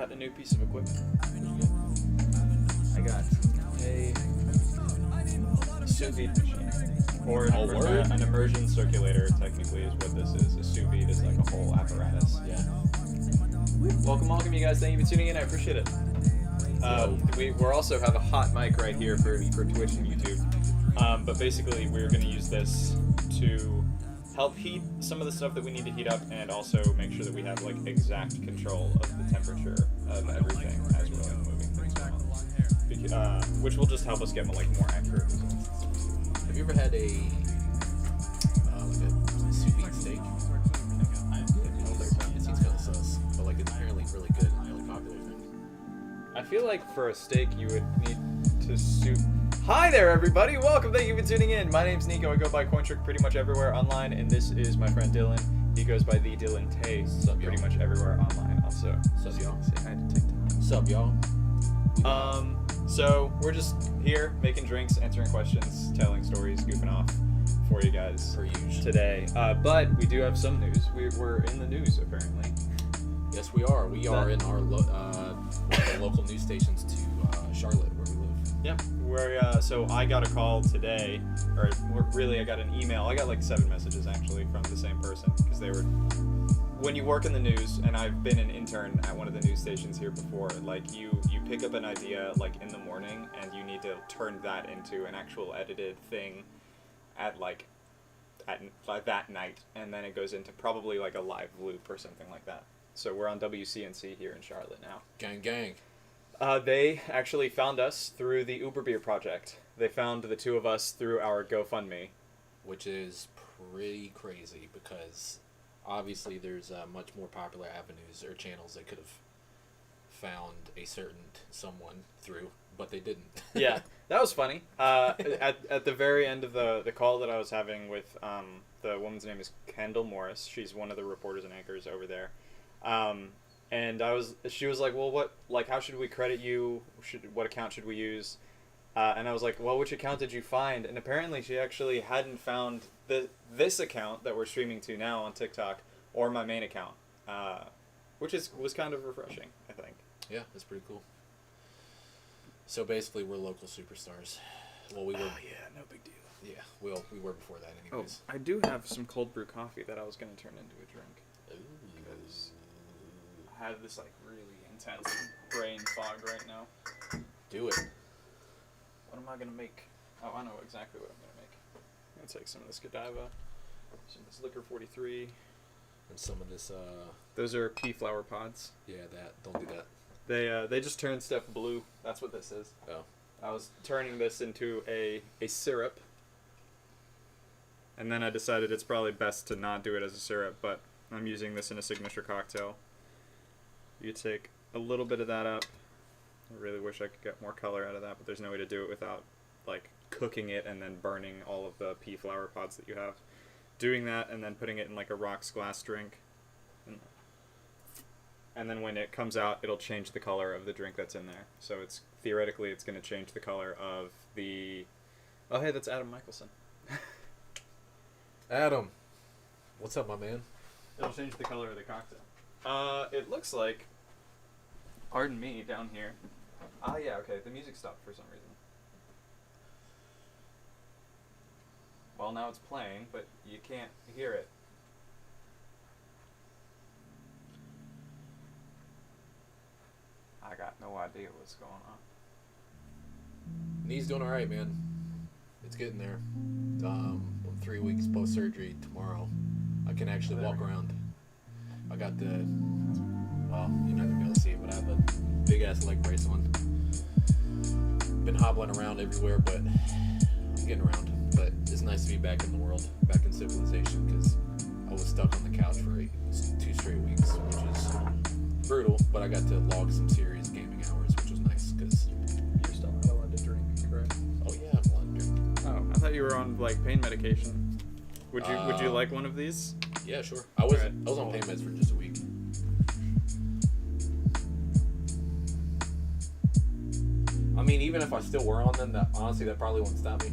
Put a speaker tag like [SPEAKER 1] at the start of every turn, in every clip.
[SPEAKER 1] got a new piece of equipment. I got a sous vide machine. Or an immersion circulator, technically, is what this is. A sous vide is like a whole apparatus. Yeah. Welcome you guys. Thank you for tuning in. I appreciate it. We also have a hot mic right here for Twitch and YouTube. But basically, we're going to use this to help heat some of the stuff that we need to heat up, and also make sure that we have like exact control of the temperature of everything as we're like moving things around, which will just help us get more accurate results.
[SPEAKER 2] Have you ever had a sous vide steak? I don't think so. It seems kind of sus, but like it's apparently really good and really popular thing.
[SPEAKER 1] I feel like for a steak you would need to soup. Hi there, everybody! Welcome, thank you for tuning in. My name's Nico. I go by Cointrick pretty much everywhere online, and this is my friend Dylan. He goes by TheDylanTay pretty much everywhere online also.
[SPEAKER 2] Sup, y'all?
[SPEAKER 1] Say hi to TikTok.
[SPEAKER 2] Sup, y'all?
[SPEAKER 1] So we're just here making drinks, answering questions, telling stories, goofing off for you guys today. But we do have some news. We're in the news, apparently.
[SPEAKER 2] Yes, we are. We are in our local news stations to Charlotte, where we live.
[SPEAKER 1] Yep. So I got a call today, or really I got an email. I got like 7 messages actually from the same person, because they were, when you work in the news, and I've been an intern at one of the news stations here before, like you pick up an idea like in the morning, and you need to turn that into an actual edited thing at that night, and then it goes into probably like a live loop or something like that. So we're on WCNC here in Charlotte now.
[SPEAKER 2] Gang.
[SPEAKER 1] They actually found us through the UberBeer project. They found the two of us through our GoFundMe.
[SPEAKER 2] Which is pretty crazy, because obviously there's much more popular avenues or channels they could have found a certain someone through, but they didn't.
[SPEAKER 1] Yeah, that was funny. At the very end of the call that I was having with, the woman's name is Kendall Morris. She's one of the reporters and anchors over there. And she was like, well, how should we credit you? What account should we use? And I was like, well, which account did you find? And apparently she actually hadn't found this account that we're streaming to now on TikTok or my main account, which was kind of refreshing, I think.
[SPEAKER 2] Yeah, that's pretty cool. So basically, we're local superstars. Well, we were.
[SPEAKER 1] Oh, yeah, no big deal.
[SPEAKER 2] Yeah, we were before that, anyways.
[SPEAKER 1] Oh, I do have some cold brew coffee that I was going to turn into a drink. Because I have this, like, really intense brain fog right now.
[SPEAKER 2] Do it.
[SPEAKER 1] What am I going to make? Oh, I know exactly what I'm going to make. I'm going to take some of this Godiva, some of this Liquor 43.
[SPEAKER 2] And some of this,
[SPEAKER 1] Those are pea flower pods.
[SPEAKER 2] Yeah, don't do that.
[SPEAKER 1] They just turn stuff blue. That's what this is.
[SPEAKER 2] Oh.
[SPEAKER 1] I was turning this into a syrup. And then I decided it's probably best to not do it as a syrup, but I'm using this in a signature cocktail. You take a little bit of that up. I really wish I could get more color out of that, but there's no way to do it without, like, cooking it and then burning all of the pea flower pods that you have. Doing that and then putting it in, like, a rocks glass drink. And then when it comes out, it'll change the color of the drink that's in there. So theoretically it's going to change the color of the... Oh, hey, that's Adam Michelson.
[SPEAKER 2] Adam, what's up, my man?
[SPEAKER 1] It'll change the color of the cocktail. It looks like... Pardon me, down here. Ah, yeah, okay, the music stopped for some reason. Well, now it's playing, but you can't hear it. I got no idea what's going on.
[SPEAKER 2] Knee's doing all right, man. It's getting there. I'm 3 weeks post surgery tomorrow. I can actually walk around. I got well, you're not gonna be able to see it, but I have a big ass leg brace on. Been hobbling around everywhere, but I'm getting around. But it's nice to be back in the world, back in civilization, because I was stuck on the couch for 2 straight weeks, which is brutal. But I got to log some serious gaming hours, which was nice, because
[SPEAKER 1] You're still not allowed to drink, correct?
[SPEAKER 2] oh yeah, I'm allowed to drink.
[SPEAKER 1] Oh, I thought you were on, like, pain medication. Would you like one of these?
[SPEAKER 2] Yeah, sure. I was
[SPEAKER 1] Alright.
[SPEAKER 2] on pain meds for just a week. I mean, even if I still were on them, that probably wouldn't stop me.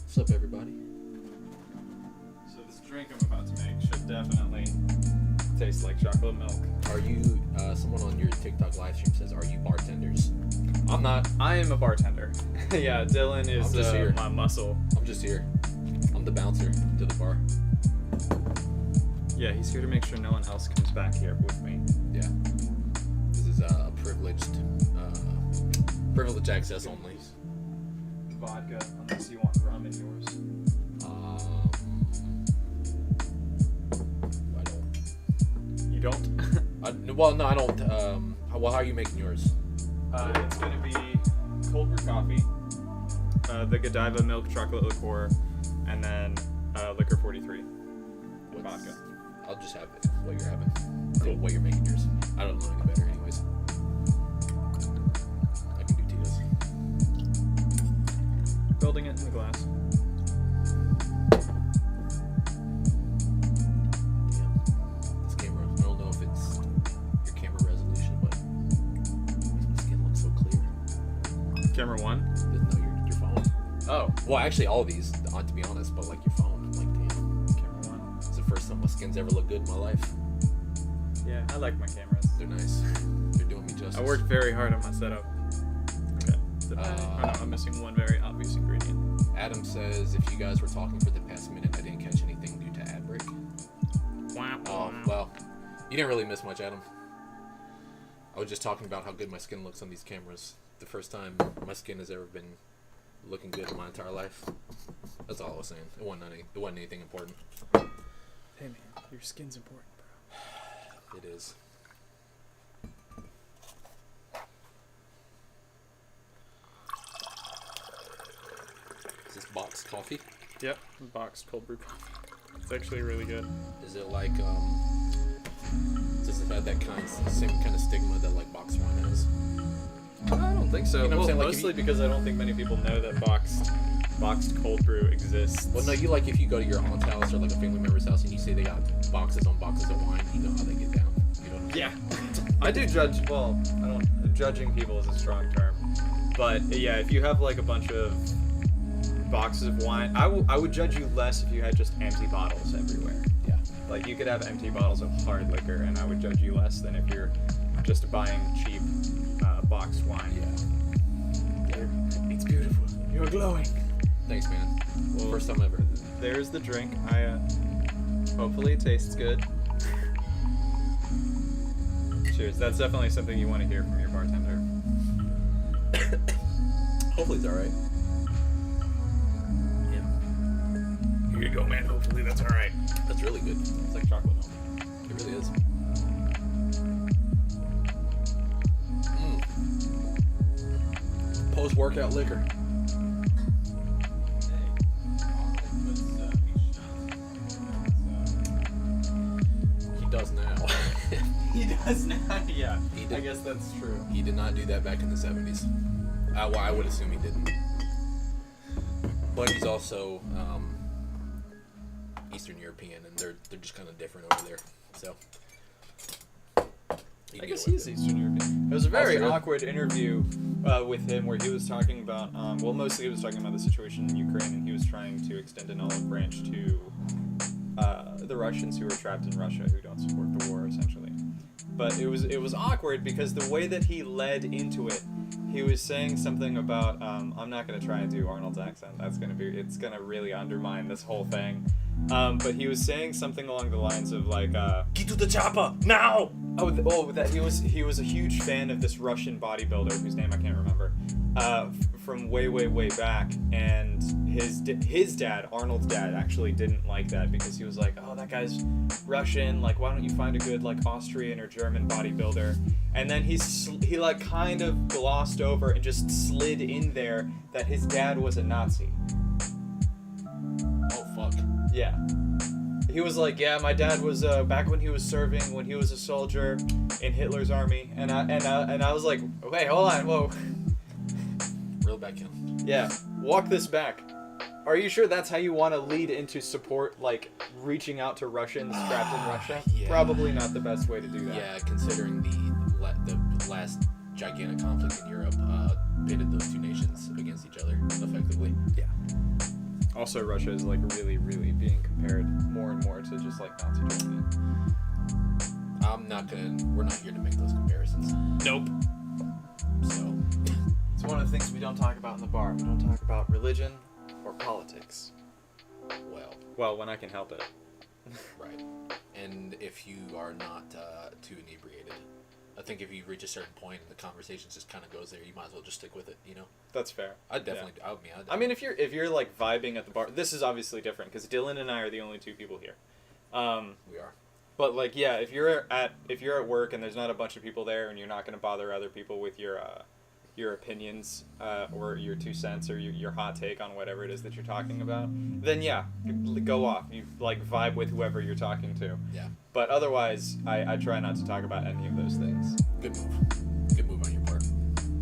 [SPEAKER 2] What's up, everybody?
[SPEAKER 1] So this drink I'm about to make should definitely taste like chocolate milk.
[SPEAKER 2] Are you, someone on your TikTok live stream says, are you bartenders? I'm not.
[SPEAKER 1] I am a bartender. Yeah, Dylan is
[SPEAKER 2] I'm just here.
[SPEAKER 1] my muscle.
[SPEAKER 2] I'm just here. I'm the bouncer to the bar.
[SPEAKER 1] Yeah, he's here to make sure no one else comes back here with me.
[SPEAKER 2] Yeah. This is a privileged access only.
[SPEAKER 1] Vodka, unless you want rum in yours.
[SPEAKER 2] I don't.
[SPEAKER 1] You don't?
[SPEAKER 2] Well, no, I don't. How are you making yours?
[SPEAKER 1] It's going to be cold brew coffee, the Godiva milk chocolate liqueur, and then Liquor 43 and vodka.
[SPEAKER 2] I'll just have it, what you're having. Cool. What you're making yours. I don't know any better anyways. I can do Tito's.
[SPEAKER 1] Building it in the glass.
[SPEAKER 2] Damn. This camera, I don't know if it's your camera resolution, but my skin looks so clear.
[SPEAKER 1] Camera 1?
[SPEAKER 2] No, your phone.
[SPEAKER 1] Oh.
[SPEAKER 2] Well, actually all of these, to be honest, but like your phone, like damn.
[SPEAKER 1] Camera 1.
[SPEAKER 2] It's the first time my skin's ever looked good in my life.
[SPEAKER 1] Yeah, I like my cameras.
[SPEAKER 2] They're nice. They're doing me justice.
[SPEAKER 1] I worked very hard on my setup. Okay. Oh no, I'm missing one very obvious ingredient.
[SPEAKER 2] Adam says, if you guys were talking for the past minute, I didn't catch anything due to ad break. Oh, well, you didn't really miss much, Adam. I was just talking about how good my skin looks on these cameras. The first time my skin has ever been looking good in my entire life. That's all I was saying. It wasn't anything important.
[SPEAKER 1] Hey man, your skin's important, bro.
[SPEAKER 2] It is. Is this boxed coffee?
[SPEAKER 1] Yep, boxed cold brew coffee. It's actually really good.
[SPEAKER 2] Is it like, does it have that same kind of stigma that like boxed wine has?
[SPEAKER 1] I don't think so.
[SPEAKER 2] You know what I'm saying? Like,
[SPEAKER 1] Mostly because I don't think many people know that boxed cold brew exists.
[SPEAKER 2] Well, no, if you go to your aunt's house or like a family member's house and you say they got boxes on boxes of wine, you know how they get down. You know what I mean?
[SPEAKER 1] Yeah. I do judge, well, I don't, judging people is a strong term. But yeah, if you have like a bunch of boxes of wine, I would judge you less if you had just empty bottles everywhere.
[SPEAKER 2] Yeah.
[SPEAKER 1] Like you could have empty bottles of hard liquor and I would judge you less than if you're just buying cheap boxed wine.
[SPEAKER 2] Yeah.
[SPEAKER 1] It's beautiful. You're glowing.
[SPEAKER 2] Thanks, man.
[SPEAKER 1] Well,
[SPEAKER 2] First time ever.
[SPEAKER 1] There's the drink. Hopefully it tastes good. Cheers. That's definitely something you want to hear from your bartender.
[SPEAKER 2] Hopefully it's alright.
[SPEAKER 1] Yeah. Here you go, man. Hopefully that's alright.
[SPEAKER 2] That's really good.
[SPEAKER 1] It's like chocolate milk.
[SPEAKER 2] It really is. Post-workout liquor. He does now.
[SPEAKER 1] He does now. Yeah.
[SPEAKER 2] He did.
[SPEAKER 1] I guess that's true.
[SPEAKER 2] He did not do that back in the 70s. Well, I would assume he didn't. But he's also Eastern European, and they're just kind of different over there. So
[SPEAKER 1] I guess he is Eastern European. It was a very
[SPEAKER 2] Austria.
[SPEAKER 1] awkward interview with him where he was talking about, well, mostly he was talking about the situation in Ukraine, and he was trying to extend an olive branch to the Russians who are trapped in Russia who don't support the war, essentially. But it was awkward because the way that he led into it, he was saying something about, I'm not going to try and do Arnold's accent. It's going to really undermine this whole thing. But he was saying something along the lines of like, get to the chopper now! That he was a huge fan of this Russian bodybuilder whose name I can't remember, from way back, and his dad, Arnold's dad, actually didn't like that because he was like, oh, that guy's Russian, like why don't you find a good like Austrian or German bodybuilder? And then he like kind of glossed over and just slid in there that his dad was a Nazi.
[SPEAKER 2] Oh fuck.
[SPEAKER 1] Yeah. He was like, yeah, my dad was back when he was serving, when he was a soldier in Hitler's army, and I was like, wait, hold on, whoa.
[SPEAKER 2] Reel back in.
[SPEAKER 1] Yeah, walk this back. Are you sure that's how you want to lead into support, like reaching out to Russians trapped in Russia?
[SPEAKER 2] Yeah.
[SPEAKER 1] Probably not the best way to do that.
[SPEAKER 2] Yeah, considering the last gigantic conflict in Europe pitted those two nations against each other effectively.
[SPEAKER 1] Yeah. Also, Russia is like really being compared more and more to just like Nazi Germany.
[SPEAKER 2] We're not here to make those comparisons.
[SPEAKER 1] Nope.
[SPEAKER 2] So,
[SPEAKER 1] It's one of the things we don't talk about in the bar. We don't talk about religion or politics. Well, when I can help it.
[SPEAKER 2] Right. And if you are not too inebriated, I think if you reach a certain point and the conversation just kind of goes there, you might as well just stick with it, you know?
[SPEAKER 1] That's fair.
[SPEAKER 2] I'd definitely.
[SPEAKER 1] Yeah.
[SPEAKER 2] I
[SPEAKER 1] I mean, if you're like vibing at the bar, this is obviously different because Dylan and I are the only two people here.
[SPEAKER 2] We are.
[SPEAKER 1] But like, yeah, if you're at work and there's not a bunch of people there and you're not going to bother other people with your opinions or your 2 cents or your hot take on whatever it is that you're talking about, then yeah, go off. You like vibe with whoever you're talking to.
[SPEAKER 2] Yeah.
[SPEAKER 1] But otherwise, I try not to talk about any of those things.
[SPEAKER 2] Good move. Good move on your part.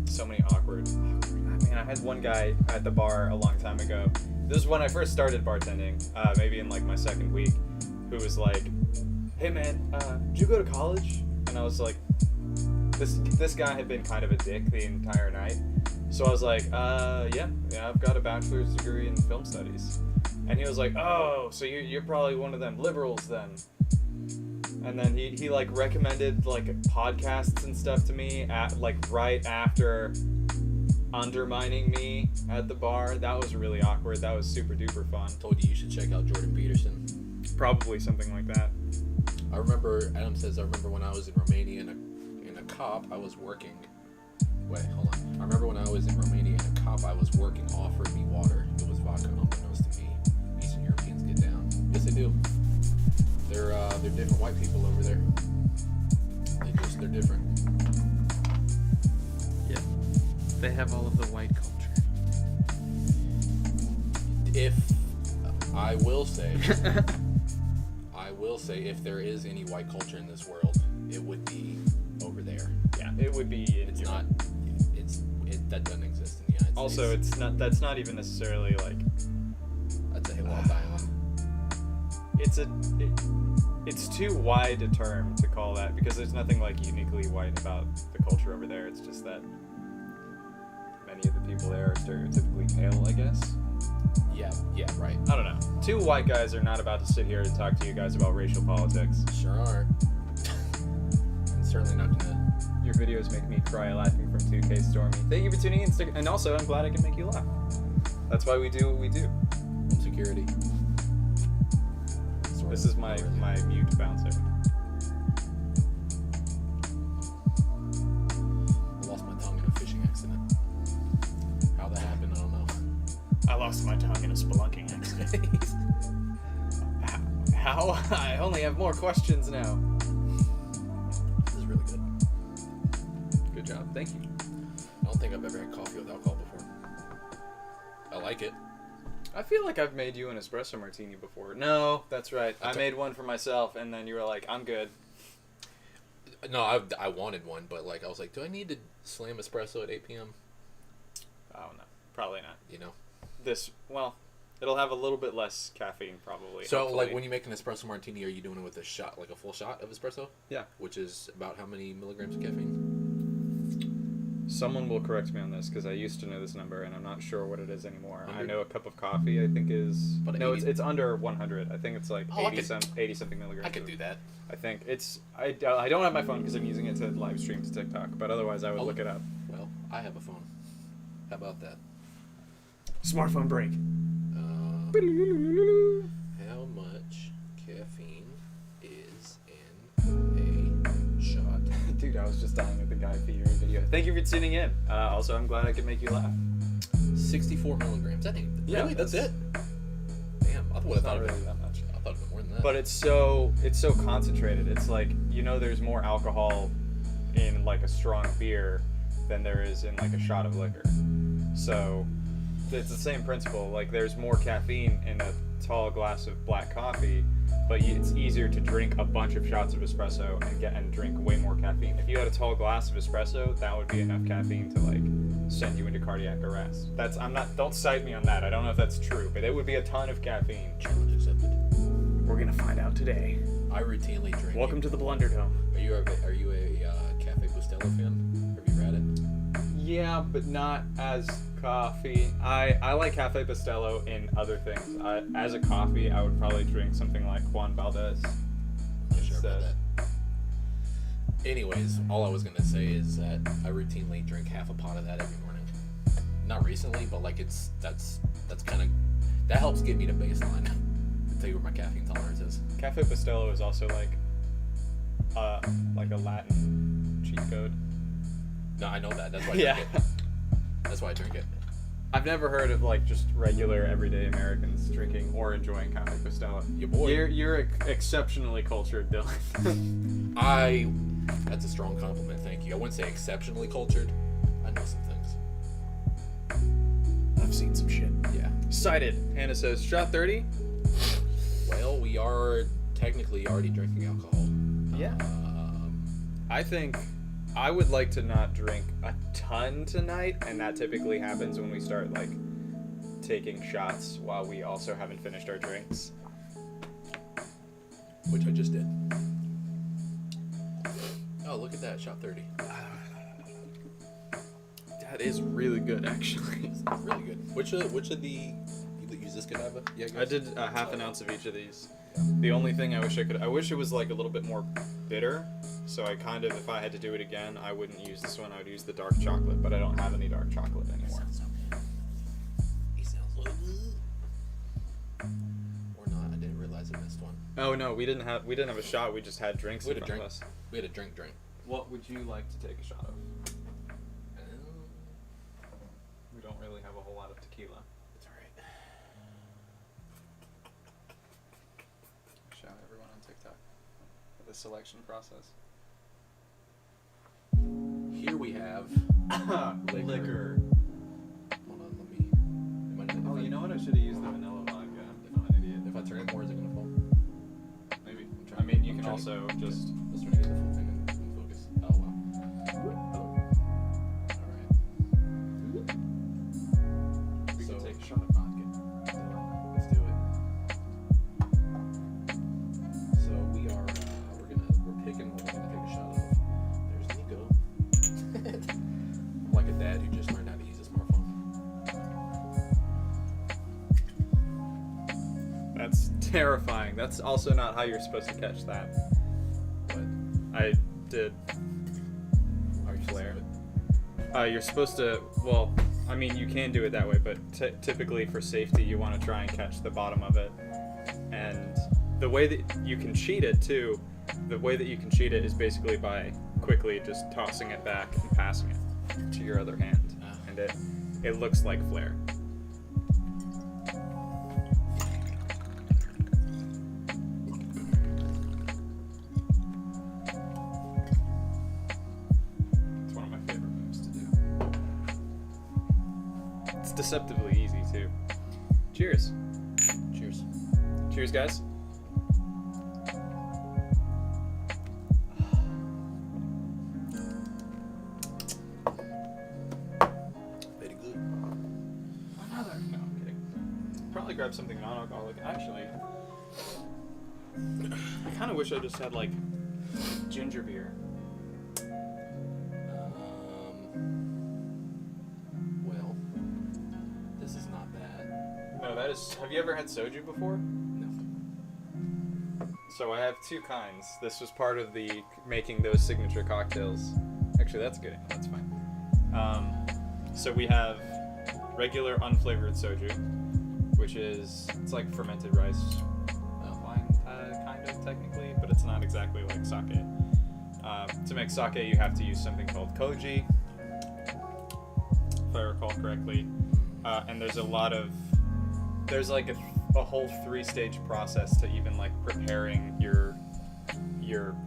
[SPEAKER 1] So many awkward. I mean, I had one guy at the bar a long time ago. This is when I first started bartending, maybe in like my second week, who was like, "Hey man, did you go to college?" And I was like, this guy had been kind of a dick the entire night. So I was like, yeah, I've got a bachelor's degree in film studies. And he was like, oh, so you're probably one of them liberals then. And then he like recommended like podcasts and stuff to me at like right after undermining me at the bar. That was really awkward. That was super duper fun.
[SPEAKER 2] Told you should check out Jordan Peterson.
[SPEAKER 1] Probably something like that.
[SPEAKER 2] Adam says, I remember when I was in Romania and a cop I was working. Wait, hold on. I remember when I was in Romania and a cop I was working offered me water. It was vodka unbeknownst to me. Eastern Europeans get down. Yes, they do. They're different white people over there. They're different.
[SPEAKER 1] Yeah. They have all of the white culture.
[SPEAKER 2] If I will say if there is any white culture in this world, it would be over there.
[SPEAKER 1] Yeah, it would be.
[SPEAKER 2] It's not. That doesn't exist in the United States.
[SPEAKER 1] Also, that's not even necessarily like.
[SPEAKER 2] I'd say Long Island.
[SPEAKER 1] it's too wide a term to call that because there's nothing like uniquely white about the culture over there. It's just that many of the people there are stereotypically pale, I guess.
[SPEAKER 2] Yeah, right.
[SPEAKER 1] I don't know. Two white guys are not about to sit here and talk to you guys about racial politics.
[SPEAKER 2] Sure are. I'm certainly not gonna.
[SPEAKER 1] Your videos make me cry laughing from 2K Stormy. Thank you for tuning in, and also I'm glad I can make you laugh. That's why we do what we do.
[SPEAKER 2] Home security.
[SPEAKER 1] This is my mute bouncer.
[SPEAKER 2] I lost my tongue in a fishing accident. How that happened, I don't know.
[SPEAKER 3] I lost my tongue in a spelunking accident.
[SPEAKER 1] How? I only have more questions now.
[SPEAKER 2] This is really good.
[SPEAKER 1] Good job. Thank you.
[SPEAKER 2] I don't think I've ever had coffee with alcohol before. I like it.
[SPEAKER 1] I feel like I've made you an espresso martini before. No, that's right. I made one for myself, and then you were like, I'm good.
[SPEAKER 2] No, I wanted one, but like I was like, do I need to slam espresso at 8 p.m.?
[SPEAKER 1] Oh, no. Probably not.
[SPEAKER 2] You know?
[SPEAKER 1] It'll have a little bit less caffeine, probably.
[SPEAKER 2] So,
[SPEAKER 1] hopefully.
[SPEAKER 2] like, when you make an espresso martini, are you doing it with a shot, like a full shot of espresso?
[SPEAKER 1] Yeah.
[SPEAKER 2] Which is about how many milligrams of caffeine?
[SPEAKER 1] Someone will correct me on this, because I used to know this number, and I'm not sure what it is anymore.
[SPEAKER 2] 100?
[SPEAKER 1] I know a cup of coffee, I think, is...
[SPEAKER 2] But
[SPEAKER 1] no,
[SPEAKER 2] 80?
[SPEAKER 1] it's under 100. I think it's like
[SPEAKER 2] Oh,
[SPEAKER 1] 80-something milligrams.
[SPEAKER 2] I could do that.
[SPEAKER 1] I think it's... I don't have my phone, because I'm using it to live stream to TikTok, but otherwise I would look it up.
[SPEAKER 2] Well, I have a phone. How about that?
[SPEAKER 3] Smartphone break.
[SPEAKER 2] How much caffeine is in a shot?
[SPEAKER 1] Dude, I was just dying with the Guy Fieri video. Thank you for tuning in. Also, I'm glad I could make you laugh.
[SPEAKER 2] 64 milligrams. That ain't
[SPEAKER 1] Yeah,
[SPEAKER 2] really that's it. Damn, I would have thought
[SPEAKER 1] Not
[SPEAKER 2] it
[SPEAKER 1] really that much.
[SPEAKER 2] I thought it more than that.
[SPEAKER 1] But it's so concentrated. It's like, there's more alcohol in like a strong beer than there is in like a shot of liquor. So it's the same principle. Like there's more caffeine in a tall glass of black coffee, but it's easier to drink a bunch of shots of espresso and drink way more caffeine. If you had a tall glass of espresso, that would be enough caffeine to like send you into cardiac arrest. Don't cite me on that. I don't know if that's true, but it would be a ton of caffeine.
[SPEAKER 2] Challenge accepted.
[SPEAKER 3] We're gonna find out today.
[SPEAKER 2] I routinely drink.
[SPEAKER 3] Welcome to the Blunderdome.
[SPEAKER 2] Are you a Cafe Bustelo fan? Have you read it?
[SPEAKER 1] Yeah, but not as coffee. I like Cafe Bustelo in other things. As a coffee, I would probably drink something like Juan Valdez.
[SPEAKER 2] Not sure about
[SPEAKER 1] Instead.
[SPEAKER 2] that. Anyways, all I was gonna say is that I routinely drink half a pot of that every morning. Not recently, but like that's kind of that helps get me to baseline. To tell you where my caffeine tolerance is.
[SPEAKER 1] Cafe Bustelo is also like a Latin cheat code.
[SPEAKER 2] No, I know that. That's why I
[SPEAKER 1] Yeah.
[SPEAKER 2] drink it. That's why I drink it.
[SPEAKER 1] I've never heard of like just regular everyday Americans drinking or enjoying Cafe Bustelo.
[SPEAKER 2] Your boy.
[SPEAKER 1] You're exceptionally cultured, Dylan.
[SPEAKER 2] That's a strong compliment, thank you. I wouldn't say exceptionally cultured. I know some things.
[SPEAKER 3] I've seen some shit.
[SPEAKER 2] Yeah.
[SPEAKER 1] Cited. Hannah says, shot 30?
[SPEAKER 2] Well, we are technically already drinking alcohol.
[SPEAKER 1] Yeah. I think I would like to not drink a ton tonight, and that typically happens when we start like taking shots while we also haven't finished our drinks.
[SPEAKER 2] Which I just did. Oh, look at that. Shot 30.
[SPEAKER 1] That is really good, actually.
[SPEAKER 2] It's really good. Which of the... You use this good, Ava? Yeah,
[SPEAKER 1] I did a half an ounce of each of these. The only thing I wish it was like a little bit more bitter. So I kind of, if I had to do it again, I wouldn't use this one. I would use the dark chocolate, but I don't have any dark chocolate anymore.
[SPEAKER 2] He sounds so good. Or not. I didn't realize I missed one.
[SPEAKER 1] Oh no, we didn't have a shot. We just had drinks
[SPEAKER 2] We
[SPEAKER 1] in
[SPEAKER 2] had a
[SPEAKER 1] front
[SPEAKER 2] drink.
[SPEAKER 1] of us.
[SPEAKER 2] We had a drink.
[SPEAKER 1] What would you like to take a shot of? We don't really have a whole lot of tequila.
[SPEAKER 2] It's alright.
[SPEAKER 1] Shout out everyone on TikTok for the selection process.
[SPEAKER 2] Here we have...
[SPEAKER 1] Liquor.
[SPEAKER 2] Hold on, let me...
[SPEAKER 1] Oh, you know what? I should have used the vanilla vodka. I'm an idiot.
[SPEAKER 2] If I turn it more, is it going to fall?
[SPEAKER 1] Maybe.
[SPEAKER 2] trying
[SPEAKER 1] I mean, you
[SPEAKER 2] I'm
[SPEAKER 1] can
[SPEAKER 2] trying
[SPEAKER 1] also just...
[SPEAKER 2] Let's try to get the full thing in focus. Oh, wow. Alright.
[SPEAKER 1] We
[SPEAKER 2] So-
[SPEAKER 1] can take a shot of vodka.
[SPEAKER 2] Let's do it.
[SPEAKER 1] terrifying. That's also not how you're supposed to catch that.
[SPEAKER 2] But
[SPEAKER 1] I did
[SPEAKER 2] how are you
[SPEAKER 1] flare.
[SPEAKER 2] flare?
[SPEAKER 1] You're supposed to, well, I mean, you can do it that way, but typically for safety, you want to try and catch the bottom of it. And the way that you can cheat it, too, the way that you can cheat it is basically by quickly just tossing it back and passing it to your other hand. And it looks like flare. It's one of my favorite moves to do. It's deceptively easy, too. Cheers.
[SPEAKER 2] Cheers.
[SPEAKER 1] Cheers, guys.
[SPEAKER 2] Very good.
[SPEAKER 1] Another. No, I'm kidding. Probably grab something non-alcoholic. Actually, I kind of wish I just had like ginger beer.
[SPEAKER 2] Well, this is not bad.
[SPEAKER 1] No, that is. Have you ever had soju before?
[SPEAKER 2] No.
[SPEAKER 1] So I have two kinds. This was part of the making those signature cocktails. Actually, that's good. That's fine. So we have regular unflavored soju, which is it's like fermented rice wine, kind of technically, but it's not exactly like sake. To make sake, you have to use something called koji, if I recall correctly. And there's like a whole 3-stage process to even like preparing your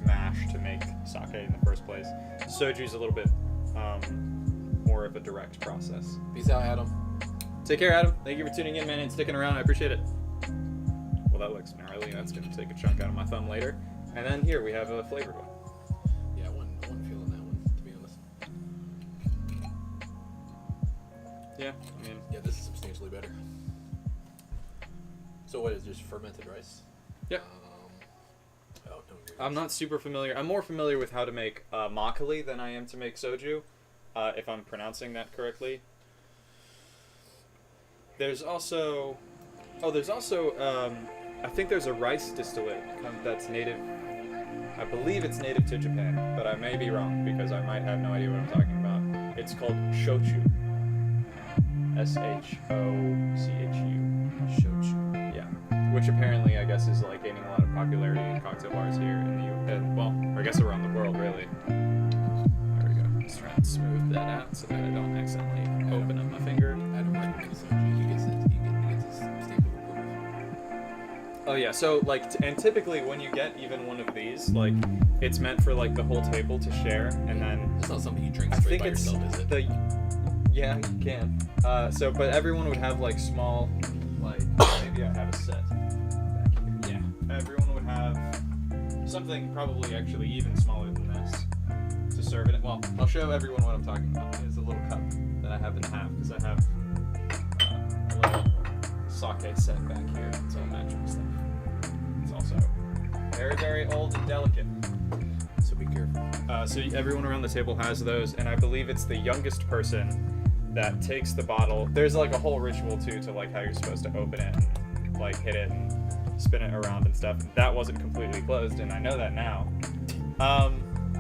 [SPEAKER 1] mash to make sake in the first place. Soju's a little bit more of a direct process.
[SPEAKER 2] Peace out, Adam.
[SPEAKER 1] Take care, Adam. Thank you for tuning in, man, and sticking around. I appreciate it. Well, that looks gnarly. That's going to take a chunk out of my thumb later. And then here we have a flavored one.
[SPEAKER 2] Yeah, I wasn't feeling that one, to be honest.
[SPEAKER 1] Yeah, I mean,
[SPEAKER 2] Yeah, this is substantially better. So what is this, fermented rice?
[SPEAKER 1] Yep.
[SPEAKER 2] No ingredients.
[SPEAKER 1] I'm not super familiar. I'm more familiar with how to make makgeolli than I am to make soju, if I'm pronouncing that correctly. There's also, I think there's a rice distillate that's native. I believe it's native to Japan, but I may be wrong because I might have no idea what I'm talking about. It's called shochu. S-H-O-C-H-U.
[SPEAKER 2] Shochu.
[SPEAKER 1] Yeah. Which apparently, I guess, is like gaining a lot of popularity in cocktail bars here in the well, I guess around the world, really. There we go. Just trying to smooth that out so that I don't accidentally open up my finger.
[SPEAKER 2] Adam might make soju. He gets his stamp of approval.
[SPEAKER 1] Oh yeah, so like, and typically when you get even one of these, like, it's meant for like the whole table to share, and then
[SPEAKER 2] It's not something you drink
[SPEAKER 1] I
[SPEAKER 2] straight
[SPEAKER 1] think
[SPEAKER 2] by
[SPEAKER 1] it's
[SPEAKER 2] yourself, is it?
[SPEAKER 1] yeah, you can. But everyone would have like small, like maybe I have a set back here. Yeah, everyone would have something probably actually even smaller than this to serve it. Well, I'll show everyone what I'm talking about. There's a little cup that I have in half because I have a little sake set back here. It's all magic stuff. It's also very, very old and delicate.
[SPEAKER 2] So be careful.
[SPEAKER 1] So everyone around the table has those, and I believe it's the youngest person that takes the bottle. There's like a whole ritual too to like how you're supposed to open it, and, like hit it and spin it around and stuff. That wasn't completely closed, and I know that now.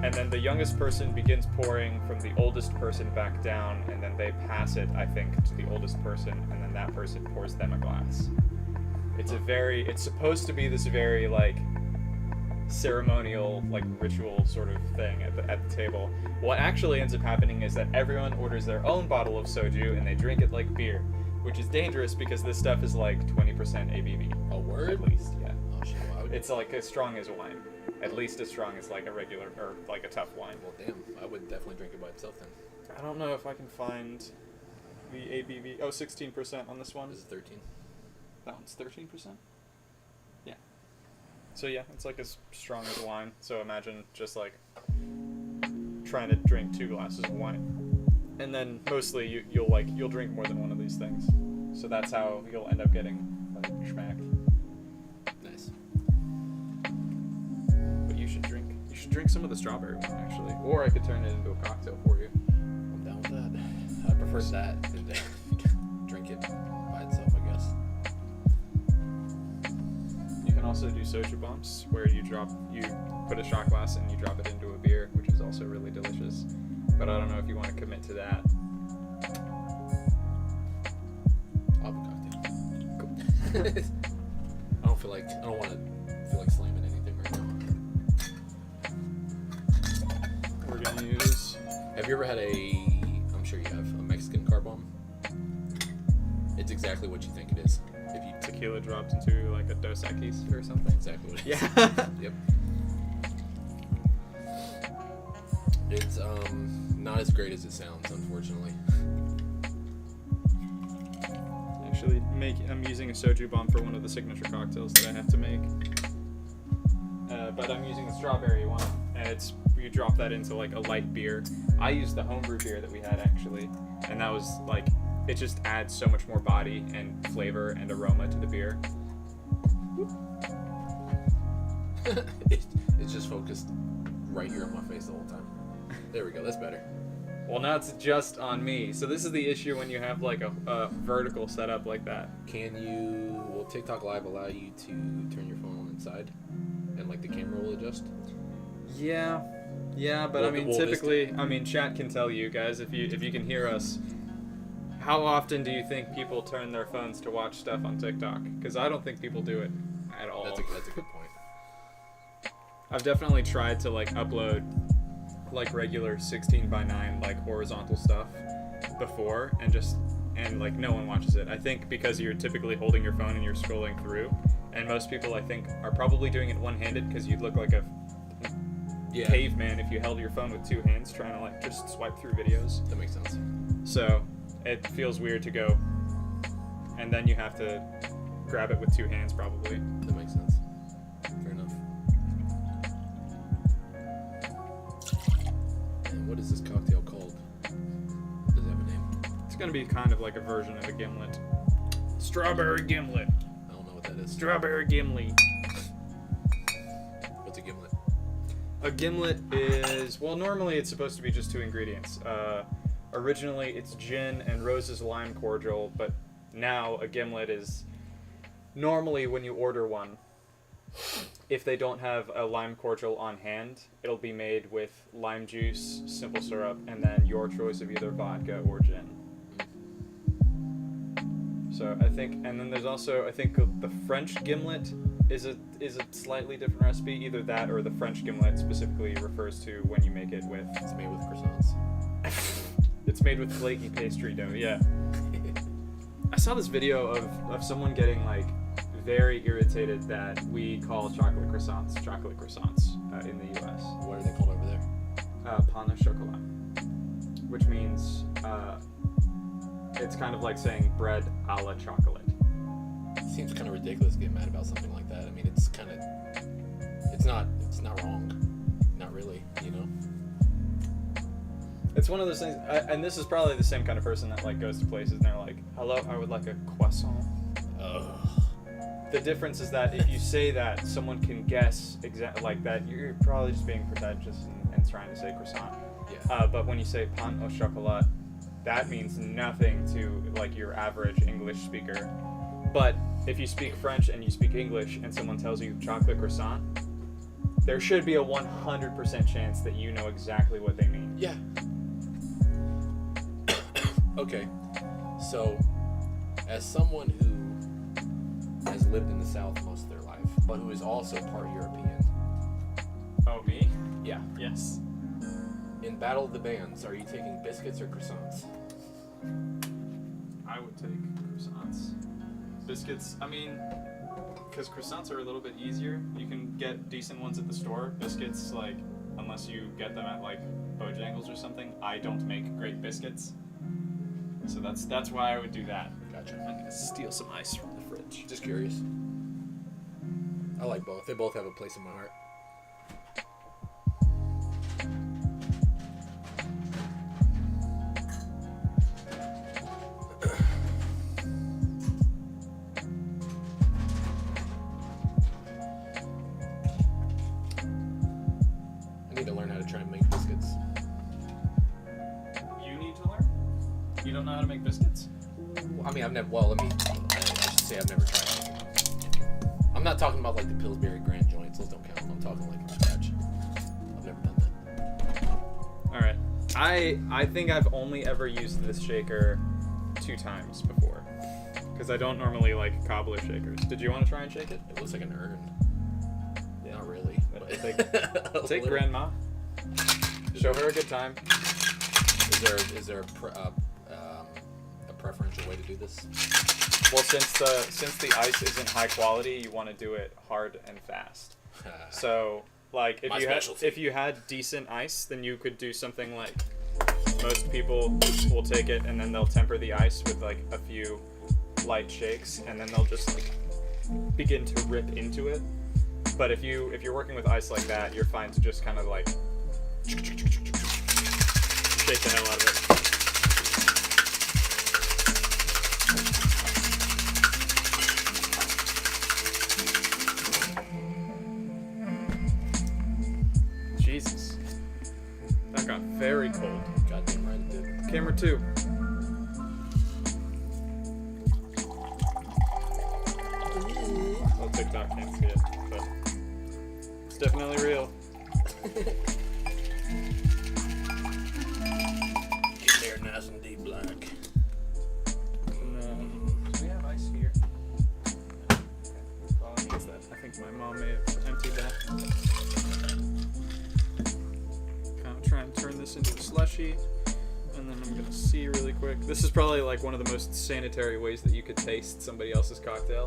[SPEAKER 1] And then the youngest person begins pouring from the oldest person back down, and then they pass it, I think, to the oldest person, and then that person pours them a glass. It's supposed to be this very like ceremonial, like ritual sort of thing at the table. What actually ends up happening is that everyone orders their own bottle of soju and they drink it like beer, which is dangerous because this stuff is like 20% ABV.
[SPEAKER 2] A word?
[SPEAKER 1] At least, yeah.
[SPEAKER 2] Oh shit, why would
[SPEAKER 1] It's like as strong as wine. At least as strong as like a regular or like a tough wine.
[SPEAKER 2] Well, damn, I would definitely drink it by itself then.
[SPEAKER 1] I don't know if I can find the ABV. Oh, 16% on this one.
[SPEAKER 2] This is 13.
[SPEAKER 1] That one's 13%? Yeah. So yeah, it's like as strong as wine. So imagine just like trying to drink 2 glasses of wine. And then mostly you'll drink more than one of these things. So that's how you'll end up getting like schmack.
[SPEAKER 2] Nice.
[SPEAKER 1] But you should drink some of the strawberry one actually. Or I could turn it into a cocktail for you.
[SPEAKER 2] I'm down with that. I prefer that than to drink it by itself, I guess.
[SPEAKER 1] can also do soju bombs, where you put a shot glass and you drop it into a beer, which is also really delicious. But I don't know if you want to commit to that.
[SPEAKER 2] I'll have a cocktail. Cool. I don't want to feel like slamming anything right now.
[SPEAKER 1] We're gonna use.
[SPEAKER 2] Have you ever had I'm sure you have, a Mexican car bomb? It's exactly what you think it is. If you
[SPEAKER 1] Tequila dropped into like a Dos Equis or something.
[SPEAKER 2] exactly what it is.
[SPEAKER 1] Yeah.
[SPEAKER 2] Yep. It's not as great as it sounds, unfortunately.
[SPEAKER 1] Actually, I'm using a soju bomb for one of the signature cocktails that I have to make. But I'm using the strawberry one, and you drop that into like a light beer. I used the homebrew beer that we had actually, and that was like, it just adds so much more body and flavor and aroma to the beer.
[SPEAKER 2] It's just focused right here on my face the whole time. There we go, that's better.
[SPEAKER 1] Well, now it's just on me. So this is the issue when you have like a vertical setup like that.
[SPEAKER 2] Will TikTok Live allow you to turn your phone on inside? And like the camera will adjust?
[SPEAKER 1] Yeah, but I mean, typically, chat can tell you guys if you can hear us. How often do you think people turn their phones to watch stuff on TikTok? Because I don't think people do it at all.
[SPEAKER 2] That's a good point.
[SPEAKER 1] I've definitely tried to like upload like regular 16:9 like horizontal stuff before, and like no one watches it. I think because you're typically holding your phone and you're scrolling through, and most people I think are probably doing it one-handed because you'd look like a caveman if you held your phone with two hands trying to like just swipe through videos.
[SPEAKER 2] That makes sense.
[SPEAKER 1] So it feels weird to go, and then you have to grab it with two hands probably.
[SPEAKER 2] That makes sense. Fair enough. And what is this cocktail called? Does it have a name?
[SPEAKER 1] It's gonna be kind of like a version of a gimlet. Strawberry gimlet.
[SPEAKER 2] I don't know what that is.
[SPEAKER 1] Strawberry gimlet.
[SPEAKER 2] What's a gimlet?
[SPEAKER 1] A gimlet is, well, normally it's supposed to be just two ingredients. Originally it's gin and Rose's lime cordial, but now a gimlet is normally when you order one, if they don't have a lime cordial on hand, it'll be made with lime juice, simple syrup, and then your choice of either vodka or gin. So I think, and then there's also, I think the French gimlet is a slightly different recipe. Either that or the French gimlet specifically refers to when you make it with.
[SPEAKER 2] It's made with croissants.
[SPEAKER 1] It's made with flaky pastry dough. Yeah. I saw this video of someone getting like very irritated that we call chocolate croissants in the U.S.
[SPEAKER 2] What are they called over there?
[SPEAKER 1] Pain au chocolat, which means it's kind of like saying bread a la chocolate.
[SPEAKER 2] Seems kind of ridiculous getting mad about something like that. I mean, it's not wrong. Not really, you know?
[SPEAKER 1] It's one of those things, and this is probably the same kind of person that like goes to places and they're like, hello, I would like a croissant.
[SPEAKER 2] Ugh.
[SPEAKER 1] The difference is that if you say that, someone can guess exactly like that. You're probably just being pretentious and trying to say croissant.
[SPEAKER 2] Yeah.
[SPEAKER 1] But when you say pain au chocolat, that means nothing to like your average English speaker. But if you speak French and you speak English and someone tells you chocolate croissant, there should be a 100% chance that you know exactly what they mean.
[SPEAKER 2] Yeah. Okay. So, as someone who has lived in the South most of their life, but who is also part European.
[SPEAKER 1] Oh, me?
[SPEAKER 2] Yeah.
[SPEAKER 1] Yes.
[SPEAKER 2] In Battle of the Bands, are you taking biscuits or croissants?
[SPEAKER 1] I would take croissants. Biscuits, I mean, because croissants are a little bit easier. You can get decent ones at the store. Biscuits, like, unless you get them at, like, Bojangles or something, I don't make great biscuits. So that's why I would do that.
[SPEAKER 2] Gotcha.
[SPEAKER 1] I'm going to steal some ice from the fridge.
[SPEAKER 2] Just curious. I like both. They both have a place in my heart. I need to learn how to try and make biscuits.
[SPEAKER 1] You need to learn? You don't know how to make biscuits?
[SPEAKER 2] I mean, I should say I've never tried making them. I'm not talking about like the Pillsbury Grand joints. Those don't count. I'm talking like from scratch. I've never done that.
[SPEAKER 1] All right. I think I've only ever used this shaker 2 times before, because I don't normally like cobbler shakers. Did you want to try and shake it?
[SPEAKER 2] It looks like an urn.
[SPEAKER 1] Yeah.
[SPEAKER 2] Not really. But
[SPEAKER 1] Take grandma. Show her a good time.
[SPEAKER 2] Is there a preferential way to do this?
[SPEAKER 1] Well, since the ice isn't high quality, you want to do it hard and fast. So, like, if you had decent ice, then you could do something like most people will take it and then they'll temper the ice with like a few light shakes, and then they'll just like begin to rip into it. But if you're working with ice like that, you're fine to just kind of like shake the hell out of it. Jesus. That got very cold.
[SPEAKER 2] Goddamn right it did.
[SPEAKER 1] Camera 2. Well, TikTok can't see it, but it's definitely real.
[SPEAKER 2] Get there nice and deep black.
[SPEAKER 1] And, do we have ice here? Well, I guess that. I think my mom may have emptied that. Kind of try and turn this into a slushie, and then I'm gonna see really quick. This is probably like one of the most sanitary ways that you could taste somebody else's cocktail.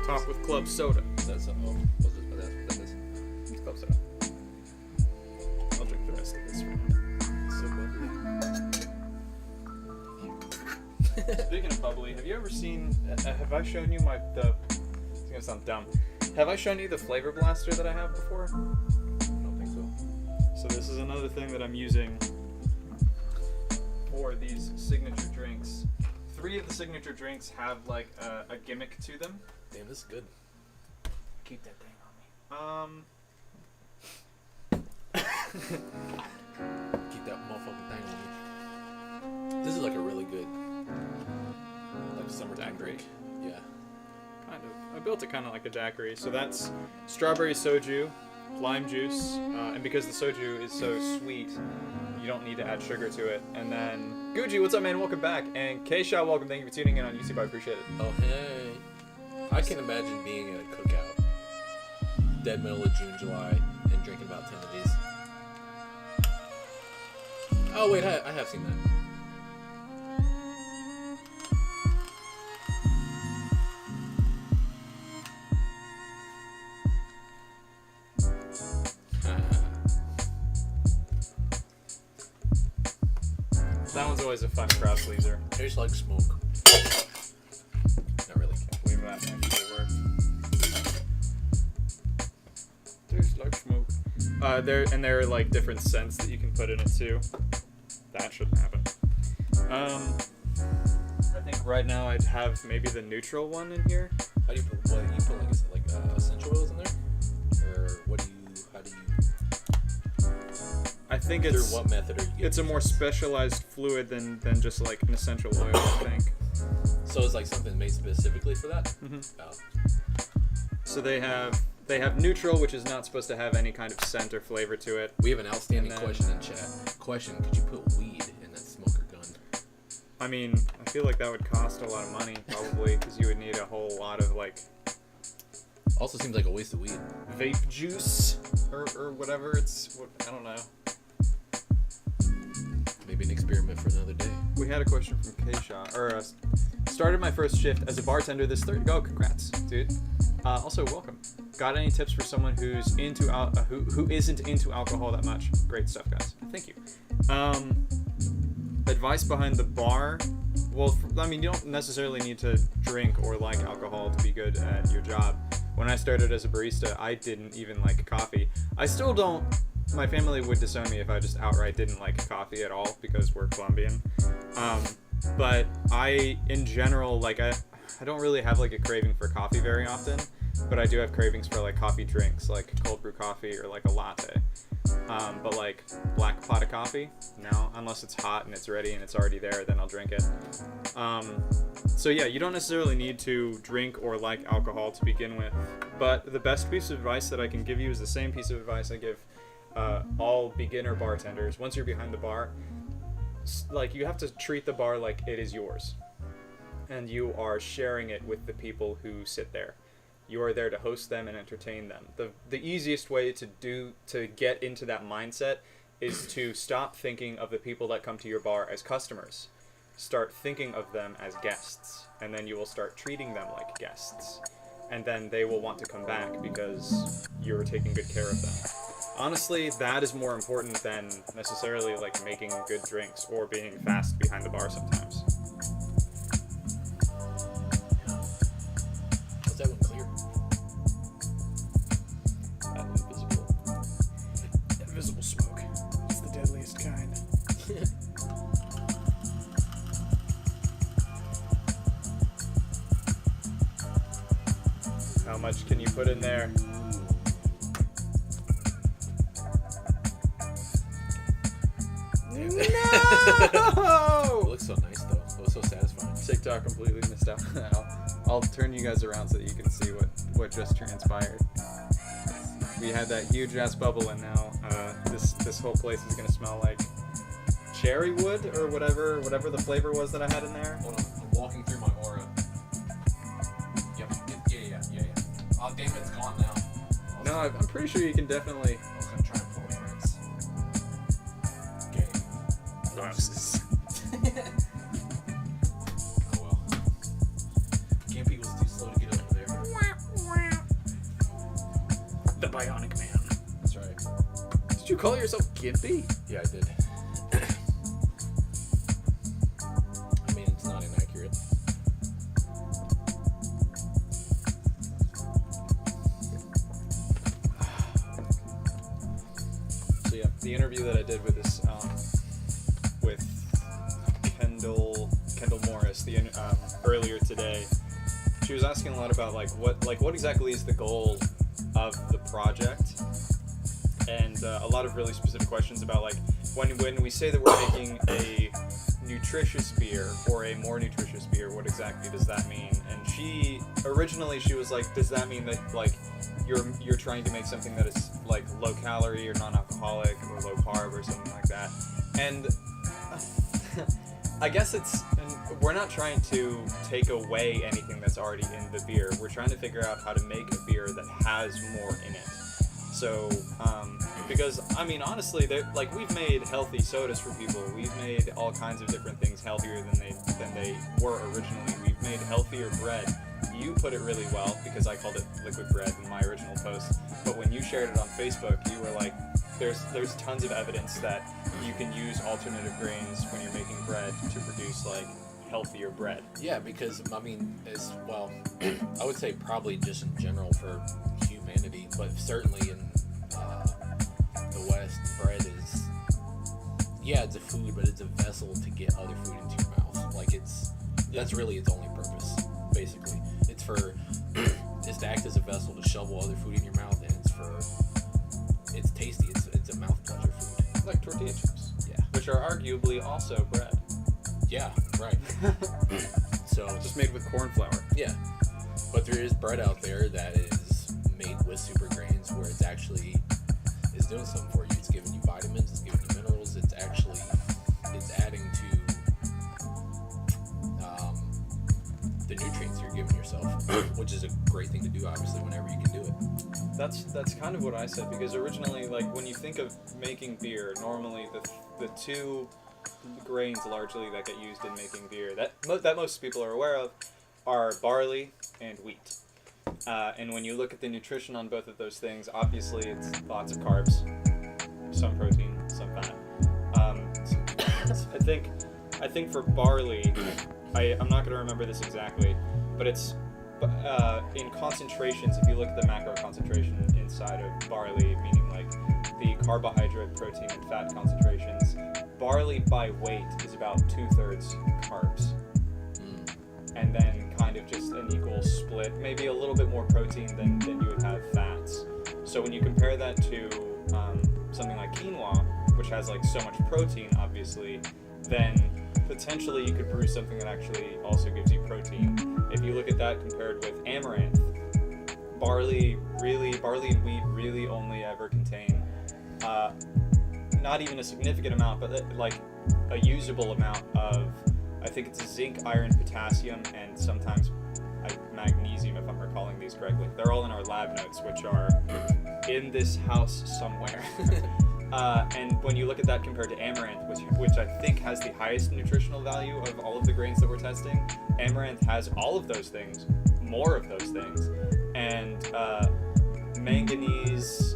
[SPEAKER 1] Top with club soda.
[SPEAKER 2] That's that is.
[SPEAKER 1] It's club soda. I'll drink the rest of this right now. So bubbly. Speaking of bubbly, have you ever seen? Have I shown you it's gonna sound dumb. Have I shown you the flavor blaster that I have before?
[SPEAKER 2] I don't think so.
[SPEAKER 1] So this is another thing that I'm using for these signature drinks. 3 of the signature drinks have like a gimmick to them.
[SPEAKER 2] Damn, this is good.
[SPEAKER 3] Keep that thing on me.
[SPEAKER 2] Keep that motherfucking thing on me. This is like a really good like summertime drink. Yeah.
[SPEAKER 1] Kind of. I built it kind of like a daiquiri. So that's strawberry soju, lime juice, and because the soju is so sweet, you don't need to add sugar to it. And then Gucci, what's up, man? Welcome back. And Keisha, welcome. Thank you for tuning in on YouTube. I appreciate it.
[SPEAKER 2] Oh hey. I can imagine being at a cookout, dead middle of June, July, and drinking about 10 of these. Oh wait, I have seen that.
[SPEAKER 1] That one's always a fun crowd pleaser.
[SPEAKER 2] Tastes like smoke. Not really.
[SPEAKER 1] Can't believe that actually worked. Tastes like smoke. There are like different scents that you can put in it too. That shouldn't happen. I think right now I'd have maybe the neutral one in here.
[SPEAKER 2] How do you put what? You put like essential oils in there, or what do you? How do you?
[SPEAKER 1] I think
[SPEAKER 2] Through
[SPEAKER 1] it's
[SPEAKER 2] what method are you?
[SPEAKER 1] it's a more specialized fluid than just like an essential oil, I think.
[SPEAKER 2] So it's like something made specifically for that.
[SPEAKER 1] Mhm.
[SPEAKER 2] Oh.
[SPEAKER 1] So they have neutral, which is not supposed to have any kind of scent or flavor to it.
[SPEAKER 2] We have an outstanding
[SPEAKER 1] And then-
[SPEAKER 2] question in chat. Question: could you put weed in that smoker gun?
[SPEAKER 1] I mean, I feel like that would cost a lot of money, probably, because you would need a whole lot of like
[SPEAKER 2] Also seems like a waste of weed.
[SPEAKER 1] vape juice or whatever. I don't know.
[SPEAKER 2] Maybe an experiment for another day.
[SPEAKER 1] We had a question from Keisha, started my first shift as a bartender this Thursday. Oh, congrats, dude. Also, welcome. Got any tips for someone who's into who isn't into alcohol that much? Great stuff, guys. Thank you. Advice behind the bar. Well, I mean, you don't necessarily need to drink or like alcohol to be good at your job. When I started as a barista, I didn't even like coffee. I still don't. My family would disown me if I just outright didn't like coffee at all because we're Colombian. But I, in general, like
[SPEAKER 4] don't really have like a craving for coffee very often, but I do have cravings for like coffee drinks, like cold brew coffee or like a latte. But like black pot of coffee, no, unless it's hot and it's ready and it's already there, then I'll drink it. So yeah, you don't necessarily need to drink or like alcohol to begin with, but the best piece of advice that I can give you is the same piece of advice I give all beginner bartenders. Once you're behind the bar, like you have to treat the bar like it is yours, and you are sharing it with the people who sit there. You are there to host them and entertain them. The easiest way to get into that mindset is to stop thinking of the people that come to your bar as customers. Start thinking of them as guests, and then you will start treating them like guests. And then they will want to come back because you're taking good care of them. Honestly, that is more important than necessarily like making good drinks or being fast behind the bar sometimes.
[SPEAKER 2] Was that one clear?
[SPEAKER 3] Invisible smoke. It's the deadliest kind.
[SPEAKER 4] How much can you put in there? No!
[SPEAKER 2] It looks so nice though. It looks so satisfying.
[SPEAKER 4] TikTok completely missed out. I'll turn you guys around so that you can see what just transpired. We had that huge ass bubble, and now this whole place is gonna smell like cherry wood or whatever the flavor was that I had in there.
[SPEAKER 2] Hold on, I'm walking through my aura. Yep. Yeah. Oh, damn, it's gone now.
[SPEAKER 4] No, I'm pretty sure you can definitely.
[SPEAKER 2] I'm trying to pull a Prince. Okay. Oh well. Gimpy was too slow to get over there.
[SPEAKER 3] The Bionic Man.
[SPEAKER 2] That's right.
[SPEAKER 4] Did you call yourself Gimpy?
[SPEAKER 2] Yeah, I did. I mean, it's not inaccurate.
[SPEAKER 4] So yeah, the interview that I did with this with Kendall Morris earlier today, she was asking a lot about what exactly is the goal of the project, and a lot of really specific questions about like when we say that we're making a nutritious beer or a more nutritious beer, what exactly does that mean? And she was like, does that mean that like you're trying to make something that is like low calorie or non-alcoholic or low carb or something like that? And I guess we're not trying to take away anything that's already in the beer. We're trying to figure out how to make a beer that has more in it. So, because I mean, honestly, we've made healthy sodas for people. We've made all kinds of different things healthier than they were originally. We've made healthier bread. You put it really well because I called it liquid bread in my original post. But when you shared it on Facebook, you were like, there's tons of evidence that you can use alternative grains when you're making bread to produce like healthier bread.
[SPEAKER 2] Yeah, because I mean, as well, I would say probably just in general for humanity, but certainly in the West, bread is, yeah, it's a food, but it's a vessel to get other food into your mouth. Like that's really its only purpose, basically. It's to act as a vessel to shovel other food in your mouth, and it's tasty. It's a mouth pleasure food.
[SPEAKER 4] Like tortilla chips.
[SPEAKER 2] Yeah.
[SPEAKER 4] Which are arguably also bread.
[SPEAKER 2] Yeah, right. So
[SPEAKER 4] Just made with corn flour.
[SPEAKER 2] yeah, but there is bread out there that is made with super grains where it's actually is doing something for you. It's giving you vitamins. It's giving you minerals. It's adding to the nutrients you're giving yourself, which is a great thing to do, obviously, whenever you can do it.
[SPEAKER 4] That's kind of what I said, because originally, like, when you think of making beer, normally the two grains largely that get used in making beer that most people are aware of are barley and wheat. And when you look at the nutrition on both of those things, obviously it's lots of carbs, some protein, some fat. I think for barley, I'm not going to remember this exactly, but it's in concentrations. If you look at the macro concentration inside of barley, meaning like the carbohydrate, protein, and fat concentrations, barley by weight is about 2/3 carbs, and then kind kind of just an equal split, maybe a little bit more protein than you would have fats. So when you compare that to something like quinoa, which has like so much protein, obviously, then potentially you could brew something that actually also gives you protein. If you look at that compared with amaranth, barley and wheat really only ever contain not even a significant amount, but like a usable amount of, I think it's zinc, iron, potassium, and sometimes magnesium, if I'm recalling these correctly. They're all in our lab notes, which are in this house somewhere. And when you look at that compared to amaranth, which I think has the highest nutritional value of all of the grains that we're testing, amaranth has all of those things, more of those things, and manganese,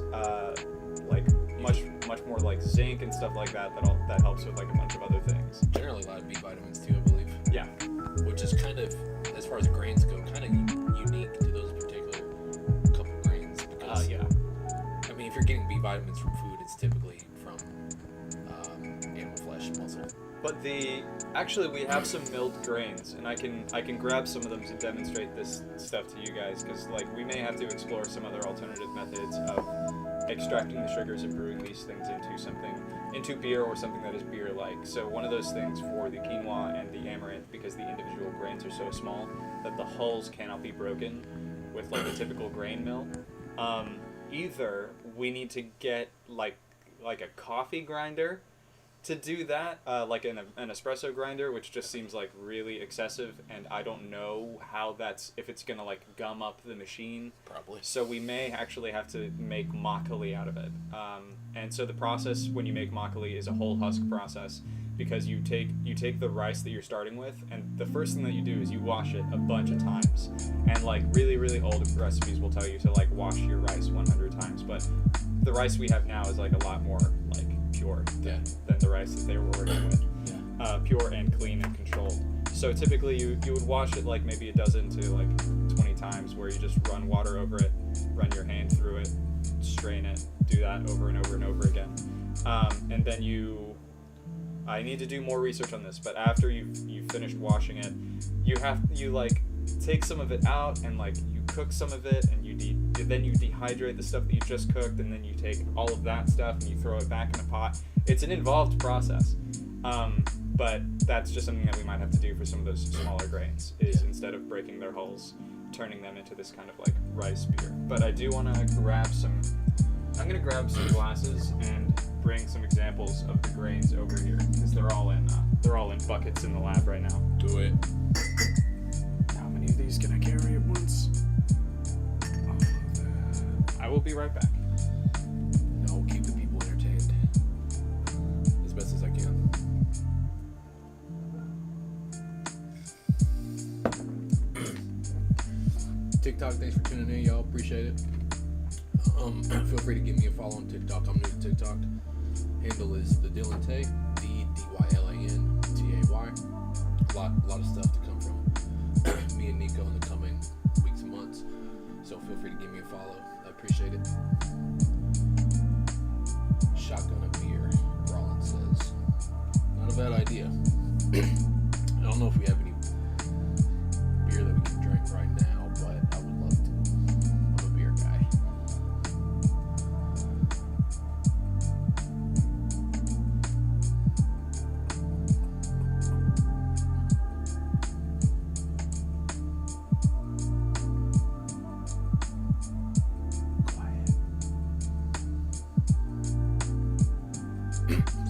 [SPEAKER 4] like much more like zinc and stuff like that. That helps with like a bunch of other things.
[SPEAKER 2] Generally, a lot of B vitamins too, I believe.
[SPEAKER 4] Yeah.
[SPEAKER 2] Which is kind of, as far as grains go, kind of unique to those particular couple grains. Because,
[SPEAKER 4] Yeah.
[SPEAKER 2] I mean, if you're getting B vitamins from food, it's typically from animal flesh and muscle.
[SPEAKER 4] But actually we have some milled grains, and I can grab some of them to demonstrate this stuff to you guys, because like we may have to explore some other alternative methods of extracting the sugars and brewing these things into beer or something that is beer-like. So one of those things for the quinoa and the amaranth, because the individual grains are so small that the hulls cannot be broken with like a typical grain mill. Either we need to get like a coffee grinder to do that, like an espresso grinder, which just seems like really excessive, and I don't know how if it's gonna like gum up the machine.
[SPEAKER 2] Probably.
[SPEAKER 4] So we may actually have to make makgeolli out of it. And so the process when you make makgeolli is a whole husk process, because you take the rice that you're starting with, and the first thing that you do is you wash it a bunch of times. And like really, really old recipes will tell you to like wash your rice 100 times, but the rice we have now is like a lot more like pure than the rice that they were working with. Pure and clean and controlled. So typically you would wash it like maybe a dozen to like 20 times, where you just run water over it, run your hand through it, strain it, do that over and over and over again. And then I need to do more research on this, but after you've finished washing it, you like take some of it out and like you cook some of it, and then you dehydrate the stuff that you just cooked, and then you take all of that stuff and you throw it back in a pot. It's an involved process, but that's just something that we might have to do for some of those smaller grains, is instead of breaking their hulls, turning them into this kind of like rice beer. But I do want to I'm going to grab some glasses and bring some examples of the grains over here, because they're all in buckets in the lab right now.
[SPEAKER 2] Do it.
[SPEAKER 3] How many of these can I carry at once?
[SPEAKER 4] I will be right back.
[SPEAKER 2] No, keep the people entertained as best as I can. TikTok, thanks for tuning in, y'all. Appreciate it. Feel free to give me a follow on TikTok. I'm new to TikTok. Handle is TheDylanTay, TheDylanTay. A lot of stuff to come from me and Nico in the coming weeks and months. So feel free to give me a follow. I appreciate it. Shotgun a beer, Rollins says. Not a bad idea. I don't know if we have any beer that we can drink right now, but I would love to. I'm a beer guy.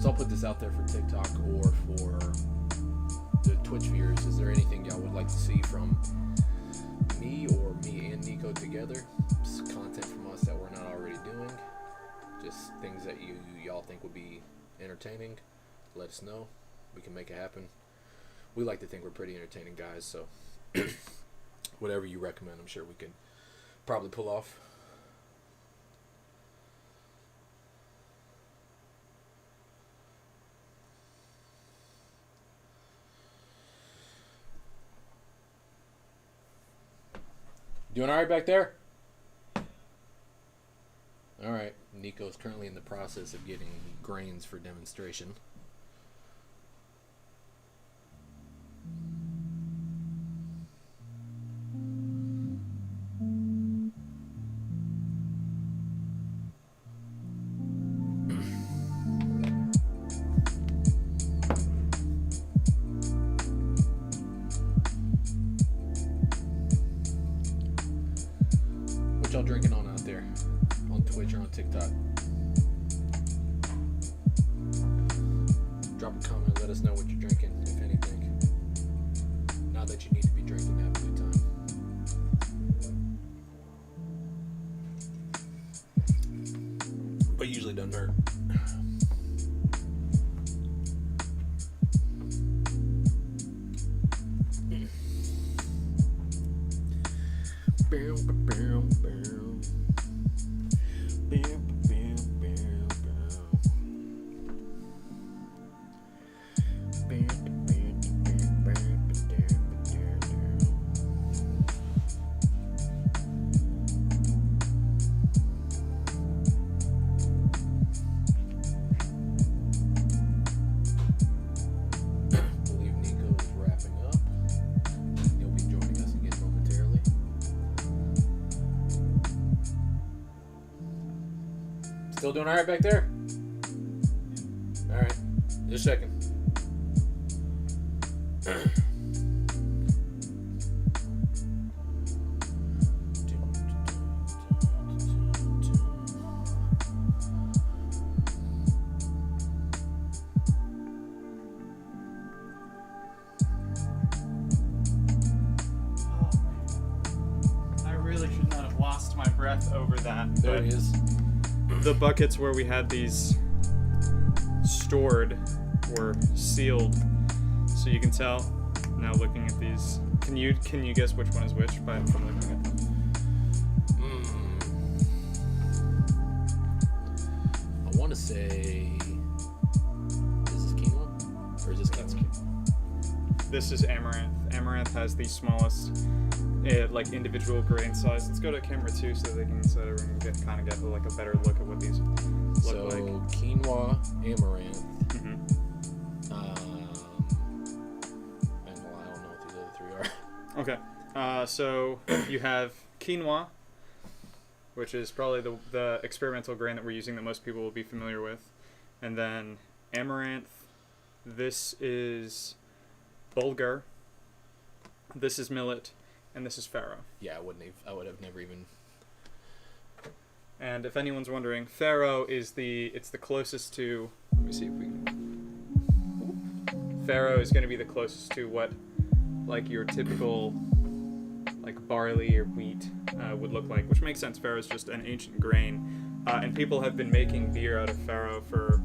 [SPEAKER 2] So I'll put this out there for TikTok or for the Twitch viewers. Is there anything y'all would like to see from me or me and Nico together? Just content from us that we're not already doing. Just things that y'all think would be entertaining. Let us know. We can make it happen. We like to think we're pretty entertaining guys, so whatever you recommend, I'm sure we could probably pull off. Doing all right back there? All right. Nico's currently in the process of getting grains for demonstration. Wait, you're on TikTok. Drop a comment. Let us know what you're drinking, if anything. Not that you need to be drinking to have a good time. But usually doesn't hurt. Still doing all right back there? All right, just a second.
[SPEAKER 4] I really should not have lost my breath over that.
[SPEAKER 2] There
[SPEAKER 4] but
[SPEAKER 2] it is.
[SPEAKER 4] the buckets where we had these stored were sealed, so you can tell now looking at these. Can you guess which one is which from looking at them?
[SPEAKER 2] I want to say, is this quinoa or is this quinoa?
[SPEAKER 4] This is amaranth. Amaranth has the smallest like individual grain size. Let's go to camera 2 so they can get like a better look at what these look like.
[SPEAKER 2] So quinoa, amaranth.
[SPEAKER 4] Mm-hmm.
[SPEAKER 2] I don't know what these other three are.
[SPEAKER 4] Okay. So you have quinoa, which is probably the experimental grain that we're using that most people will be familiar with, and then amaranth. This is bulgur. This is millet. And this is farro.
[SPEAKER 2] Yeah, I would have never even.
[SPEAKER 4] And if anyone's wondering, farro is the closest to. Let me see if we can. Farro is going to be the closest to what, like your typical, like barley or wheat would look like, which makes sense. Farro is just an ancient grain, and people have been making beer out of farro for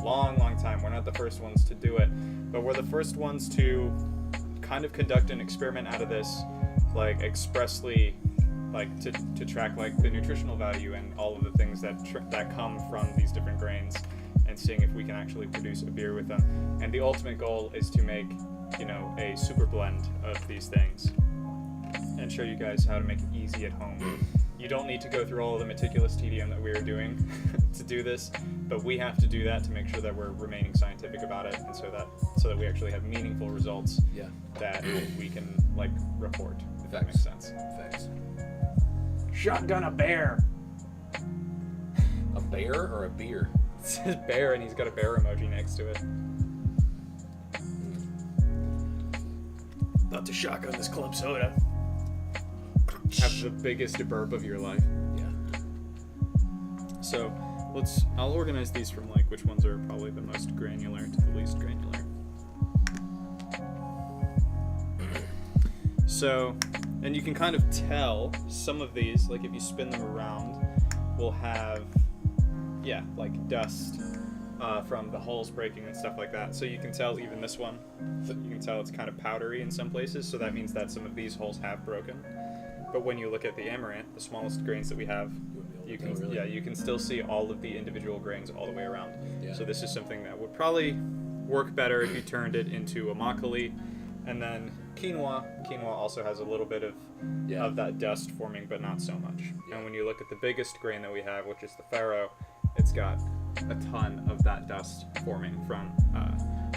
[SPEAKER 4] a long time. We're not the first ones to do it, but we're the first ones to kind of conduct an experiment out of this, like expressly, like to track like the nutritional value and all of the things that come from these different grains, and seeing if we can actually produce a beer with them. And the ultimate goal is to make, a super blend of these things and show you guys how to make it easy at home. You don't need to go through all of the meticulous tedium that we are doing to do this, but we have to do that to make sure that we're remaining scientific about it, and so that we actually have meaningful results that we can like report, if that makes sense.
[SPEAKER 2] Thanks.
[SPEAKER 3] Shotgun a bear.
[SPEAKER 2] A bear or a beer?
[SPEAKER 4] It says bear, and he's got a bear emoji next to it.
[SPEAKER 3] About to shotgun this club soda.
[SPEAKER 4] Have the biggest burp of your life.
[SPEAKER 2] Yeah.
[SPEAKER 4] So I'll organize these from like which ones are probably the most granular to the least granular. So, and you can kind of tell some of these, like if you spin them around, will have, like dust from the holes breaking and stuff like that. So you can tell even this one, you can tell it's kind of powdery in some places, so that means that some of these holes have broken. But when you look at the amaranth, the smallest grains that we have, you can still see all of the individual grains all the way around.
[SPEAKER 2] Yeah.
[SPEAKER 4] So this is something that would probably work better if you turned it into a makgeolli. And then quinoa also has a little bit of that dust forming, but not so much. And when you look at the biggest grain that we have, which is the farro, it's got a ton of that dust forming from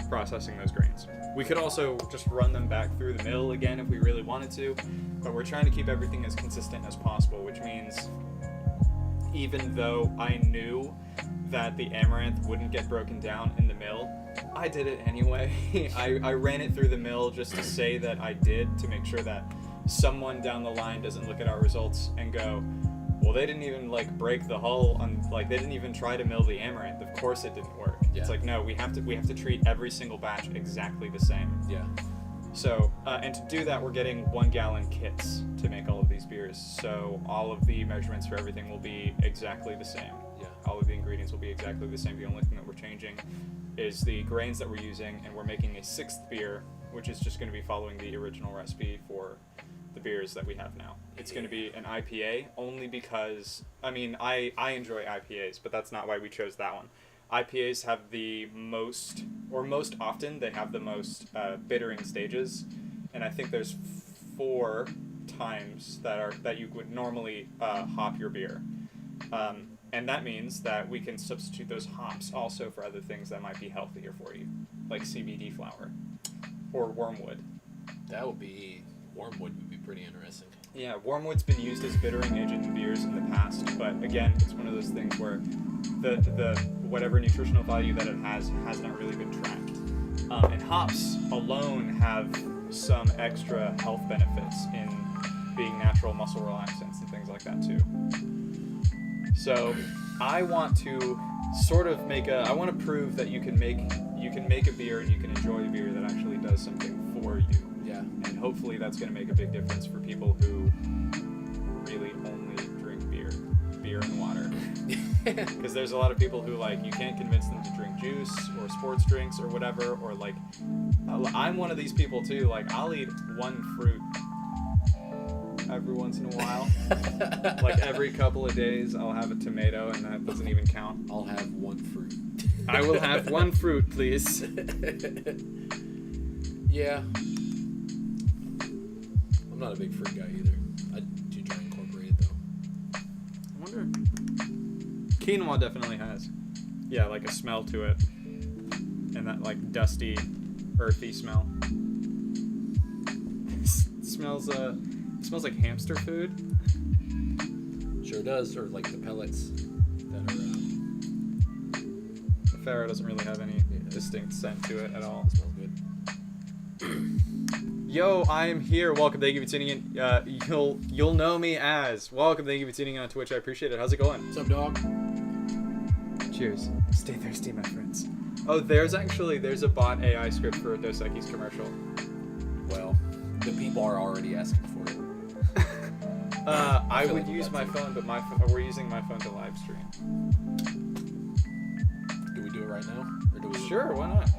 [SPEAKER 4] processing those grains. We could also just run them back through the mill again if we really wanted to, but we're trying to keep everything as consistent as possible, which means even though I knew that the amaranth wouldn't get broken down in the mill, I did it anyway. I ran it through the mill just to say that I did, to make sure that someone down the line doesn't look at our results and go, Well, they didn't even like break the hull on like they didn't even try to mill the amaranth. Of course, it didn't work.
[SPEAKER 2] Yeah.
[SPEAKER 4] It's like no, we have to treat every single batch exactly the same.
[SPEAKER 2] Yeah.
[SPEAKER 4] So, and to do that, we're getting 1 gallon kits to make all of these beers. So all of the measurements for everything will be exactly the same.
[SPEAKER 2] Yeah.
[SPEAKER 4] All of the ingredients will be exactly the same. The only thing that we're changing is the grains that we're using, and we're making a 6th beer, which is just going to be following the original recipe for the beers that we have now. It's going to be an IPA only because, I mean, I enjoy IPAs, but that's not why we chose that one. IPAs have the most, or most often, they have the most bittering stages, and I think there's 4 times that you would normally hop your beer. And that means that we can substitute those hops also for other things that might be healthier for you, like CBD flower or wormwood.
[SPEAKER 2] Wormwood would be pretty interesting.
[SPEAKER 4] Yeah, wormwood's been used as bittering agent in beers in the past, but again, it's one of those things where the whatever nutritional value that it has not really been tracked. And hops alone have some extra health benefits in being natural muscle relaxants and things like that too. So I want to sort of I want to prove that you can make a beer and you can enjoy a beer that actually does something for you.
[SPEAKER 2] Yeah.
[SPEAKER 4] And hopefully that's going to make a big difference for people who really only drink beer and water. Because there's a lot of people who like you can't convince them to drink juice or sports drinks or whatever, or like I'm one of these people too. Like I'll eat one fruit every once in a while. Like every couple of days I'll have a tomato, and that doesn't even count.
[SPEAKER 2] I'll have one fruit.
[SPEAKER 4] I will have one fruit, please.
[SPEAKER 2] Yeah. I'm not a big fruit guy either. I do try and incorporate it though.
[SPEAKER 4] I wonder. Quinoa definitely has. Yeah, like a smell to it. And that like dusty, earthy smell. It smells like hamster food.
[SPEAKER 2] Sure does, or like the pellets that are.
[SPEAKER 4] The farro doesn't really have any distinct scent to it at all.
[SPEAKER 2] It smells good.
[SPEAKER 4] Yo, I am here. Welcome. Thank you for tuning in. You'll know me as. Welcome. Thank you for tuning in on Twitch. I appreciate it. How's it going?
[SPEAKER 2] What's up, dog?
[SPEAKER 4] Cheers. Stay thirsty, my friends. Oh, there's a bot AI script for a Dos Equis commercial.
[SPEAKER 2] Well, the people are already asking for it.
[SPEAKER 4] I would
[SPEAKER 2] like
[SPEAKER 4] use my
[SPEAKER 2] that's
[SPEAKER 4] phone, but we're using my phone to live stream.
[SPEAKER 2] Do we do it right now, or do we?
[SPEAKER 4] Sure, why not?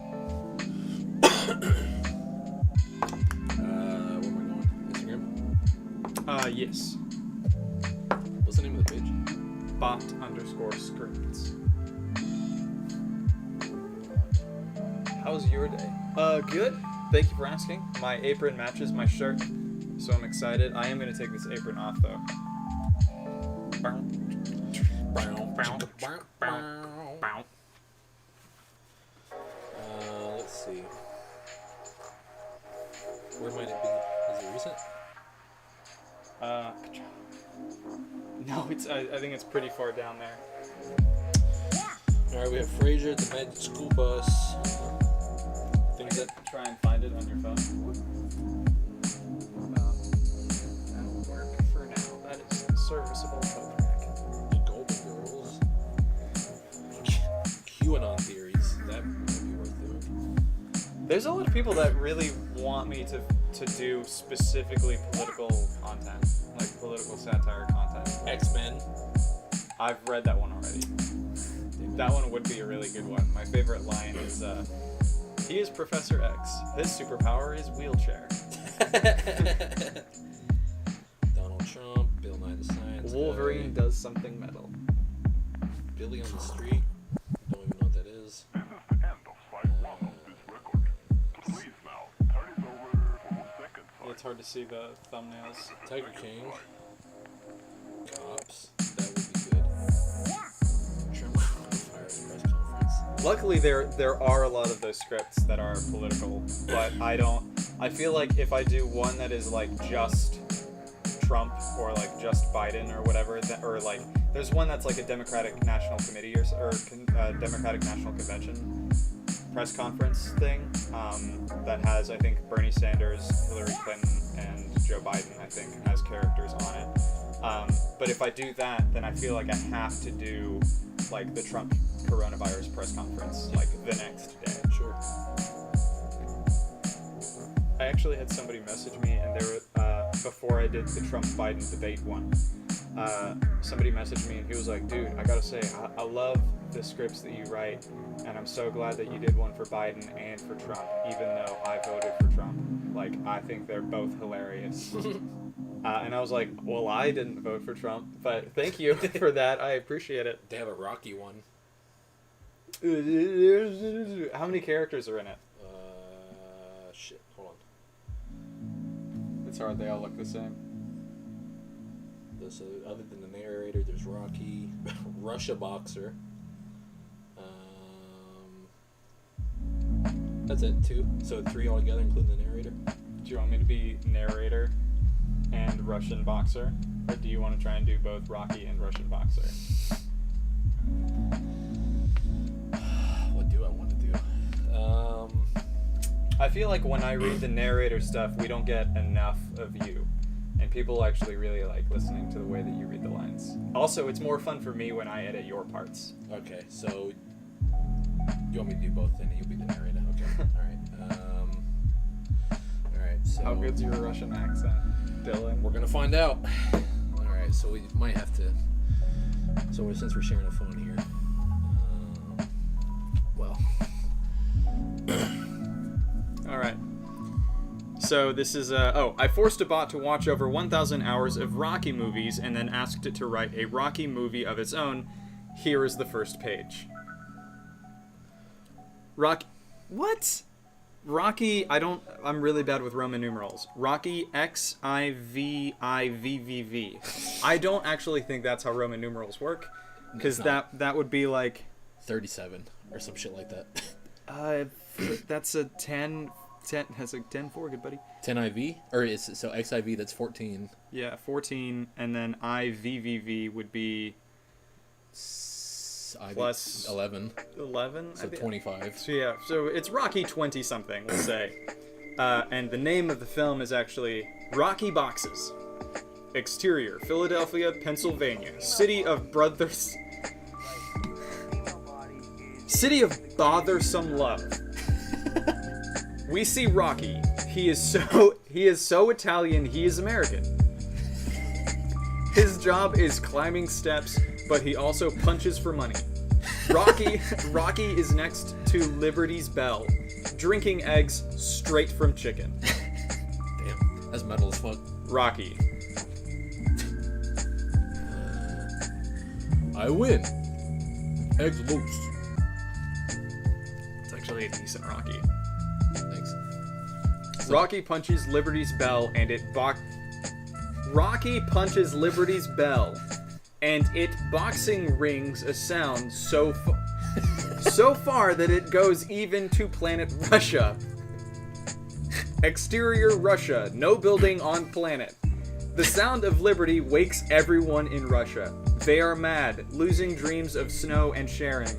[SPEAKER 2] Where am I going? Instagram?
[SPEAKER 4] Yes.
[SPEAKER 2] What's the name of the page?
[SPEAKER 4] Bot_scripts. How's your day? Good. Thank you for asking. My apron matches my shirt, so I'm excited. I am going to take this apron off, though.
[SPEAKER 2] Let's see. Where might it be? Is it recent?
[SPEAKER 4] No, I think it's pretty far down there.
[SPEAKER 2] Alright, we have Fraser, the med school bus. Things that.
[SPEAKER 4] Try and find it on your phone. That'll work for now. That is serviceable code track.
[SPEAKER 2] The Golden Girls. QAnon theories. That might be worth doing.
[SPEAKER 4] There's a lot of people that really want me to do specifically political content, like political satire content.
[SPEAKER 2] X-Men.
[SPEAKER 4] I've read that one already. That one would be a really good one. My favorite line is, he is Professor X. His superpower is wheelchair.
[SPEAKER 2] Donald Trump, Bill Nye the Science
[SPEAKER 4] Wolverine
[SPEAKER 2] Guy,
[SPEAKER 4] does something metal.
[SPEAKER 2] Billy on the Street. Don't even know what that is.
[SPEAKER 4] It's hard to see the thumbnails.
[SPEAKER 2] Tiger King. Cops. That would be good. Trump on fire at the press conference.
[SPEAKER 4] Luckily, there are a lot of those scripts that are political, but I feel like if I do one that is like just Trump or like just Biden or whatever, or like there's one that's like a Democratic National Committee or Democratic National Convention. press conference thing that has, I think, Bernie Sanders, Hillary Clinton, and Joe Biden, I think, as characters on it. But if I do that, then I feel like I have to do like the Trump coronavirus press conference like the next day.
[SPEAKER 2] Sure.
[SPEAKER 4] I actually had somebody message me, and they were before I did the Trump-Biden debate one. Somebody messaged me, and he was like, "Dude, I gotta say, I love the scripts that you write, and I'm so glad that you did one for Biden and for Trump, even though I voted for Trump. Like, I think they're both hilarious." And I was like, "Well, I didn't vote for Trump, but thank you for that. I appreciate it."
[SPEAKER 2] They have a Rocky one.
[SPEAKER 4] How many characters are in it?
[SPEAKER 2] Shit. Hold on.
[SPEAKER 4] It's hard. They all look the same.
[SPEAKER 2] So other than the narrator, there's Rocky, Russia Boxer. That's it, 2. So 3 altogether, including the narrator.
[SPEAKER 4] Do you want me to be narrator and Russian boxer, or do you want to try and do both Rocky and Russian boxer?
[SPEAKER 2] What do I want to do?
[SPEAKER 4] I feel like when I read the narrator stuff, we don't get enough of you. And people actually really like listening to the way that you read the lines. Also, it's more fun for me when I edit your parts.
[SPEAKER 2] Okay, so you want me to do both then? You'll be the narrator. Okay, all right, so...
[SPEAKER 4] How good's your Russian accent, Dylan?
[SPEAKER 2] We're gonna find out. All right, so we might have to... So since we're sharing a phone here... well...
[SPEAKER 4] Alright. So this is, I forced a bot to watch over 1,000 hours of Rocky movies and then asked it to write a Rocky movie of its own. Here is the first page. What? Rocky, I'm really bad with Roman numerals. Rocky XIVIVVV. I don't actually think that's how Roman numerals work, because that would be like...
[SPEAKER 2] 37, or some shit like that.
[SPEAKER 4] That's a 10... has a 10-4, good buddy.
[SPEAKER 2] 10 IV? Or so XIV, that's 14.
[SPEAKER 4] Yeah, 14, and then IVVV would be plus
[SPEAKER 2] 11.
[SPEAKER 4] 11?
[SPEAKER 2] So 25.
[SPEAKER 4] So yeah, so it's Rocky 20-something, let's say. And the name of the film is actually Rocky Boxes. Exterior, Philadelphia, Pennsylvania. City of bothersome love. We see Rocky. He is so Italian, he is American. His job is climbing steps, but he also punches for money. Rocky is next to Liberty's Bell, drinking eggs straight from chicken.
[SPEAKER 2] Damn, that's metal as fuck.
[SPEAKER 4] Rocky.
[SPEAKER 2] I win. Eggs loose.
[SPEAKER 4] It's actually a decent Rocky.
[SPEAKER 2] Thanks.
[SPEAKER 4] Rocky punches Liberty's bell and it boxing rings a sound so far that it goes even to planet Russia. Exterior Russia, no building on planet. The sound of liberty wakes everyone in Russia. They are mad, losing dreams of snow and sharing.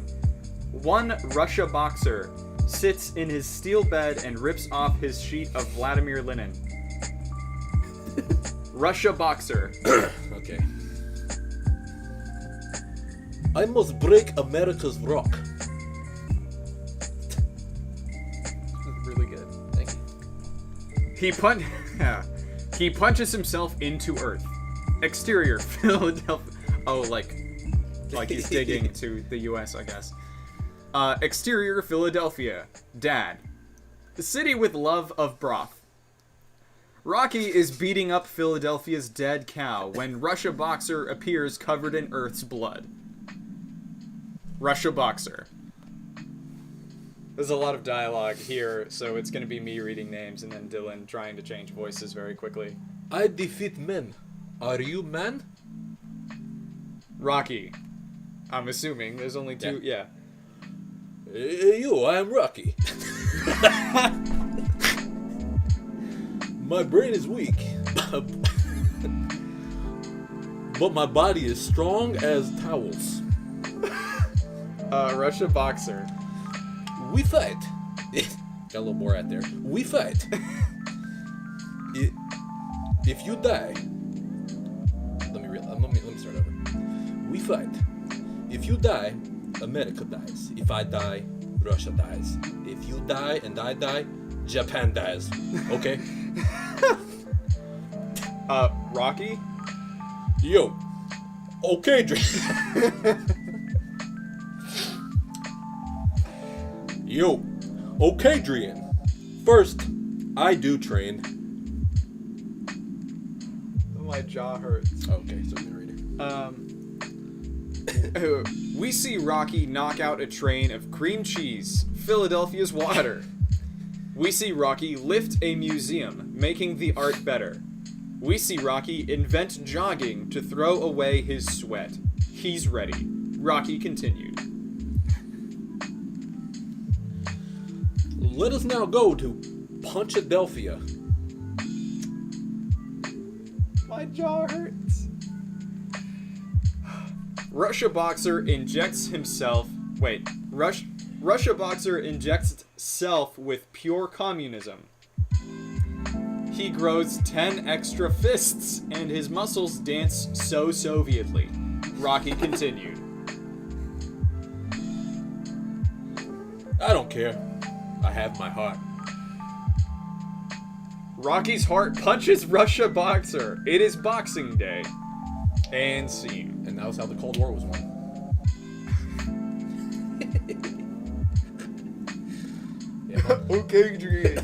[SPEAKER 4] One Russia boxer sits in his steel bed and rips off his sheet of Vladimir linen. Russia boxer.
[SPEAKER 2] Okay. I must break America's rock.
[SPEAKER 4] Really good.
[SPEAKER 2] Thank you.
[SPEAKER 4] He punches himself into Earth. Exterior, Philadelphia. Oh, like he's digging to the U.S., I guess. Exterior, Philadelphia. Dad. The city with love of broth. Rocky is beating up Philadelphia's dead cow when Russia boxer appears covered in Earth's blood. Russia boxer. There's a lot of dialogue here, so it's going to be me reading names and then Dylan trying to change voices very quickly.
[SPEAKER 2] I defeat men. Are you man?
[SPEAKER 4] Rocky. I'm assuming there's only two. Yeah.
[SPEAKER 2] You, I am Rocky. My brain is weak, but my body is strong as towels.
[SPEAKER 4] Russia boxer.
[SPEAKER 2] We fight. Got a little more out there. We fight. If you die, let me start over. We fight. If you die, America dies. If I die, Russia dies. If you die and I die, Japan dies. Okay?
[SPEAKER 4] Rocky?
[SPEAKER 2] Yo. Okay, Dre. Yo. Okay, Drian. First, I do train.
[SPEAKER 4] My jaw hurts.
[SPEAKER 2] Okay, so I'm read it.
[SPEAKER 4] We see Rocky knock out a train of cream cheese, Philadelphia's water. We see Rocky lift a museum, making the art better. We see Rocky invent jogging to throw away his sweat. He's ready. Rocky continued.
[SPEAKER 2] Let us now go to Punchadelphia.
[SPEAKER 4] My jaw hurts. Russia boxer injects himself. Wait. Russia boxer injects self with pure communism. He grows 10 extra fists and his muscles dance so Sovietly. Rocky continued.
[SPEAKER 2] I don't care. I have my heart.
[SPEAKER 4] Rocky's heart punches Russia boxer. It is Boxing Day. And scene.
[SPEAKER 2] And that was how the Cold War was won.
[SPEAKER 4] Okay, Drew.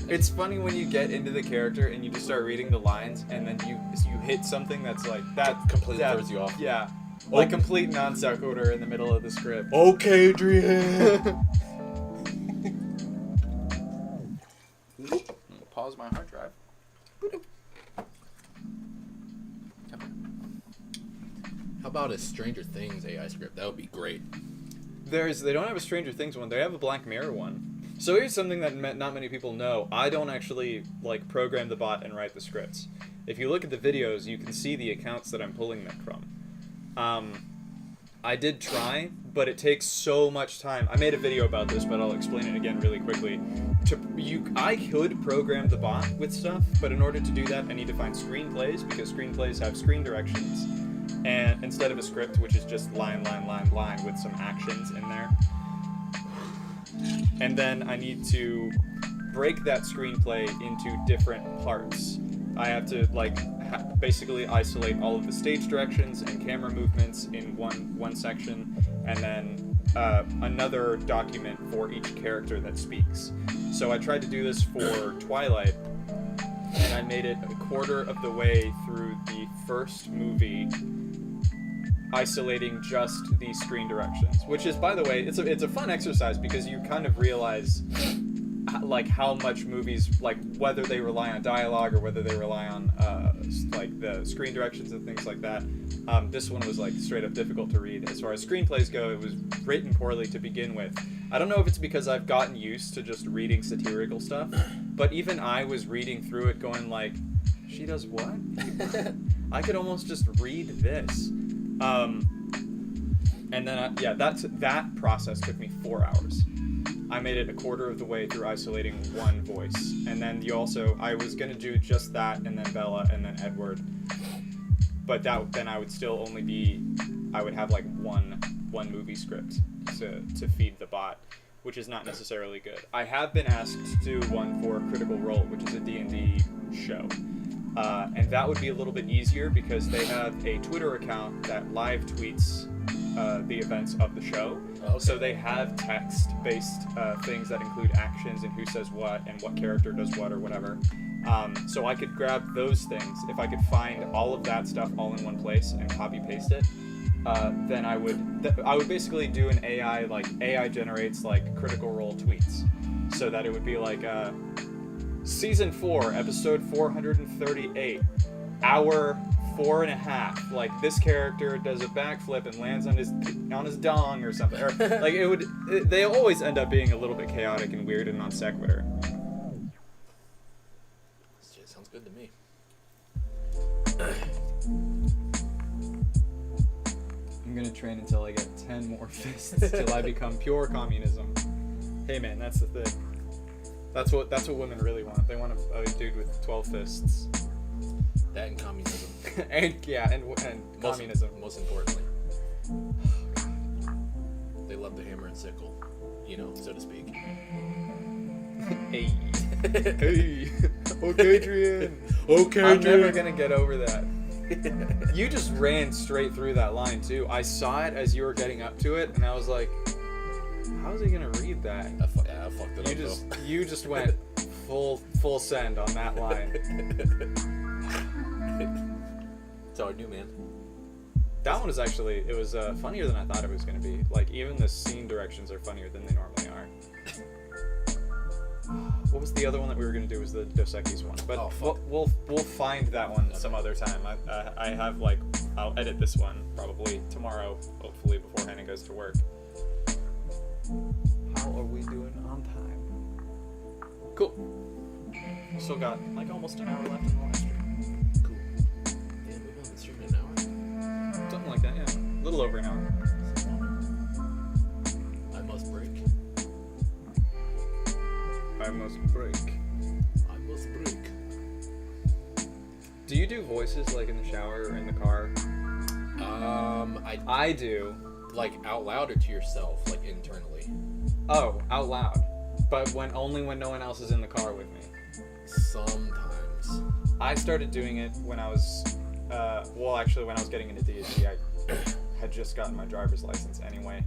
[SPEAKER 4] It's funny when you get into the character and you just start reading the lines, and then you hit something that's like that
[SPEAKER 2] completely throws you off.
[SPEAKER 4] Yeah, like complete non sequitur in the middle of the script.
[SPEAKER 2] Okay, Adrian.
[SPEAKER 4] Pause my hard drive.
[SPEAKER 2] How about a Stranger Things AI script? That would be great.
[SPEAKER 4] They don't have a Stranger Things one. They have a Black Mirror one. So here's something that not many people know. I don't actually program the bot and write the scripts. If you look at the videos, you can see the accounts that I'm pulling them from. I did try, but it takes so much time. I made a video about this, but I'll explain it again really quickly. I could program the bot with stuff, but in order to do that, I need to find screenplays, because screenplays have screen directions, and instead of a script, which is just line with some actions in there. And then I need to break that screenplay into different parts. I have to basically isolate all of the stage directions and camera movements in one section, and then another document for each character that speaks. So I tried to do this for Twilight, and I made it a quarter of the way through the first movie, isolating just the screen directions, which is, by the way, it's a fun exercise, because you kind of realize how much movies, whether they rely on dialogue or whether they rely on the screen directions and things like that. This one was straight up difficult to read. As far as screenplays go, it was written poorly to begin with. I don't know if it's because I've gotten used to just reading satirical stuff, but even I was reading through it going she does what? I could almost just read this. And then that process took me 4 hours. I made it a quarter of the way through isolating one voice, and then I was gonna do just that, and then Bella, and then Edward. But then I would still I would have one movie script to feed the bot, which is not necessarily good. I have been asked to do one for Critical Role, which is a D&D show. And that would be a little bit easier, because they have a Twitter account that live tweets the events of the show.
[SPEAKER 2] Okay.
[SPEAKER 4] So they have text-based things that include actions and who says what and what character does what or whatever. So I could grab those things. If I could find all of that stuff all in one place and copy-paste it, then I would basically do an AI, AI generates Critical Role tweets, so that it would be Season 4, episode 438, hour 4.5. This character does a backflip and lands on his dong or something. Or they always end up being a little bit chaotic and weird and non sequitur.
[SPEAKER 2] Shit, sounds good to me.
[SPEAKER 4] gonna train until I get 10 more fists till I become pure communism. Hey man, that's the thing. That's what women really want. They want a dude with 12 fists.
[SPEAKER 2] That and communism.
[SPEAKER 4] and communism.
[SPEAKER 2] Most importantly. They love the hammer and sickle, so to speak.
[SPEAKER 4] Hey. Hey. Okay, Adrian. Okay, I'm never gonna get over that. You just ran straight through that line too. I saw it as you were getting up to it, and I was like, "How is he gonna read that?"
[SPEAKER 2] I fucked it up.
[SPEAKER 4] You just went full send on that line.
[SPEAKER 2] That's all I do, man.
[SPEAKER 4] That one was actually funnier than I thought it was gonna be. Like even the scene directions are funnier than they normally are. What was the other one that we were gonna do? Was the Dos Equis one? But we'll find that one some other time. I have I'll edit this one probably tomorrow, hopefully before Hannah goes to work. How are we doing on time? Cool. We still got almost an hour left in the live stream.
[SPEAKER 2] Cool. Yeah, we've been streaming an hour.
[SPEAKER 4] Something like that, yeah. A little over an hour.
[SPEAKER 2] I must break.
[SPEAKER 4] I must break.
[SPEAKER 2] I must break.
[SPEAKER 4] Do you do voices in the shower or in the car? I do.
[SPEAKER 2] Out loud or to yourself, internally?
[SPEAKER 4] Oh, out loud. But only when no one else is in the car with me.
[SPEAKER 2] Sometimes.
[SPEAKER 4] I started doing it when I was, when I was getting into D&D, I had just gotten my driver's license anyway.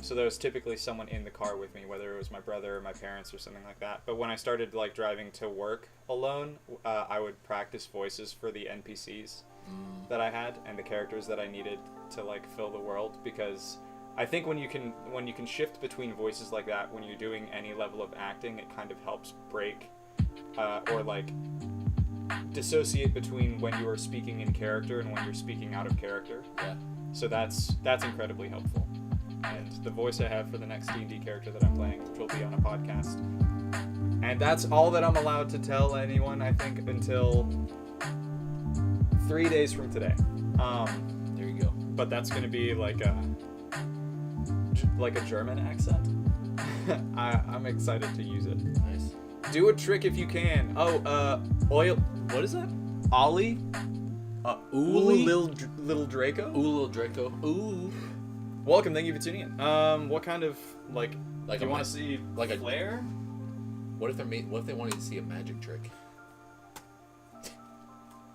[SPEAKER 4] So there was typically someone in the car with me, whether it was my brother or my parents or something like that. But when I started driving to work alone, I would practice voices for the NPCs that I had and the characters that I needed to fill the world, because I think when you can shift between voices like that when you're doing any level of acting, it kind of helps break or dissociate between when you are speaking in character and when you're speaking out of character.
[SPEAKER 2] Yeah.
[SPEAKER 4] So that's incredibly helpful. And the voice I have for the next D&D character that I'm playing, which will be on a podcast. And that's all that I'm allowed to tell anyone, I think, until 3 days from today.
[SPEAKER 2] There you go.
[SPEAKER 4] But that's going to be like a German accent. I'm excited to use it.
[SPEAKER 2] Nice.
[SPEAKER 4] Do a trick if you can. Oil. What is that? Ollie? Ooh, little Draco?
[SPEAKER 2] Ooh, little Draco. Ooh.
[SPEAKER 4] Welcome, thank you for tuning in. What kind of do you want to see
[SPEAKER 2] a
[SPEAKER 4] flare?
[SPEAKER 2] What if they wanted to see a magic trick?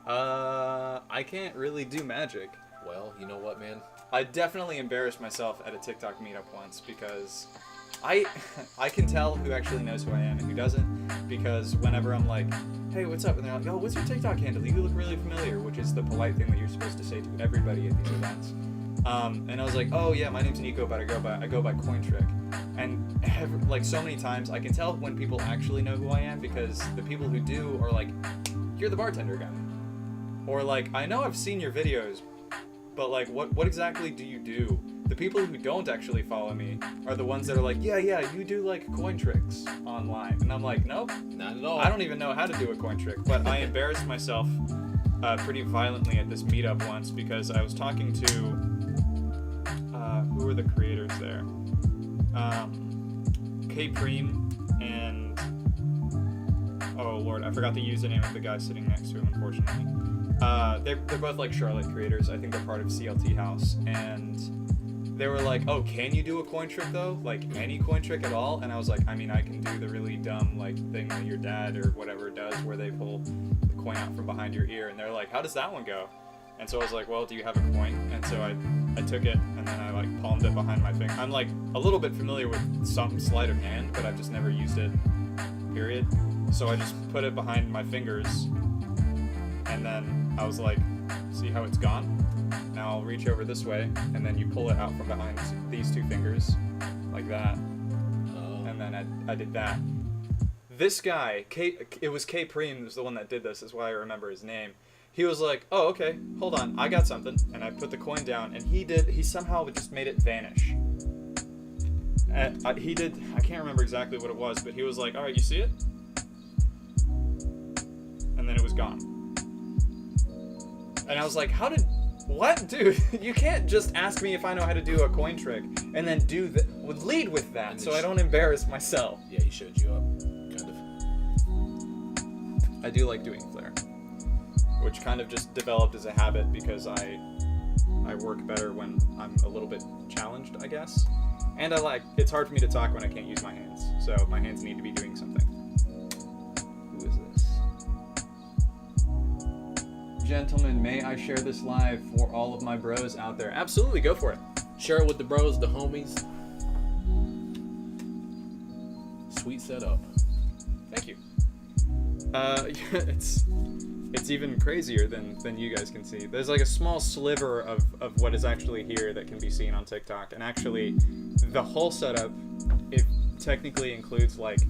[SPEAKER 4] I can't really do magic.
[SPEAKER 2] Well, you know what, man?
[SPEAKER 4] I definitely embarrassed myself at a TikTok meetup once because I can tell who actually knows who I am and who doesn't, because whenever I'm like, hey, what's up? And they're like, oh, what's your TikTok handle? You look really familiar, which is the polite thing that you're supposed to say to everybody at these events. And I was like, oh yeah, my name's Nico, but I go by Coin Trick. And so many times I can tell when people actually know who I am, because the people who do are like, you're the bartender guy. Or I know I've seen your videos, but what exactly do you do? The people who don't actually follow me are the ones that are like, yeah, you do coin tricks online. And I'm like, nope.
[SPEAKER 2] Not at all.
[SPEAKER 4] I don't even know how to do a coin trick, but I embarrassed myself pretty violently at this meetup once because I was talking to who were the creators there? K Preem and oh lord, I forgot the username of the guy sitting next to him, unfortunately. They're both Charlotte creators. I think they're part of CLT House, and they were like, oh, can you do a coin trick though? Any coin trick at all? And I was like, I mean, I can do the really dumb thing that your dad or whatever does where they pull the coin out from behind your ear. And they're like, how does that one go? And so I was like, well, do you have a coin? And so I took it and then I palmed it behind my finger. I'm a little bit familiar with some sleight of hand, but I've just never used it, period. So I just put it behind my fingers, and then I was like, see how it's gone? Now I'll reach over this way, and then you pull it out from behind these two fingers, like that.
[SPEAKER 2] Oh.
[SPEAKER 4] And then I did that. This guy, it was K Preem, was the one that did this, is why I remember his name. He was like, oh, okay, hold on, I got something. And I put the coin down, and he somehow just made it vanish. And I can't remember exactly what it was, but he was like, all right, you see it? And then it was gone. And I was like, how did What, dude? You can't just ask me if I know how to do a coin trick and then lead with that,
[SPEAKER 2] And
[SPEAKER 4] so
[SPEAKER 2] then
[SPEAKER 4] I don't embarrass myself.
[SPEAKER 2] Yeah, he showed you up, kind of.
[SPEAKER 4] I do like doing flair, which kind of just developed as a habit because I work better when I'm a little bit challenged, I guess. And it's hard for me to talk when I can't use my hands, so my hands need to be doing something. Who is this? Gentlemen, may I share this live for all of my bros out there? Absolutely, go for it.
[SPEAKER 2] Share it with the bros, the homies. Sweet setup.
[SPEAKER 4] Thank you. It's even crazier than you guys can see. There's like a small sliver of what is actually here that can be seen on TikTok, and actually the whole setup, it technically includes like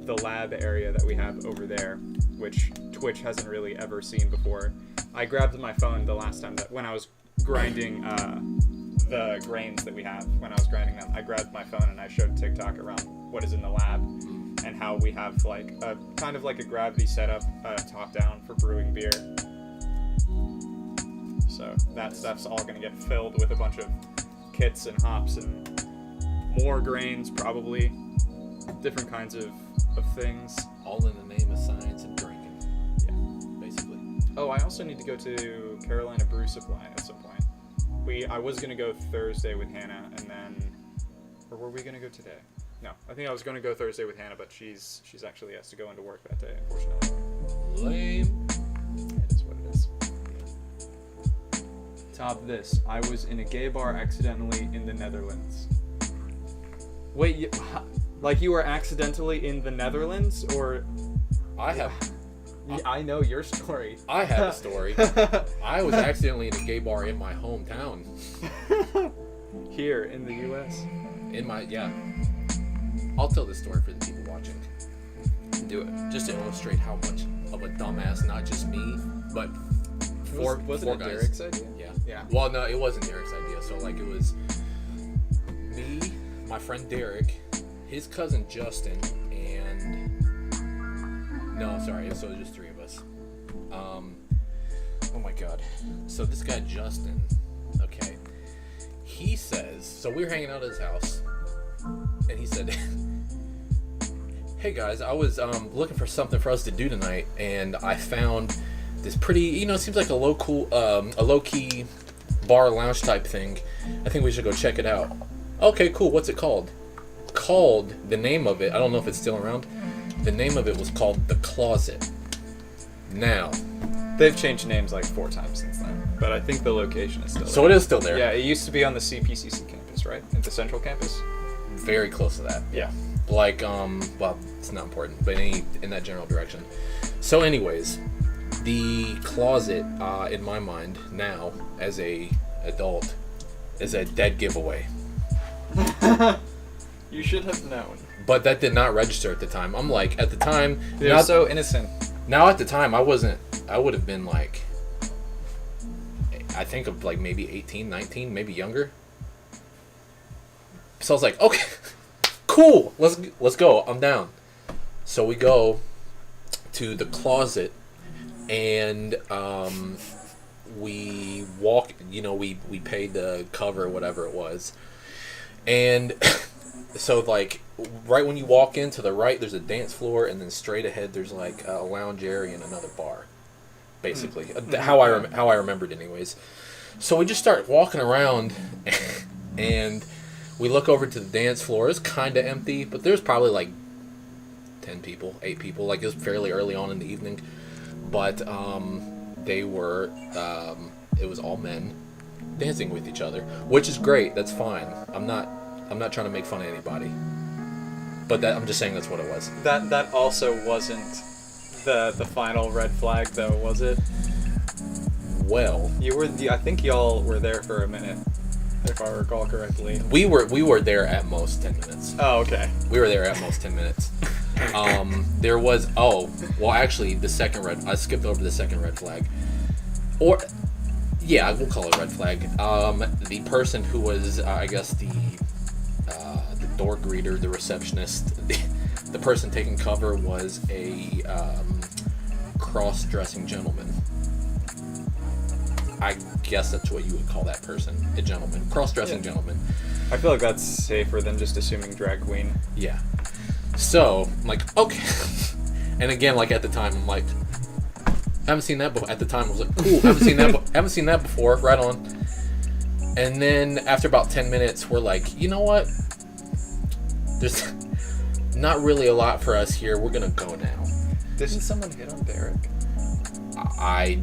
[SPEAKER 4] the lab area that we have over there, which Twitch hasn't really ever seen before. I grabbed my phone the last time when I was grinding the grains that we have, when I was grinding them, I grabbed my phone and I showed TikTok around what is in the lab and how we have like a kind of like a gravity setup top down for brewing beer. So that stuff's all gonna get filled with a bunch of kits and hops and more grains, probably different kinds of things.
[SPEAKER 2] All in the name of science and drinking.
[SPEAKER 4] Yeah,
[SPEAKER 2] basically.
[SPEAKER 4] Oh, I also need to go to Carolina Brew Supply at some point. I was gonna go Thursday with Hannah, and then, or were we gonna go today? No, I think I was gonna go Thursday with Hannah, but she's actually has to go into work that day, unfortunately.
[SPEAKER 2] Lame.
[SPEAKER 4] It is what it is. Top this. I was in a gay bar accidentally in the Netherlands. Wait, like you were accidentally in the Netherlands, or?
[SPEAKER 2] I have
[SPEAKER 4] I know your story.
[SPEAKER 2] I have a story. I was accidentally in a gay bar in my hometown.
[SPEAKER 4] Here in the U.S.
[SPEAKER 2] Yeah. I'll tell this story for the people watching.
[SPEAKER 4] Do it.
[SPEAKER 2] Just to illustrate how much of a dumbass, not just me, but four
[SPEAKER 4] Wasn't
[SPEAKER 2] four
[SPEAKER 4] it
[SPEAKER 2] guys.
[SPEAKER 4] Derek's idea?
[SPEAKER 2] Yeah.
[SPEAKER 4] Yeah.
[SPEAKER 2] Well, no, it wasn't Derek's idea. So like it was me, my friend Derek, his cousin Justin, and so it was just three of us. Oh my god. So this guy Justin, okay, he says, so we were hanging out at his house, and he said, hey guys, I was looking for something for us to do tonight, and I found this pretty, it seems like a low-key bar lounge type thing. I think we should go check it out. Okay, cool. What's it called? The name of it, I don't know if it's still around. The name of it was called The Closet. Now,
[SPEAKER 4] they've changed names like 4 times since then, but I think the location is still there.
[SPEAKER 2] So it is still there.
[SPEAKER 4] Yeah, it used to be on the CPCC campus, right? At the central campus?
[SPEAKER 2] Very close to that.
[SPEAKER 4] Yeah.
[SPEAKER 2] Like, well, it's not important, but in that general direction. So anyways, The Closet, in my mind now, as a adult, is a dead giveaway.
[SPEAKER 4] You should have known.
[SPEAKER 2] But that did not register at the time. I'm like, at the time...
[SPEAKER 4] They're so innocent.
[SPEAKER 2] Now at the time, I would have been like, I think of like maybe 18, 19, maybe younger. So I was like, okay, cool, let's go, I'm down. So we go to The Closet, and we walk, we paid the cover, whatever it was. And so like, right when you walk in, to the right there's a dance floor, and then straight ahead there's like a lounge area and another bar, basically. How I remembered anyways. So we just start walking around, and we look over to the dance floor. It's kind of empty, but there's probably like 10 people, 8 people. Like, it was fairly early on in the evening, but they were it was all men dancing with each other, which is great. That's fine. I'm not trying to make fun of anybody, but I'm just saying that's what it was.
[SPEAKER 4] That also wasn't the final red flag, though, was it?
[SPEAKER 2] Well,
[SPEAKER 4] I think y'all were there for a minute, if I recall correctly.
[SPEAKER 2] we were there at most 10 minutes.
[SPEAKER 4] Oh, okay.
[SPEAKER 2] We were there at most 10 minutes. There was actually I skipped over the second red flag, or yeah, we'll call it red flag. The person who was I guess the door greeter, the receptionist, the person taking cover was a cross-dressing gentleman. guess that's what you would call that person, a gentleman, cross-dressing gentleman.
[SPEAKER 4] I feel like that's safer than just assuming drag queen.
[SPEAKER 2] Yeah. So I'm like, okay. And again, like at the time, I'm like, I haven't seen that before. At the time, I was like, cool. Haven't seen that before. Right on. And then after about 10 minutes, we're like, you know what? There's not really a lot for us here. We're gonna go now.
[SPEAKER 4] Didn't someone hit on Derek?
[SPEAKER 2] I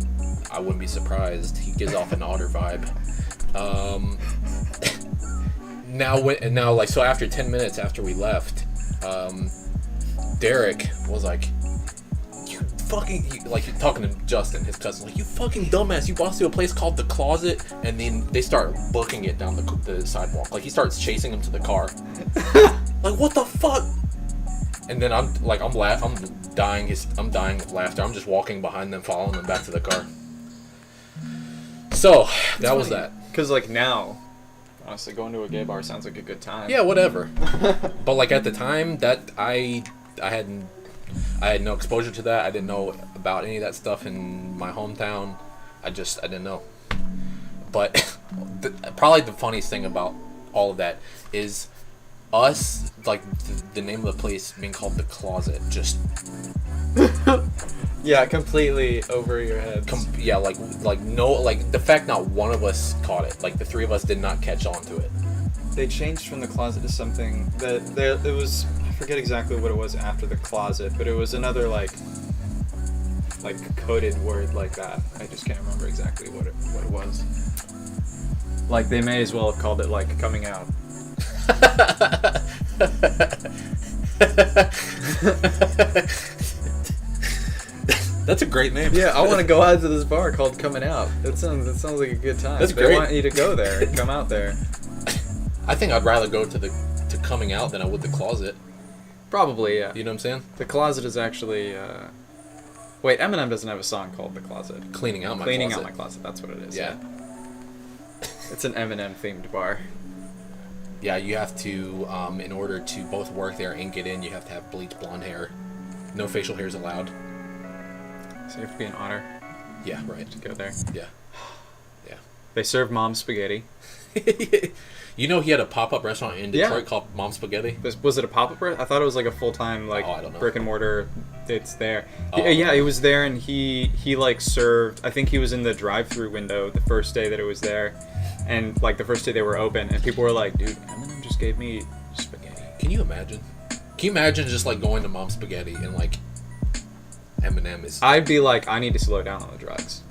[SPEAKER 2] wouldn't be surprised. He gives off an otter vibe. Now, like, so after 10 minutes after we left, Derek was like, you fucking, like, talking to Justin, his cousin, like, you fucking dumbass, you walked to a place called The Closet, and then they start booking it down the sidewalk. Like, he starts chasing him to the car. Like, what the fuck? And then I'm dying of laughter. I'm just walking behind them, following them back to the car. So, that was that.
[SPEAKER 4] Because, like, now, honestly, going to a gay bar sounds like a good time.
[SPEAKER 2] Yeah, whatever. But, like, at the time, that I had no exposure to that. I didn't know about any of that stuff in my hometown. I didn't know. But probably the funniest thing about all of that is us, like, the name of the place being called The Closet, just...
[SPEAKER 4] Yeah, completely over your heads.
[SPEAKER 2] The fact not one of us caught it. Like, the three of us did not catch on to it.
[SPEAKER 4] They changed from The Closet to something that it was, I forget exactly what it was after The Closet, but it was another like coded word like that. I just can't remember exactly what it was. Like, they may as well have called it, like, coming out.
[SPEAKER 2] That's a great name.
[SPEAKER 4] Yeah, I want to go out to this bar called Coming Out. That sounds like a good time.
[SPEAKER 2] That's
[SPEAKER 4] They
[SPEAKER 2] great.
[SPEAKER 4] want you to go there and come out there.
[SPEAKER 2] I think I'd rather go to Coming Out than I would The Closet.
[SPEAKER 4] Probably, yeah.
[SPEAKER 2] You know what I'm saying?
[SPEAKER 4] The Closet is actually... Wait, Eminem doesn't have a song called The Closet.
[SPEAKER 2] Cleaning Out My
[SPEAKER 4] Cleaning
[SPEAKER 2] Closet.
[SPEAKER 4] Out My Closet, that's what it is.
[SPEAKER 2] Yeah.
[SPEAKER 4] It's an Eminem-themed bar.
[SPEAKER 2] Yeah, you have to, in order to both work there and get in, you have to have bleached blonde hair. No facial hairs allowed.
[SPEAKER 4] So you have to be an otter
[SPEAKER 2] Yeah, right.
[SPEAKER 4] to go there.
[SPEAKER 2] Yeah. Yeah.
[SPEAKER 4] They serve mom spaghetti.
[SPEAKER 2] You know he had a pop-up restaurant in Detroit called Mom Spaghetti?
[SPEAKER 4] Was it a pop-up? I thought it was like a full-time, like,
[SPEAKER 2] Oh, I don't know.
[SPEAKER 4] brick and mortar. It's there.
[SPEAKER 2] Oh.
[SPEAKER 4] Yeah, he was there, and he like served. I think he was in the drive-through window the first day that it was there, and like the first day they were open, and people were like, "Dude, Eminem just gave me spaghetti."
[SPEAKER 2] Can you imagine? Can you imagine just like going to Mom Spaghetti and like Eminem is...
[SPEAKER 4] I'd be like, I need to slow down on the drugs.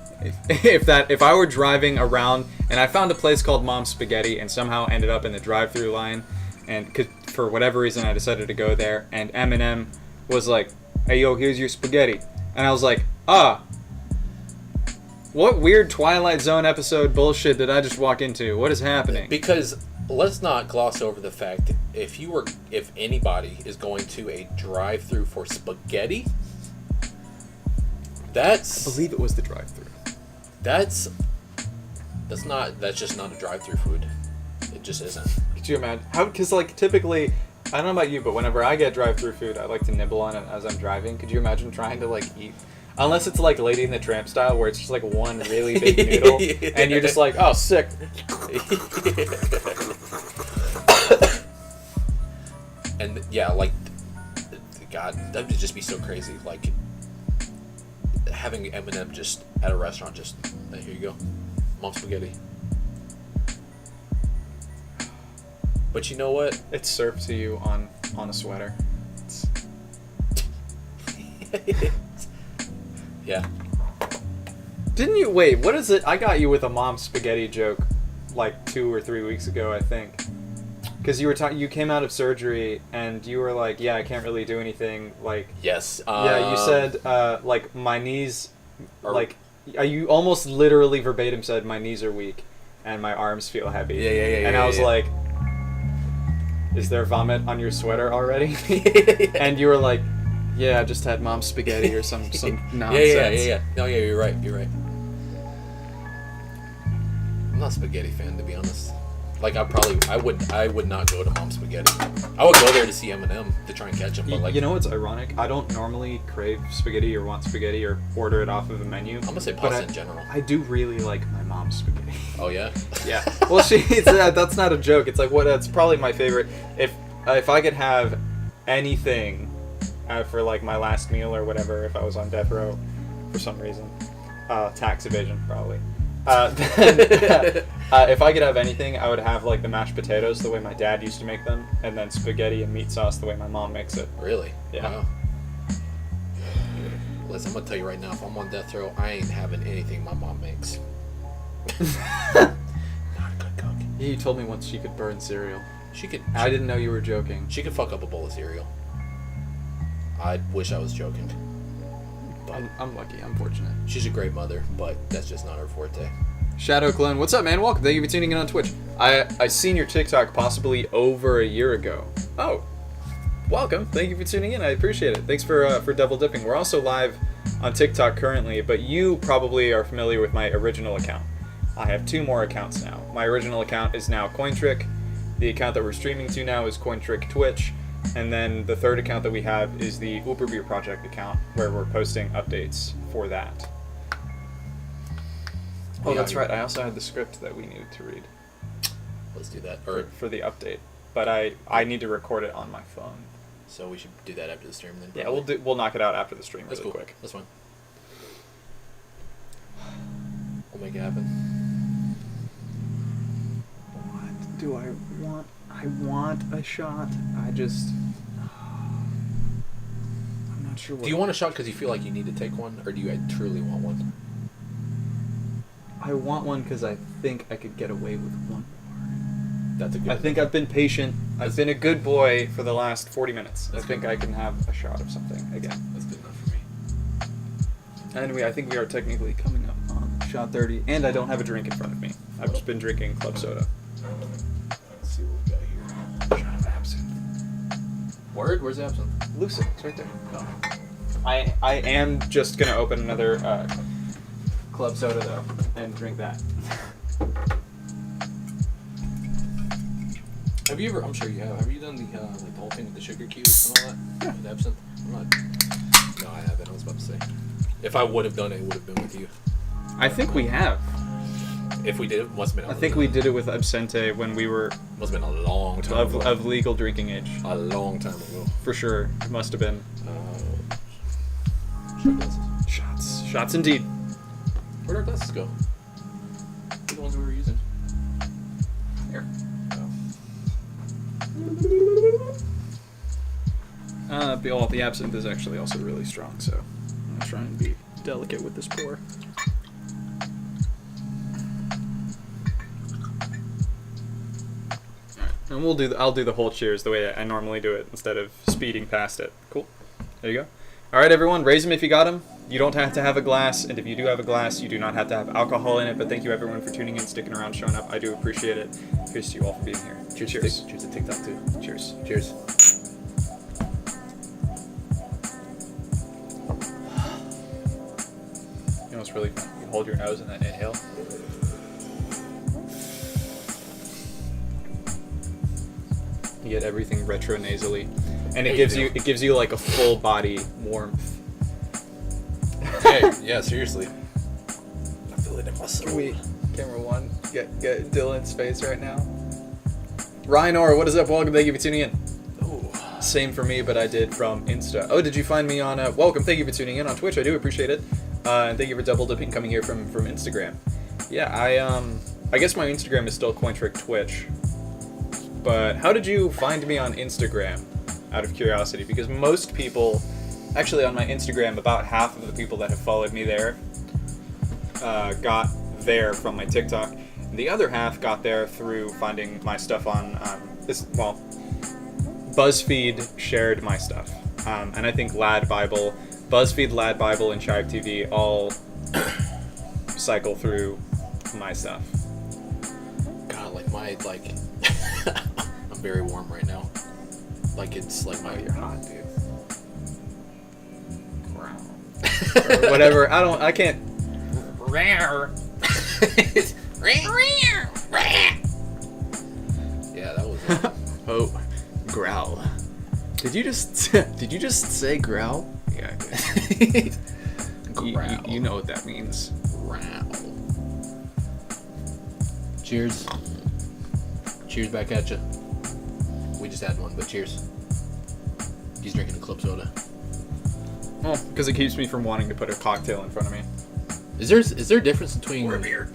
[SPEAKER 4] If I were driving around and I found a place called Mom's Spaghetti and somehow ended up in the drive-through line, and for whatever reason I decided to go there, and Eminem was like, "Hey yo, here's your spaghetti," and I was like, what weird Twilight Zone episode bullshit did I just walk into? What is happening?
[SPEAKER 2] Because let's not gloss over the fact that if anybody is going to a drive-through for spaghetti,
[SPEAKER 4] I believe it was the drive-through.
[SPEAKER 2] That's just not a drive-through food. It just isn't.
[SPEAKER 4] Could you imagine? Because like typically, I don't know about you, but whenever I get drive-through food, I like to nibble on it as I'm driving. Could you imagine trying to like eat? Unless it's like Lady in the Tramp style, where it's just like one really big noodle, and you're just like, oh, sick.
[SPEAKER 2] And yeah, like, God, that would just be so crazy. Like, having Eminem just at a restaurant, just, hey, here you go, Mom Spaghetti. But you know what?
[SPEAKER 4] It's served to you on a sweater.
[SPEAKER 2] Yeah.
[SPEAKER 4] Didn't you wait? What is it? I got you with a Mom Spaghetti joke like 2 or 3 weeks ago, I think. Because you came out of surgery and you were like, yeah, I can't really do anything. Like,
[SPEAKER 2] Yes.
[SPEAKER 4] yeah, you said like my knees, like you almost literally verbatim said my knees are weak and my arms feel heavy.
[SPEAKER 2] Yeah.
[SPEAKER 4] And I was like, is there vomit on your sweater already? And you were like, yeah, I just had Mom's spaghetti or some nonsense.
[SPEAKER 2] Yeah. No, yeah, you're right. I'm not a spaghetti fan, to be honest. Like I would not go to Mom's Spaghetti. I would go there to see Eminem to try and catch him. But like,
[SPEAKER 4] you know what's ironic? I don't normally crave spaghetti or want spaghetti or order it off of a menu.
[SPEAKER 2] I'm gonna say
[SPEAKER 4] but
[SPEAKER 2] pasta in general.
[SPEAKER 4] I do really like my mom's spaghetti.
[SPEAKER 2] Oh yeah.
[SPEAKER 4] Yeah. Well, that's not a joke. It's like that's probably my favorite. If I could have anything for like my last meal or whatever, if I was on death row for some reason, tax evasion probably. If I could have anything, I would have like the mashed potatoes the way my dad used to make them, and then spaghetti and meat sauce the way my mom makes it.
[SPEAKER 2] Really?
[SPEAKER 4] Yeah.
[SPEAKER 2] Wow. Listen, I'm gonna tell you right now, if I'm on death row, I ain't having anything my mom makes. Not a good cook.
[SPEAKER 4] Yeah, you told me once she could burn cereal.
[SPEAKER 2] I
[SPEAKER 4] didn't know you were joking.
[SPEAKER 2] She could fuck up a bowl of cereal. I wish I was joking. But
[SPEAKER 4] I'm lucky. I'm fortunate.
[SPEAKER 2] she's a great mother, but that's just not her forte.
[SPEAKER 4] Shadow Clone, what's up, man? Welcome. Thank you for tuning in on Twitch. I seen your TikTok possibly over a year ago. Oh, welcome. Thank you for tuning in. I appreciate it. Thanks for double dipping. We're also live on TikTok currently, but you probably are familiar with my original account. I have 2 more accounts now. My original account is now Cointrick. The account that we're streaming to now is Cointrick Twitch. And then the third account that we have is the UberBeer project account, where we're posting updates for that. Oh,
[SPEAKER 2] Yeah,
[SPEAKER 4] that's right. I also had the script that we needed to read
[SPEAKER 2] Let's do that.
[SPEAKER 4] for the update, but I need to record it on my phone.
[SPEAKER 2] So we should do that after the stream then.
[SPEAKER 4] Yeah,
[SPEAKER 2] probably.
[SPEAKER 4] we'll knock it out after the stream
[SPEAKER 2] That's
[SPEAKER 4] really
[SPEAKER 2] cool.
[SPEAKER 4] quick.
[SPEAKER 2] That's fine. We'll make it happen.
[SPEAKER 4] What do I want? I want a shot. I'm not sure what.
[SPEAKER 2] Do you want a shot because you feel like you need to take one, or do you truly want one?
[SPEAKER 4] I want one because I think I could get away with one more.
[SPEAKER 2] That's a good.
[SPEAKER 4] I think I've been patient. I've been a good boy for the last 40 minutes. I think I can have a shot of something again.
[SPEAKER 2] That's good enough for me.
[SPEAKER 4] And I think we are technically coming up on shot 30, and I don't have a drink in front of me. I've just been drinking club soda.
[SPEAKER 2] Let's see what we got here.
[SPEAKER 4] Shot of absinthe.
[SPEAKER 2] Word? Where's the absinthe?
[SPEAKER 4] Lucid, it's right there.
[SPEAKER 2] Oh.
[SPEAKER 4] I am just gonna open another club soda though and drink that.
[SPEAKER 2] Have you ever? I'm sure you have. Have you done the like the whole thing with the sugar cubes and all that? Yeah. With absinthe? I'm not. No, I haven't. I was about to say. If I would have done it, it would have been with you.
[SPEAKER 4] I think we have.
[SPEAKER 2] If we did, it must have been.
[SPEAKER 4] I think we did it with absinthe when we were
[SPEAKER 2] Must have been a long time ago.
[SPEAKER 4] of legal drinking age.
[SPEAKER 2] A long time ago.
[SPEAKER 4] For sure, it must have been.
[SPEAKER 2] Shot glasses.
[SPEAKER 4] Shots indeed.
[SPEAKER 2] Where'd our glasses go? They're the ones we were using.
[SPEAKER 4] Here. The absinthe is actually also really strong, so I'm trying to be delicate with this pour. And I'll do the whole cheers the way I normally do it instead of speeding past it. Cool. There you go. All right, everyone, raise them if you got them. You don't have to have a glass, and if you do have a glass, you do not have to have alcohol in it. But thank you, everyone, for tuning in, sticking around, showing up. I do appreciate it. Cheers to you all for being here.
[SPEAKER 2] Cheers.
[SPEAKER 4] Cheers.
[SPEAKER 2] Cheers to TikTok too.
[SPEAKER 4] Cheers.
[SPEAKER 2] Cheers.
[SPEAKER 4] You know what's really fun? You hold your nose and then inhale. You get everything retro nasally, and it gives you like a full body warmth.
[SPEAKER 2] Hey, yeah, seriously. I feel it in my soul.
[SPEAKER 4] Camera 1, get Dylan's face right now. Ryanor, what is up? Welcome, thank you for tuning in.
[SPEAKER 2] Oh.
[SPEAKER 4] Same for me, but I did from Insta. Oh, did you find me on? Welcome, thank you for tuning in on Twitch. I do appreciate it, and thank you for double dipping coming here from Instagram. Yeah, I guess my Instagram is still Cointrick Twitch. But how did you find me on Instagram? Out of curiosity, because most people, actually on my Instagram, about half of the people that have followed me there got there from my TikTok. And the other half got there through finding my stuff on BuzzFeed shared my stuff, and I think BuzzFeed, Lad Bible, and Chive TV all cycle through my stuff.
[SPEAKER 2] God, I'm very warm right now. Like it's like
[SPEAKER 4] You're hot, dude. Or whatever. I can't.
[SPEAKER 3] Oh, growl. Did you just say growl? Yeah, I did. You know what that means.
[SPEAKER 2] Growl. Cheers. Cheers back at you. We just had one, but cheers. He's drinking a club soda.
[SPEAKER 4] Well, because it keeps me from wanting to put a cocktail in front of me.
[SPEAKER 2] Is there a difference between
[SPEAKER 3] UberBeer.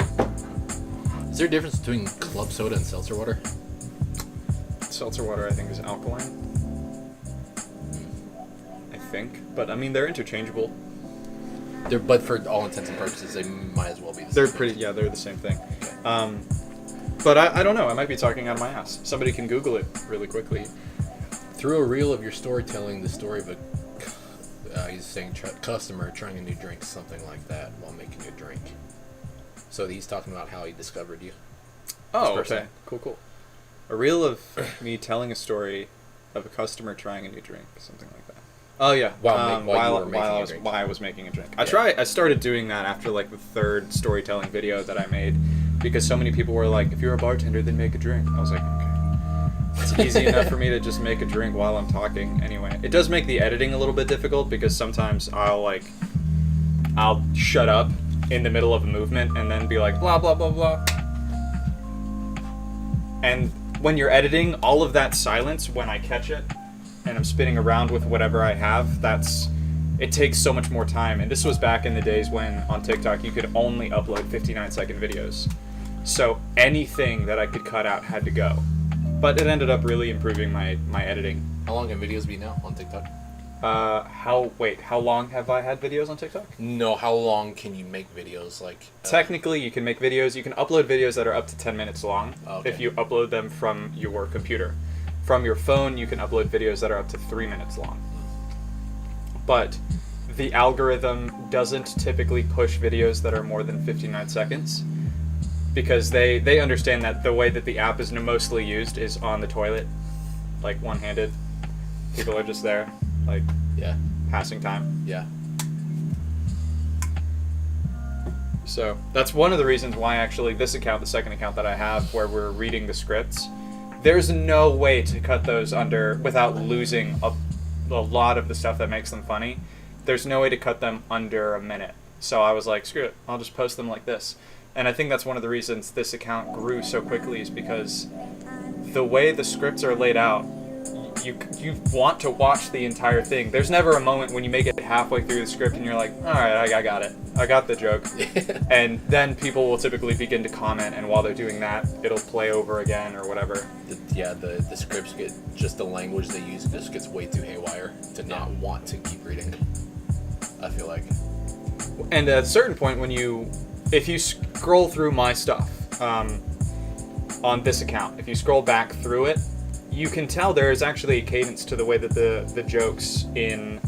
[SPEAKER 2] Is there a difference between club soda and seltzer water?
[SPEAKER 4] Seltzer water, I think, is alkaline. I think, but I mean they're interchangeable.
[SPEAKER 2] But for all intents and purposes, they might as well be.
[SPEAKER 4] They're they're the same thing. But I don't know. I might be talking out of my ass. Somebody can Google it really quickly.
[SPEAKER 2] Through a reel of your story telling the story of a he's saying customer trying a new drink, something like that, while making a drink. So he's talking about how he discovered you.
[SPEAKER 4] Oh,
[SPEAKER 2] person.
[SPEAKER 4] okay. Cool. A reel of me telling a story of a customer trying a new drink, something like that. Oh yeah, while I was making a drink.
[SPEAKER 2] Yeah.
[SPEAKER 4] I started doing that after like the third storytelling video that I made, because so many people were like, "If you're a bartender, then make a drink." I was like, okay. It's easy enough for me to just make a drink while I'm talking anyway. It does make the editing a little bit difficult because sometimes I'll shut up in the middle of a movement and then be like blah blah blah blah. And when you're editing, all of that silence when I catch it and I'm spinning around with whatever I have, it takes so much more time. And this was back in the days when on TikTok you could only upload 59-second videos. So anything that I could cut out had to go. But it ended up really improving my editing.
[SPEAKER 2] How long can videos be now on TikTok?
[SPEAKER 4] How long have I had videos on TikTok?
[SPEAKER 2] No, how long can you make videos?
[SPEAKER 4] Technically, you can make videos. You can upload videos that are up to 10 minutes long
[SPEAKER 2] Okay.
[SPEAKER 4] if you upload them from your computer. From your phone, you can upload videos that are up to 3 minutes long. But the algorithm doesn't typically push videos that are more than 59 seconds. Because they understand that the way that the app is mostly used is on the toilet, like one-handed. People are just there, like
[SPEAKER 2] Yeah.
[SPEAKER 4] passing time.
[SPEAKER 2] Yeah.
[SPEAKER 4] So that's one of the reasons why actually this account, the second account that I have, where we're reading the scripts, there's no way to cut those under without losing a lot of the stuff that makes them funny. There's no way to cut them under a minute. So I was like, screw it, I'll just post them like this. And I think that's one of the reasons this account grew so quickly is because the way the scripts are laid out, you want to watch the entire thing. There's never a moment when you make it halfway through the script and you're like, all right, I got it. I got the joke. And then people will typically begin to comment, and while they're doing that, it'll play over again or whatever.
[SPEAKER 2] The scripts get, just the language they use just gets way too haywire to not want to keep reading. I feel like.
[SPEAKER 4] And at a certain point if you scroll through my stuff on this account, if you scroll back through it, you can tell there is actually a cadence to the way that the jokes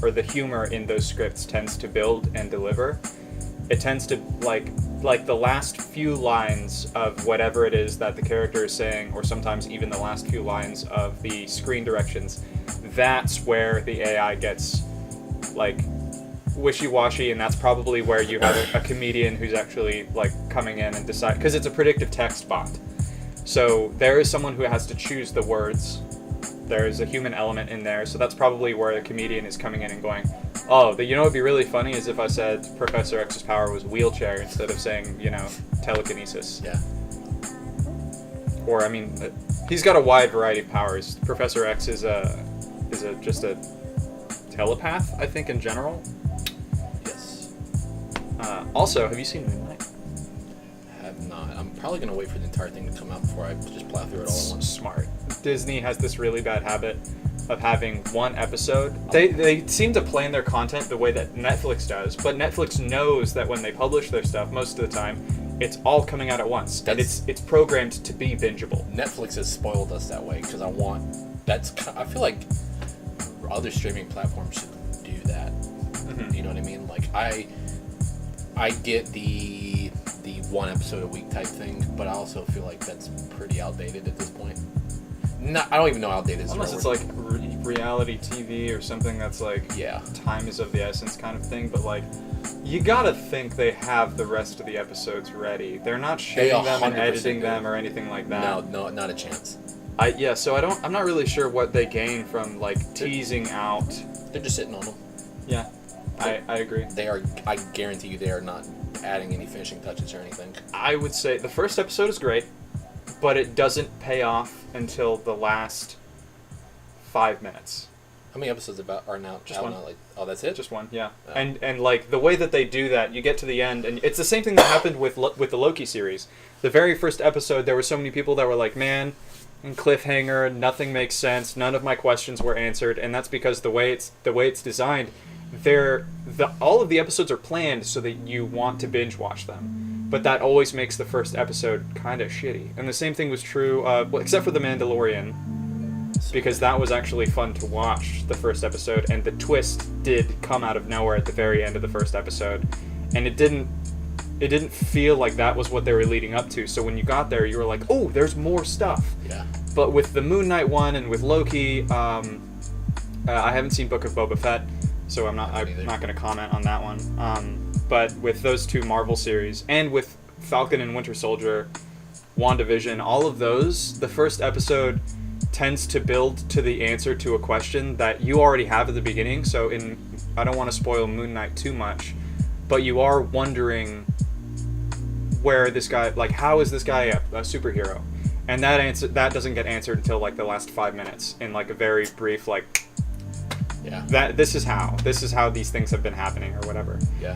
[SPEAKER 4] or the humor in those scripts tends to build and deliver. It tends to, like the last few lines of whatever it is that the character is saying, or sometimes even the last few lines of the screen directions, that's where the AI gets, wishy-washy, and that's probably where you have a comedian who's actually coming in and decide, because it's a predictive text bot, so there is someone who has to choose the words. There's a human element in there, so that's probably where the comedian is coming in and going, oh, you know what'd be really funny is if I said Professor X's power was wheelchair instead of saying, telekinesis.
[SPEAKER 2] Yeah.
[SPEAKER 4] Or he's got a wide variety of powers. Professor X is just a telepath, I think, in general.
[SPEAKER 2] Yes.
[SPEAKER 4] Also, have you seen Moonlight?
[SPEAKER 2] I have not. I'm probably gonna wait for the entire thing to come out before I just plow through it all at once.
[SPEAKER 4] Smart. Disney has this really bad habit of having one episode. They seem to plan their content the way that Netflix does, but Netflix knows that when they publish their stuff, most of the time, it's all coming out at once, and it's programmed to be bingeable.
[SPEAKER 2] Netflix has spoiled us that way because I feel like other streaming platforms should do that.
[SPEAKER 4] Mm-hmm.
[SPEAKER 2] You know what I mean? Like I get the one episode a week type thing, but I also feel like that's pretty outdated at this point. I don't even know how outdated it's.
[SPEAKER 4] Unless it's like reality TV or something that's
[SPEAKER 2] yeah,
[SPEAKER 4] time is of the essence kind of thing, but you gotta think they have the rest of the episodes ready. They're not shooting them and editing them or anything like that.
[SPEAKER 2] No, not a chance.
[SPEAKER 4] So I'm not really sure what they gain from like teasing out.
[SPEAKER 2] They're just sitting on them.
[SPEAKER 4] Yeah, I agree.
[SPEAKER 2] They are. I guarantee you, they are not adding any finishing touches or anything.
[SPEAKER 4] I would say the first episode is great, but it doesn't pay off until the last 5 minutes.
[SPEAKER 2] How many episodes are now?
[SPEAKER 4] Just one.
[SPEAKER 2] Like, oh, that's it.
[SPEAKER 4] Just one, yeah.
[SPEAKER 2] Oh.
[SPEAKER 4] And like the way that they do that, you get to the end, and it's the same thing that happened with the Loki series. The very first episode, there were so many people that were like, "Man, and cliffhanger, nothing makes sense. None of my questions were answered," and that's because the way it's designed, all of the episodes are planned so that you want to binge watch them. But that always makes the first episode kind of shitty. And the same thing was true, except for The Mandalorian, because that was actually fun to watch, the first episode, and the twist did come out of nowhere at the very end of the first episode, and it didn't feel like that was what they were leading up to. So when you got there, you were like, oh, there's more stuff.
[SPEAKER 2] Yeah.
[SPEAKER 4] But with the Moon Knight one and with Loki, I haven't seen Book of Boba Fett, so I'm not going to comment on that one. But with those two Marvel series, and with Falcon and Winter Soldier, WandaVision, all of those, the first episode tends to build to the answer to a question that you already have at the beginning. So I don't want to spoil Moon Knight too much, but you are wondering where this guy, like, how is this guy a superhero? And that doesn't get answered until like the last 5 minutes in like a very brief, like,
[SPEAKER 2] yeah,
[SPEAKER 4] this is how these things have been happening or whatever.
[SPEAKER 2] Yeah.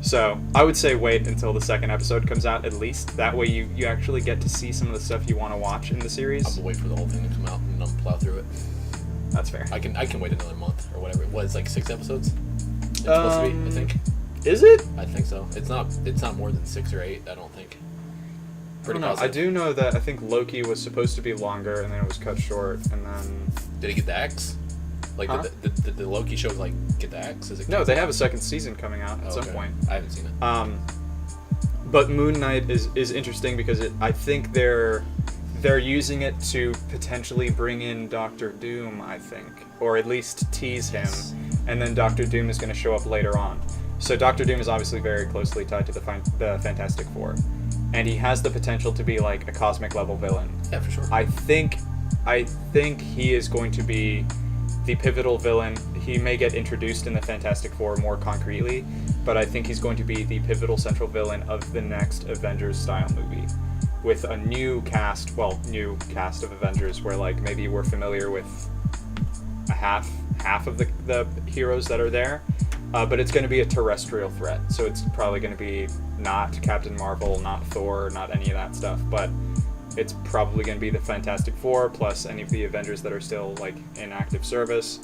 [SPEAKER 4] So I would say wait until the second episode comes out at least. That way you actually get to see some of the stuff you want to watch in the series.
[SPEAKER 2] I'm gonna wait for the whole thing to come out and then plow through it.
[SPEAKER 4] That's fair.
[SPEAKER 2] I can wait another month or whatever. What, it's like 6 episodes? It's supposed to be, I think.
[SPEAKER 4] Is it?
[SPEAKER 2] I think so. It's not more than 6 or 8, I don't think. Pretty
[SPEAKER 4] I do know that I think Loki was supposed to be longer and then it was cut short, and then
[SPEAKER 2] did he get the axe? Like,
[SPEAKER 4] huh?
[SPEAKER 2] did the Loki show like get the axe?
[SPEAKER 4] No, they have a second season coming out at some point.
[SPEAKER 2] I haven't seen it.
[SPEAKER 4] But Moon Knight is interesting because I think they're using it to potentially bring in Doctor Doom, I think, or at least tease him, and then Doctor Doom is going to show up later on. So Doctor Doom is obviously very closely tied to the Fantastic Four, and he has the potential to be like a cosmic level villain.
[SPEAKER 2] Yeah, for sure.
[SPEAKER 4] I think he is going to be the pivotal villain. He may get introduced in the Fantastic Four more concretely, but I think he's going to be the pivotal central villain of the next Avengers style movie, with a new cast of Avengers, where like maybe we're familiar with a half of the heroes that are there, but it's going to be a terrestrial threat, so it's probably going to be not Captain Marvel, not Thor, not any of that stuff, but it's probably going to be the Fantastic Four plus any of the Avengers that are still like in active service,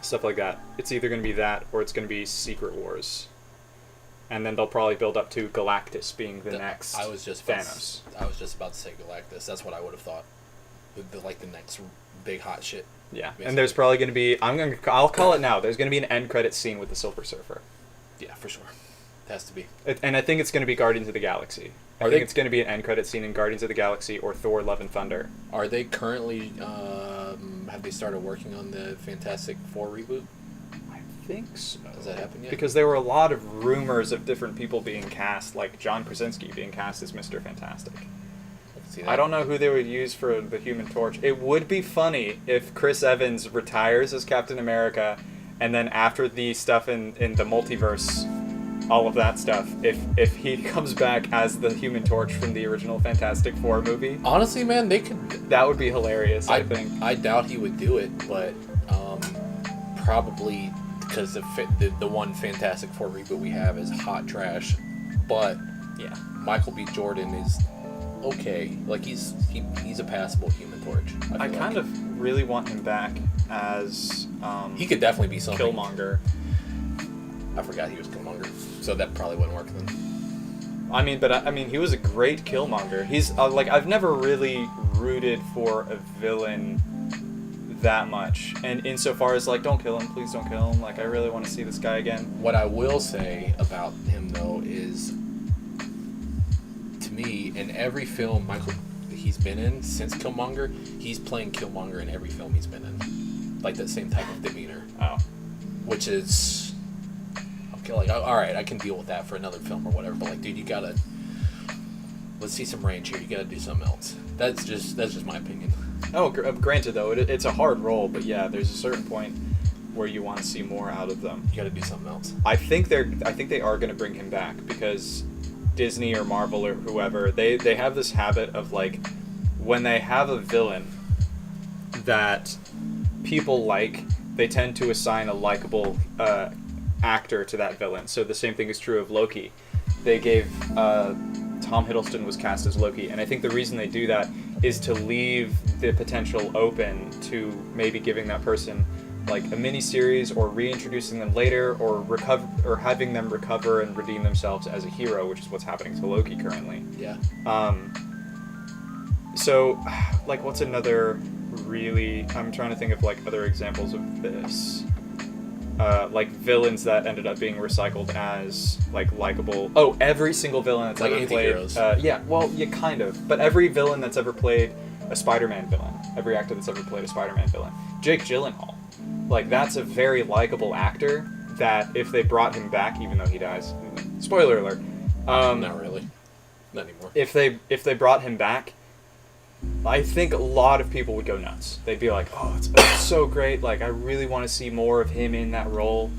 [SPEAKER 4] stuff like that. It's either going to be that or it's going to be Secret Wars, and then they'll probably build up to Galactus being the next Thanos.
[SPEAKER 2] I was just about to say Galactus. That's what I would have thought. The next big hot shit.
[SPEAKER 4] Yeah,
[SPEAKER 2] basically.
[SPEAKER 4] And there's probably going to be I'll call it now. There's going to be an end credit scene with the Silver Surfer.
[SPEAKER 2] Yeah, for sure. It has to be.
[SPEAKER 4] And I think it's going to be Guardians of the Galaxy. I think it's going to be an end credit scene in Guardians of the Galaxy or Thor: Love and Thunder.
[SPEAKER 2] Are they currently have they started working on the Fantastic Four reboot?
[SPEAKER 4] I think so.
[SPEAKER 2] Has that happened yet?
[SPEAKER 4] Because there were a lot of rumors of different people being cast, like John Krasinski being cast as Mr. Fantastic. I don't know who they would use for the Human Torch. It would be funny if Chris Evans retires as Captain America, and then after the stuff in the multiverse, all of that stuff, if he comes back as the Human Torch from the original Fantastic Four movie.
[SPEAKER 2] Honestly, man, they could.
[SPEAKER 4] That would be hilarious, I think.
[SPEAKER 2] I doubt he would do it, but probably because the one Fantastic Four reboot we have is hot trash. But
[SPEAKER 4] yeah,
[SPEAKER 2] Michael B. Jordan is okay. Like he's a passable Human Torch.
[SPEAKER 4] I kind of really want him back as
[SPEAKER 2] he could definitely be something.
[SPEAKER 4] Killmonger.
[SPEAKER 2] I forgot he was Killmonger, so that probably wouldn't work then.
[SPEAKER 4] I mean, he was a great Killmonger. He's like, I've never really rooted for a villain that much, and insofar as like, don't kill him, please don't kill him. Like, I really want to see this guy again.
[SPEAKER 2] What I will say about him though is, to me, in every film he's been in since Killmonger, he's playing Killmonger in every film he's been in, like that same type of demeanor.
[SPEAKER 4] Oh,
[SPEAKER 2] which is. Like, all right, I can deal with that for another film or whatever, but like, dude, you gotta let's see some range here. You gotta do something else. That's just my opinion.
[SPEAKER 4] Oh, granted though, it's a hard role, but yeah, there's a certain point where you want to see more out of them.
[SPEAKER 2] You gotta do something else.
[SPEAKER 4] I think they are gonna bring him back because Disney or Marvel or whoever, they have this habit of like when they have a villain that people like, they tend to assign a likable actor to that villain. So the same thing is true of Loki. They gave Tom Hiddleston was cast as Loki, and I think the reason they do that is to leave the potential open to maybe giving that person like a mini-series or reintroducing them later or having them recover and redeem themselves as a hero, which is what's happening to Loki currently.
[SPEAKER 2] Yeah.
[SPEAKER 4] So, like, what's another really... I'm trying to think of, like, other examples of this. Like, villains that ended up being recycled as, like, likable... Oh, every single villain that's
[SPEAKER 2] like
[SPEAKER 4] ever played... yeah, well, yeah, kind of. But every villain that's ever played a Spider-Man villain. Every actor that's ever played a Spider-Man villain. Jake Gyllenhaal. Like, that's a very likable actor that if they brought him back, even though he dies... Spoiler alert.
[SPEAKER 2] Not really. Not anymore.
[SPEAKER 4] If they brought him back... I think a lot of people would go nuts. They'd be like, oh, it's so great. Like, I really want to see more of him in that role.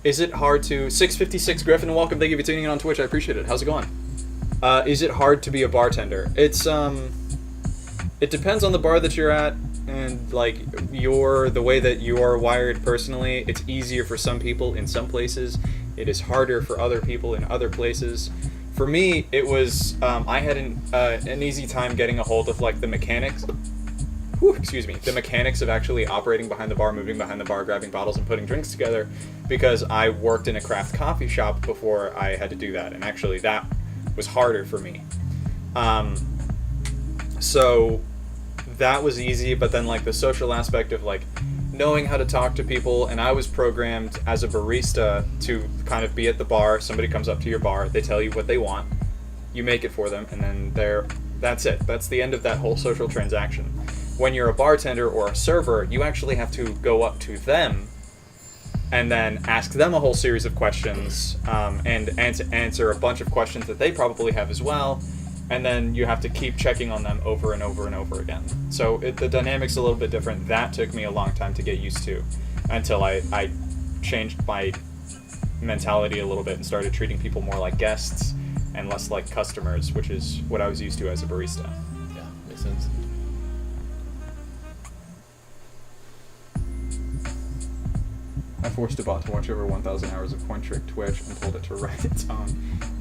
[SPEAKER 4] Is it hard to... 656 Griffin, welcome. Thank you for tuning in on Twitch. I appreciate it. How's it going? Is it hard to be a bartender? It's, it depends on the bar that you're at and, like, the way that you are wired personally. It's easier for some people in some places. It is harder for other people in other places. For me, it was, I had an easy time getting a hold of, like, the mechanics, the mechanics of actually operating behind the bar, moving behind the bar, grabbing bottles and putting drinks together, because I worked in a craft coffee shop before I had to do that, and actually that was harder for me. So that was easy, but then, like, the social aspect of, like, knowing how to talk to people, and I was programmed as a barista to kind of be at the bar. Somebody comes up to your bar, they tell you what they want, you make it for them, and then that's it. That's the end of that whole social transaction. When you're a bartender or a server, you actually have to go up to them and then ask them a whole series of questions, and answer a bunch of questions that they probably have as well, and then you have to keep checking on them over and over and over again. So the dynamic's a little bit different. That took me a long time to get used to, until I changed my mentality a little bit and started treating people more like guests and less like customers, which is what I was used to as a barista.
[SPEAKER 2] Yeah, makes sense.
[SPEAKER 4] I forced a bot to watch over 1,000 hours of Point Trick Twitch and told it to write its own.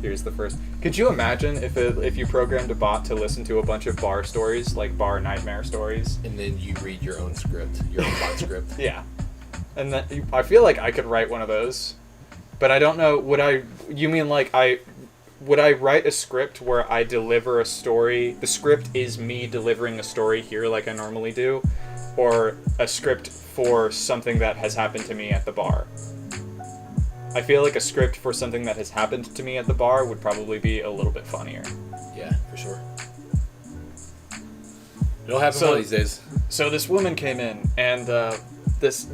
[SPEAKER 4] Here's the first. Could you imagine if you programmed a bot to listen to a bunch of bar stories, like bar nightmare stories?
[SPEAKER 2] And then you read your own script, your own bot script.
[SPEAKER 4] Yeah. And then I feel like I could write one of those, but I don't know. Would I write a script where I deliver a story? The script is me delivering a story here like I normally do, or a script for something that has happened to me at the bar? I feel like a script for something that has happened to me at the bar would probably be a little bit funnier.
[SPEAKER 2] Yeah, for sure. It'll happen one of these days.
[SPEAKER 4] So this woman came in and this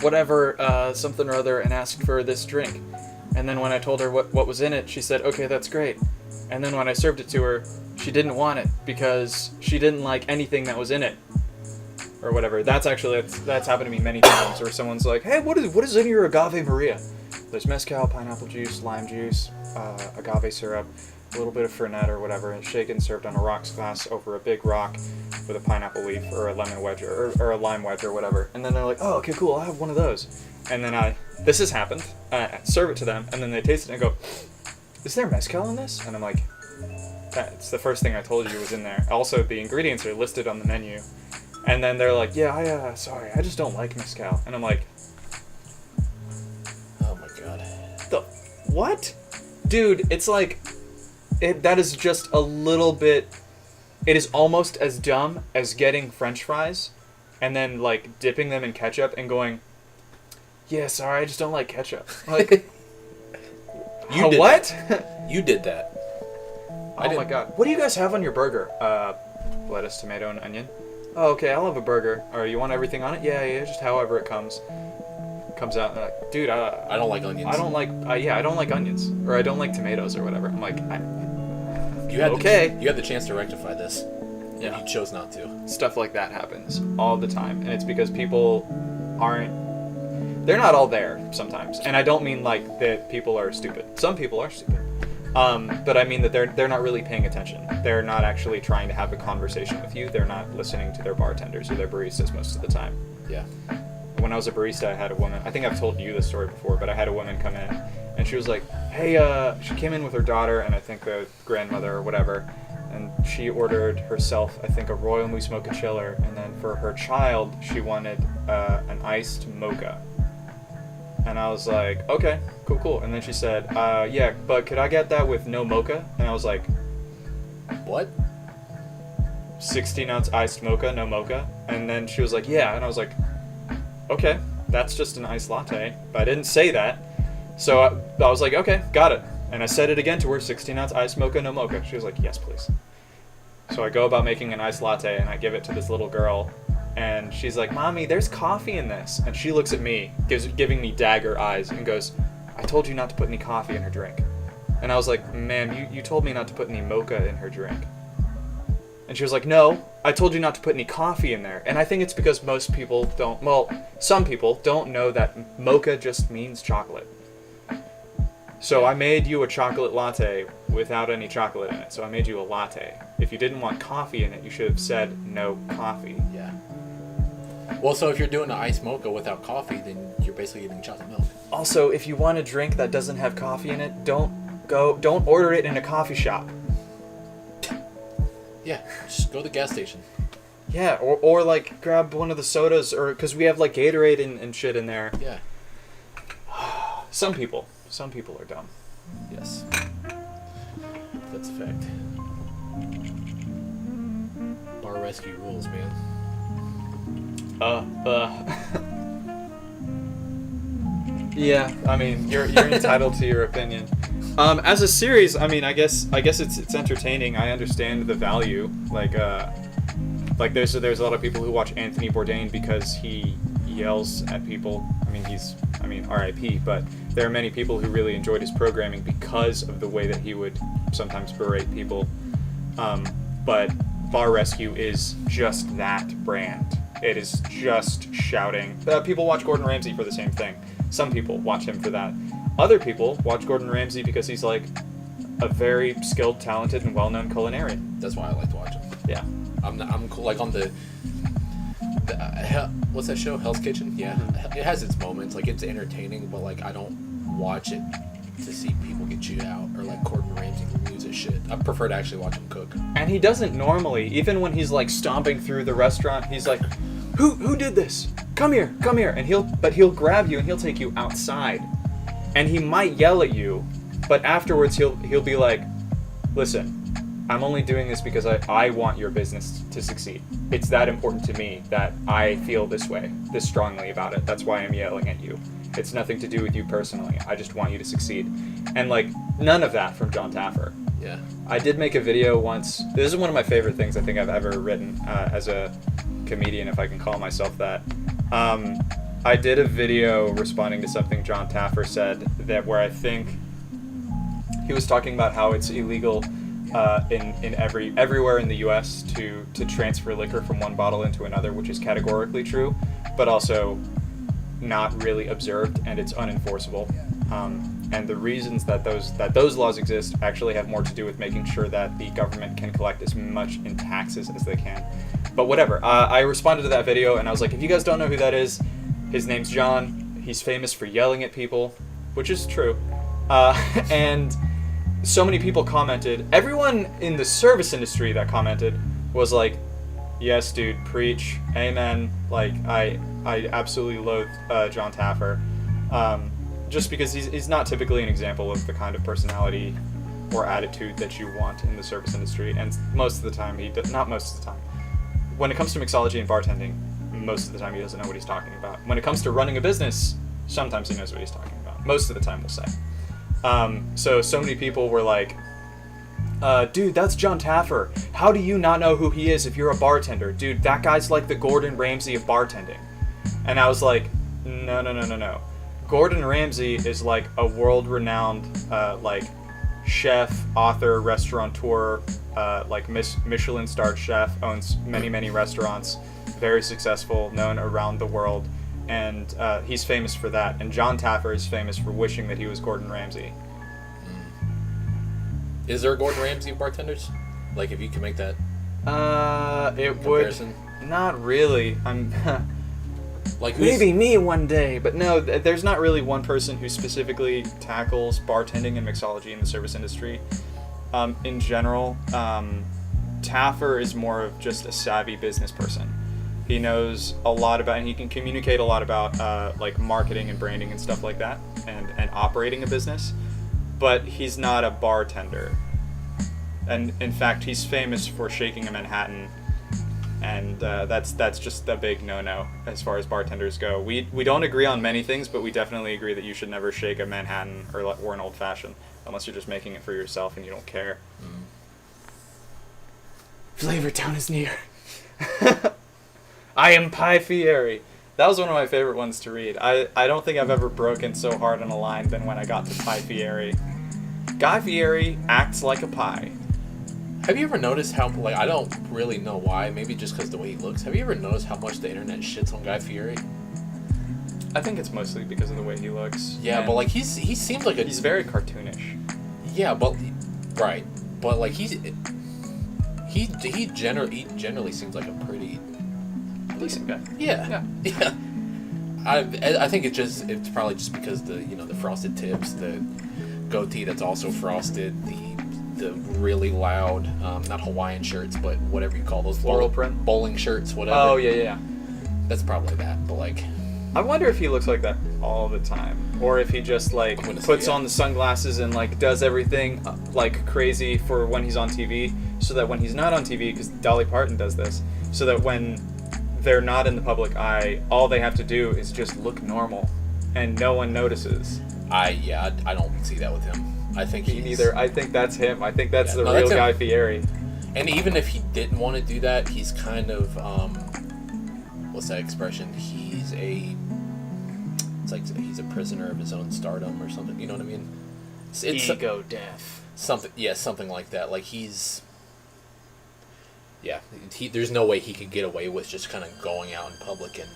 [SPEAKER 4] whatever something or other and asked for this drink. And then when I told her what was in it, she said, okay, that's great. And then when I served it to her, she didn't want it because she didn't like anything that was in it. Or whatever. That's happened to me many times, where someone's like, hey, what is in your agave Maria? There's mezcal, pineapple juice, lime juice, agave syrup, a little bit of Fernet or whatever, and shaken, served on a rocks glass over a big rock with a pineapple leaf or a lemon wedge or a lime wedge or whatever. And then they're like, oh, okay, cool, I'll have one of those. And then this has happened, serve it to them, and then they taste it and go, is there mezcal in this? And I'm like, it's the first thing I told you was in there. Also, the ingredients are listed on the menu. And then they're like, yeah, sorry, I just don't like mezcal. And I'm like,
[SPEAKER 2] oh my god.
[SPEAKER 4] What? Dude, it's like, that is just a little bit, it is almost as dumb as getting French fries and then, like, dipping them in ketchup and going, yeah, sorry, I just don't like ketchup. Like,
[SPEAKER 2] You did
[SPEAKER 4] what?
[SPEAKER 2] That. You did that.
[SPEAKER 4] Oh my god. What do you guys have on your burger? Lettuce, tomato, and onion. Oh, okay, I'll have a burger. Or you want everything on it? Yeah, just however it comes out. And like, dude,
[SPEAKER 2] I don't like onions.
[SPEAKER 4] I don't like onions, or I don't like tomatoes or whatever. I'm like,
[SPEAKER 2] You had
[SPEAKER 3] okay.
[SPEAKER 2] You had the chance to rectify this.
[SPEAKER 4] Yeah.
[SPEAKER 2] And you chose not to.
[SPEAKER 4] Stuff like that happens all the time, and it's because people they're not all there sometimes. And I don't mean like that people are stupid. Some people are stupid. But I mean that they're not really paying attention. They're not actually trying to have a conversation with you. They're not listening to their bartenders or their baristas most of the time.
[SPEAKER 2] Yeah.
[SPEAKER 4] When I was a barista, I had a woman, I think I've told you this story before, but I had a woman come in, and she was like, hey, she came in with her daughter, and I think the grandmother or whatever, and she ordered herself, I think, a Royal Moose Mocha Chiller, and then for her child, she wanted an iced mocha. And I was like, okay, cool. And then she said, yeah, but could I get that with no mocha? And I was like,
[SPEAKER 2] What?
[SPEAKER 4] 16-ounce iced mocha, no mocha? And then she was like, yeah. And I was like, okay, that's just an iced latte. But I didn't say that. So I was like, okay, got it. And I said it again to her, 16-ounce iced mocha, no mocha. She was like, yes, please. So I go about making an iced latte, and I give it to this little girl. And she's like, Mommy, there's coffee in this. And she looks at me, giving me dagger eyes, and goes, I told you not to put any coffee in her drink. And I was like, ma'am, you told me not to put any mocha in her drink. And she was like, no, I told you not to put any coffee in there. And I think it's because most people some people don't know that mocha just means chocolate. So I made you a chocolate latte without any chocolate in it. So I made you a latte. If you didn't want coffee in it, you should have said no coffee.
[SPEAKER 2] Yeah. Well, so if you're doing an iced mocha without coffee, then you're basically getting chocolate milk.
[SPEAKER 4] Also, if you want a drink that doesn't have coffee in it, don't order it in a coffee shop.
[SPEAKER 2] Yeah, just go to the gas station.
[SPEAKER 4] Yeah, or like grab one of the sodas, or because we have like Gatorade and shit in there.
[SPEAKER 2] Yeah.
[SPEAKER 4] Some people are dumb.
[SPEAKER 2] Yes. That's a fact. Bar rescue rules, man.
[SPEAKER 4] Yeah, I mean, you're entitled to your opinion. As a series, I mean, I guess it's entertaining. I understand the value. Like there's a lot of people who watch Anthony Bourdain because he yells at people. I mean, R.I.P. But there are many people who really enjoyed his programming because of the way that he would sometimes berate people. But Bar Rescue is just that brand. It is just shouting. People watch Gordon Ramsay for the same thing. Some people watch him for that. Other people watch Gordon Ramsay because he's like a very skilled, talented, and well-known culinarian.
[SPEAKER 2] That's why I like to watch him.
[SPEAKER 4] Yeah.
[SPEAKER 2] I'm cool, like on the what's that show? Hell's Kitchen? Yeah. It has its moments. Like, it's entertaining, but like I don't watch it to see people get chewed out or like Gordon Ramsay lose his shit. I prefer to actually watch him cook.
[SPEAKER 4] And he doesn't normally, even when he's like stomping through the restaurant, he's like, Who did this? Come here. And he'll grab you and he'll take you outside. And he might yell at you, but afterwards he'll be like, listen, I'm only doing this because I want your business to succeed. It's that important to me that I feel this strongly about it. That's why I'm yelling at you. It's nothing to do with you personally. I just want you to succeed. And like, none of that from John Taffer.
[SPEAKER 2] Yeah.
[SPEAKER 4] I did make a video once. This is one of my favorite things I think I've ever written as a comedian, if I can call myself that. I did a video responding to something John Taffer said where I think he was talking about how it's illegal everywhere in the U.S. to transfer liquor from one bottle into another, which is categorically true, but also not really observed, and it's unenforceable. And the reasons that those laws exist actually have more to do with making sure that the government can collect as much in taxes as they can. But whatever. I responded to that video, and I was like, if you guys don't know who that is, his name's John. He's famous for yelling at people, which is true. And so many people commented. Everyone in the service industry that commented was like, yes, dude, preach, amen. Like, I absolutely loathe John Taffer. Just because he's not typically an example of the kind of personality or attitude that you want in the service industry. And most of the time, not most of the time. When it comes to mixology and bartending, most of the time he doesn't know what he's talking about. When it comes to running a business, sometimes he knows what he's talking about. Most of the time, we'll say. So many people were like, dude, that's John Taffer. How do you not know who he is if you're a bartender? Dude, that guy's like the Gordon Ramsay of bartending. And I was like, no. Gordon Ramsay is like a world-renowned, like, chef, author, restaurateur, like Michelin-starred chef, owns many restaurants, very successful, known around the world, and he's famous for that. And John Taffer is famous for wishing that he was Gordon Ramsay.
[SPEAKER 2] Is there a Gordon Ramsay of bartenders? Like, if you can make that
[SPEAKER 4] It
[SPEAKER 2] comparison?
[SPEAKER 4] would not really. I'm
[SPEAKER 2] Like,
[SPEAKER 4] maybe me one day, but no. There's not really one person who specifically tackles bartending and mixology in the service industry. In general, Taffer is more of just a savvy business person. He knows a lot about, and he can communicate a lot about like marketing and branding and stuff like that, and operating a business. But he's not a bartender. And in fact, he's famous for shaking a Manhattan, and that's just a big no-no as far as bartenders go. We don't agree on many things, but we definitely agree that you should never shake a Manhattan or an old-fashioned, unless you're just making it for yourself and you don't care. Flavor Town is near. I am Pi Fieri. That was one of my favorite ones to read. I don't think I've ever broken so hard on a line than when I got to Pi Fieri. Guy Fieri acts like a pie.
[SPEAKER 2] Have you ever noticed how, like, I don't really know why, maybe just because the way he looks, have you ever noticed how much the internet shits on Guy Fieri?
[SPEAKER 4] I think it's mostly because of the way he looks.
[SPEAKER 2] Yeah,
[SPEAKER 4] And
[SPEAKER 2] but, like, he seems like a...
[SPEAKER 4] he's very cartoonish.
[SPEAKER 2] Yeah, but... Right. But, like, he generally seems like a pretty...
[SPEAKER 4] Decent guy.
[SPEAKER 2] Yeah.
[SPEAKER 4] Yeah.
[SPEAKER 2] I think it's probably just because the frosted tips, the goatee that's also frosted, the really loud, not Hawaiian shirts, but whatever you call those,
[SPEAKER 4] Floral print?
[SPEAKER 2] bowling shirts, whatever.
[SPEAKER 4] Oh, yeah.
[SPEAKER 2] That's probably that, but like...
[SPEAKER 4] I wonder if he looks like that all the time, or if he just like
[SPEAKER 2] I'm gonna say,
[SPEAKER 4] puts
[SPEAKER 2] yeah.
[SPEAKER 4] on the sunglasses and like does everything like crazy for when he's on TV, so that when he's not on TV, because Dolly Parton does this, so that when they're not in the public eye, all they have to do is just look normal, and no one notices.
[SPEAKER 2] I don't see that with him. I think
[SPEAKER 4] Me neither. I think that's him. I think that's
[SPEAKER 2] Yeah,
[SPEAKER 4] the
[SPEAKER 2] no,
[SPEAKER 4] real
[SPEAKER 2] that's him.
[SPEAKER 4] Guy Fieri.
[SPEAKER 2] And even if he didn't want to do that, he's kind of what's that expression? It's like he's a prisoner of his own stardom or something. You know what I mean? It's
[SPEAKER 4] Ego death.
[SPEAKER 2] something like that. Like there's no way he could get away with just kind of going out in public and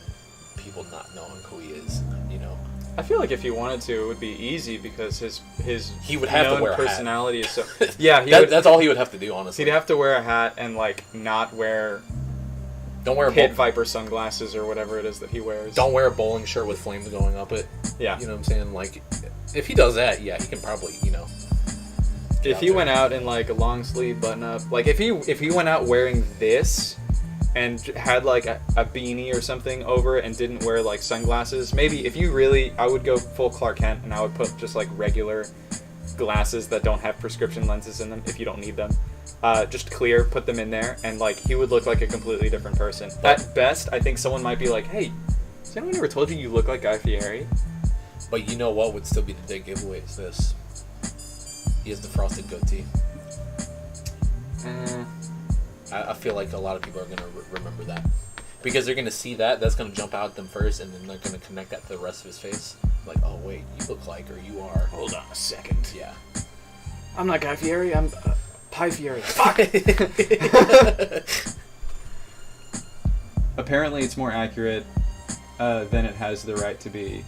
[SPEAKER 2] people not knowing who he is. You know.
[SPEAKER 4] I feel like if he wanted to, it would be easy because his
[SPEAKER 2] He would have to
[SPEAKER 4] known
[SPEAKER 2] wear a hat.
[SPEAKER 4] personality is so. Yeah,
[SPEAKER 2] That's all he would have to do, honestly.
[SPEAKER 4] He'd have to wear a hat and like not wear
[SPEAKER 2] Don't wear a
[SPEAKER 4] Pit Viper sunglasses or whatever it is that he wears.
[SPEAKER 2] Don't wear a bowling shirt with flames going up it.
[SPEAKER 4] Yeah.
[SPEAKER 2] You know what I'm saying? Like, if he does that, yeah, he can probably,
[SPEAKER 4] If he went out in like a long sleeve button up, like if he went out wearing this and had like a beanie or something over it and didn't wear like sunglasses, maybe I would go full Clark Kent and I would put just like regular glasses that don't have prescription lenses in them if you don't need them. Just clear, put them in there, and like he would look like a completely different person. At best, I think someone might be like, "Hey, has anyone ever told you look like Guy Fieri?"
[SPEAKER 2] But you know what would still be the big giveaway is this. He has the frosted goatee. I feel like a lot of people are going to remember that. Because they're going to see that, that's going to jump out at them first, and then they're going to connect that to the rest of his face. Like, oh wait, you look like, or you are.
[SPEAKER 4] Hold on a second.
[SPEAKER 2] Yeah.
[SPEAKER 4] I'm not Guy Fieri, I'm Pi Fieri. Fuck! Apparently it's more accurate than it has the right to be.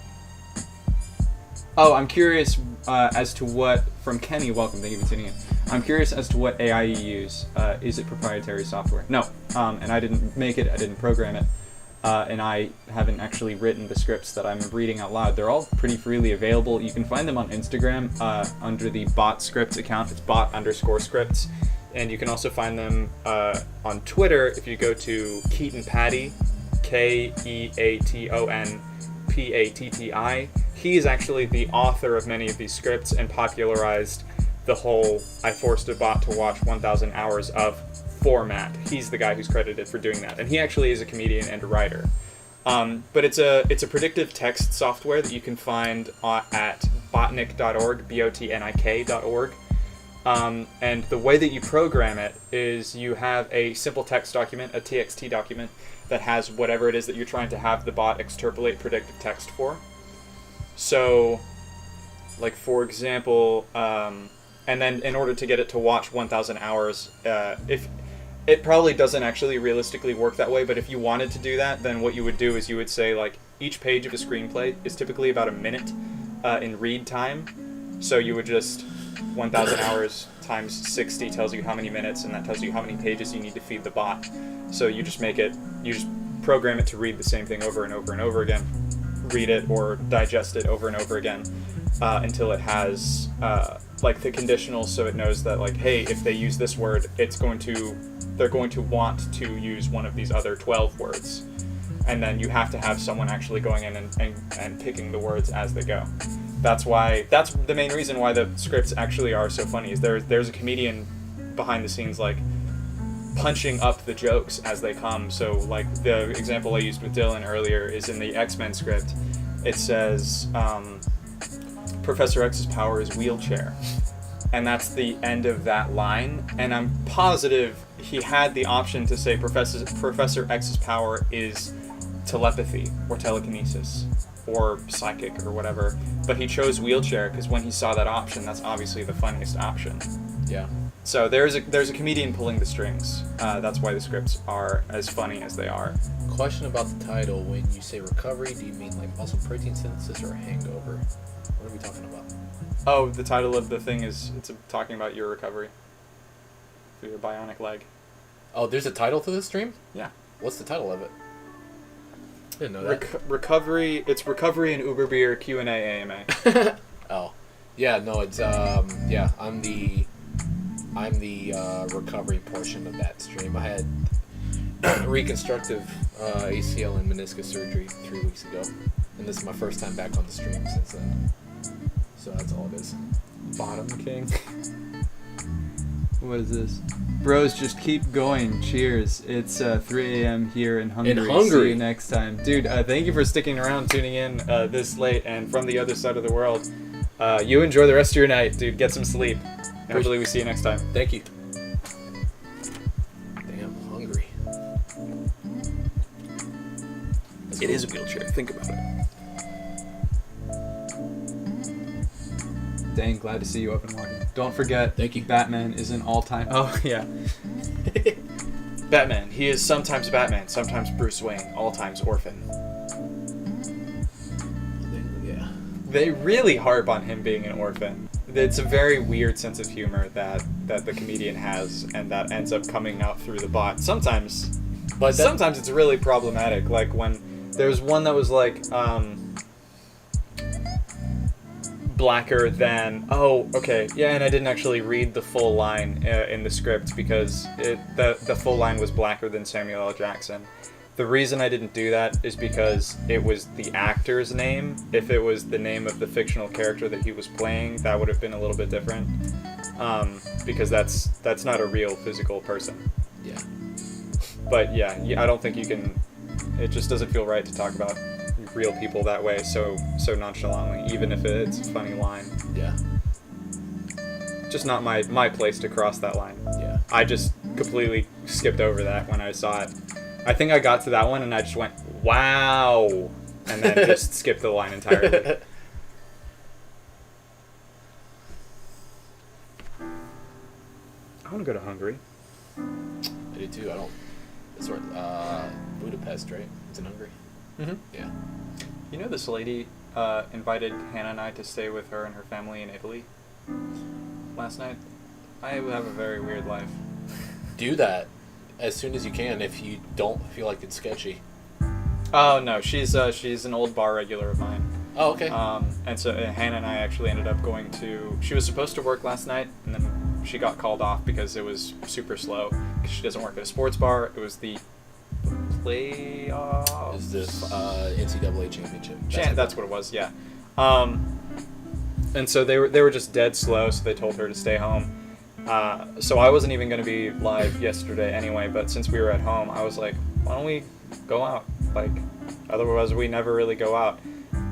[SPEAKER 4] Oh, I'm curious as to what, from Kenny, welcome, thank you for tuning in. I'm curious as to what AI you use. Is it proprietary software? No, and I didn't make it, I didn't program it, and I haven't actually written the scripts that I'm reading out loud. They're all pretty freely available. You can find them on Instagram under the bot scripts account. It's bot_scripts. And you can also find them on Twitter if you go to Keaton Patty, KeatonPatti. He is actually the author of many of these scripts and popularized the whole I forced a bot to watch 1,000 hours of format. He's the guy who's credited for doing that. And he actually is a comedian and a writer. But it's a predictive text software that you can find at botnik.org, botnik.org. And the way that you program it is you have a simple text document, a TXT document, that has whatever it is that you're trying to have the bot extrapolate predictive text for. So, like for example, and then in order to get it to watch 1,000 hours, if it probably doesn't actually realistically work that way, but if you wanted to do that, then what you would do is you would say, like, each page of a screenplay is typically about a minute in read time. So you would just 1,000 hours times 60 tells you how many minutes, and that tells you how many pages you need to feed the bot. So you just program it to read the same thing over and over and over again, read it or digest it over and over again until it has like the conditionals, so it knows that, like, hey, if they use this word, they're going to want to use one of these other 12 words. And then you have to have someone actually going in and picking the words as they go. That's the main reason why the scripts actually are so funny, is there's a comedian behind the scenes, like, punching up the jokes as they come. So, like, the example I used with Dylan earlier is in the X-Men script. It says, Professor X's power is wheelchair. And that's the end of that line. And I'm positive he had the option to say Professor X's power is telepathy or telekinesis or psychic or whatever. But he chose wheelchair because when he saw that option, that's obviously the funniest option.
[SPEAKER 2] Yeah.
[SPEAKER 4] So there's a comedian pulling the strings. That's why the scripts are as funny as they are.
[SPEAKER 2] Question about the title. When you say recovery, do you mean like muscle protein synthesis or hangover? What are we talking about?
[SPEAKER 4] Oh, the title of the thing it's talking about your recovery for your bionic leg.
[SPEAKER 2] Oh, there's a title to this stream?
[SPEAKER 4] Yeah.
[SPEAKER 2] What's the title of it? I didn't know that.
[SPEAKER 4] Recovery. It's recovery and UberBeer Q&A AMA.
[SPEAKER 2] Oh, yeah. No, it's yeah. I'm the recovery portion of that stream. I had reconstructive ACL and meniscus surgery 3 weeks ago, and this is my first time back on the stream since then. So that's all it is.
[SPEAKER 5] Bottom king. What is this? Bros, just keep going. Cheers. It's 3 a.m. here in Hungary. See you next time.
[SPEAKER 4] Dude, thank you for sticking around, tuning in this late and from the other side of the world. You enjoy the rest of your night, dude. Get some sleep. And hopefully we see you next time.
[SPEAKER 2] Thank you. Damn, I'm hungry.
[SPEAKER 3] It is a wheelchair. Think about it.
[SPEAKER 5] Dang, glad to see you up and walking. Don't forget,
[SPEAKER 2] Thank you.
[SPEAKER 5] Batman is an all-time...
[SPEAKER 4] Oh, yeah. Batman. He is sometimes Batman, sometimes Bruce Wayne, all times orphan.
[SPEAKER 2] Yeah.
[SPEAKER 4] They really harp on him being an orphan. It's a very weird sense of humor that the comedian has, and that ends up coming out through the bot. Sometimes it's really problematic. Like when there's one that was like blacker than and I didn't actually read the full line in the script because the full line was blacker than Samuel L. Jackson. The reason I didn't do that is because it was the actor's name. If it was the name of the fictional character that he was playing, that would have been a little bit different. Because that's not a real physical person.
[SPEAKER 2] Yeah.
[SPEAKER 4] But yeah, I don't think you can. It just doesn't feel right to talk about real people that way so nonchalantly, even if it's a funny line.
[SPEAKER 2] Yeah.
[SPEAKER 4] Just not my place to cross that line.
[SPEAKER 2] Yeah.
[SPEAKER 4] I just completely skipped over that when I saw it. I think I got to that one and I just went, wow, and then just skipped the line entirely. I want to go to Hungary.
[SPEAKER 2] I do too. I don't. It's sort Budapest, right? It's in Hungary.
[SPEAKER 4] Mm-hmm.
[SPEAKER 2] Yeah.
[SPEAKER 4] You know, this lady invited Hannah and I to stay with her and her family in Italy last night. I have a very weird life.
[SPEAKER 2] Do that as soon as you can if you don't feel like it's sketchy.
[SPEAKER 4] Oh no, she's an old bar regular of mine.
[SPEAKER 2] Oh, okay.
[SPEAKER 4] And so Hannah and I actually ended up going to. She was supposed to work last night, and then she got called off because it was super slow. Because she doesn't work at a sports bar. It was the playoffs.
[SPEAKER 2] Is this NCAA championship?
[SPEAKER 4] That's what it was. Yeah. And so they were just dead slow, so they told her to stay home. So I wasn't even going to be live yesterday anyway, but since we were at home, I was like, why don't we go out? Like, otherwise we never really go out.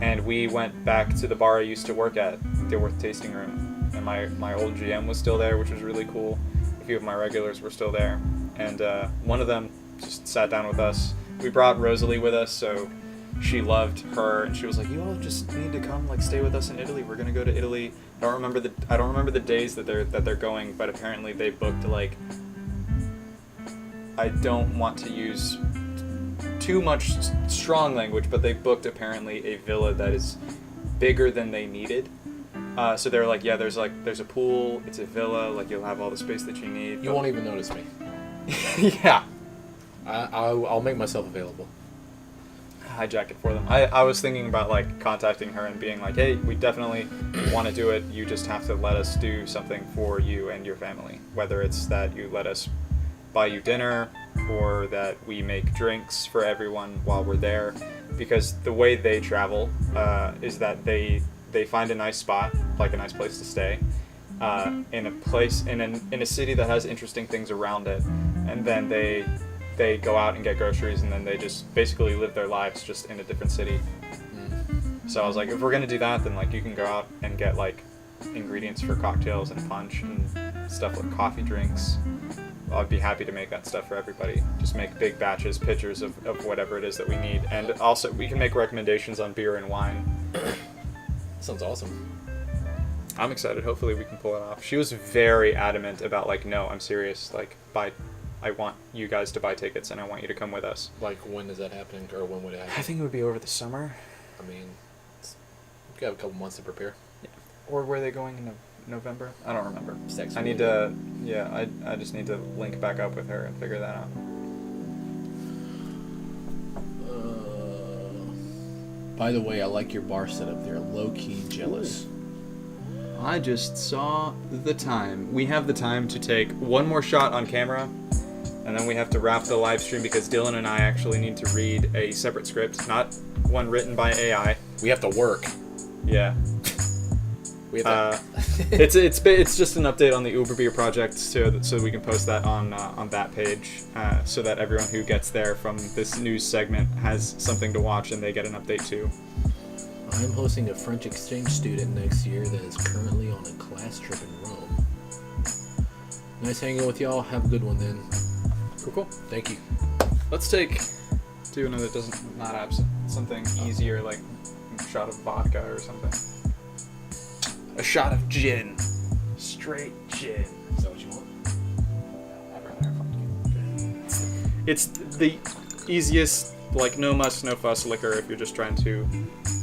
[SPEAKER 4] And we went back to the bar I used to work at, the Worth Tasting Room. And my old GM was still there, which was really cool. A few of my regulars were still there. And one of them just sat down with us. We brought Rosalie with us, so she loved her, and she was like, you all just need to come like stay with us in Italy. We're gonna go to Italy. I don't remember the days that they're going, but apparently they booked like, I don't want to use too much strong language, but they booked apparently a villa that is bigger than they needed. So they're like, yeah, there's a pool, it's a villa, like you'll have all the space that you need.
[SPEAKER 2] You won't even notice me.
[SPEAKER 4] Yeah.
[SPEAKER 2] I'll make myself available.
[SPEAKER 4] Hijack it for them. I was thinking about like contacting her and being like, hey, we definitely want to do it. You just have to let us do something for you and your family. Whether it's that you let us buy you dinner or that we make drinks for everyone while we're there. Because the way they travel is that they find a nice spot, like a nice place to stay, in a place in a city that has interesting things around it, and then they go out and get groceries, and then they just basically live their lives just in a different city. So I was like, if we're gonna do that, then like you can go out and get like ingredients for cocktails and punch and stuff like coffee drinks. I'd be happy to make that stuff for everybody. Just make big batches, pitchers of whatever it is that we need, and also we can make recommendations on beer and wine.
[SPEAKER 2] Sounds awesome.
[SPEAKER 4] I'm excited. Hopefully we can pull it off. She was very adamant about like, no, I'm serious. Like, I want you guys to buy tickets, and I want you to come with us.
[SPEAKER 2] Like, when is that happening, or when would it happen?
[SPEAKER 4] I think it would be over the summer.
[SPEAKER 2] I mean, you have a couple months to prepare.
[SPEAKER 4] Yeah. Or were they going in November? I don't remember.
[SPEAKER 2] Sex
[SPEAKER 4] I need to. Yeah, I just need to link back up with her and figure that out.
[SPEAKER 2] By the way, I like your bar setup there. Low key jealous.
[SPEAKER 4] I just saw the time. We have the time to take one more shot on camera, and then we have to wrap the live stream because Dylan and I actually need to read a separate script, not one written by AI.
[SPEAKER 2] We have to work.
[SPEAKER 4] Yeah.
[SPEAKER 2] We have
[SPEAKER 4] it's just an update on the UberBeer project, so we can post that on that page, so that everyone who gets there from this news segment has something to watch and they get an update too.
[SPEAKER 2] I'm hosting a French exchange student next year that is currently on a class trip in Rome. Nice hanging with y'all. Have a good one then.
[SPEAKER 4] Cool.
[SPEAKER 2] Thank you.
[SPEAKER 4] Let's do another not absent. Something easier, like a shot of vodka or something. A shot of gin. Straight gin.
[SPEAKER 2] Is that what you want?
[SPEAKER 4] It's the easiest, like, no muss, no fuss liquor if you're just trying to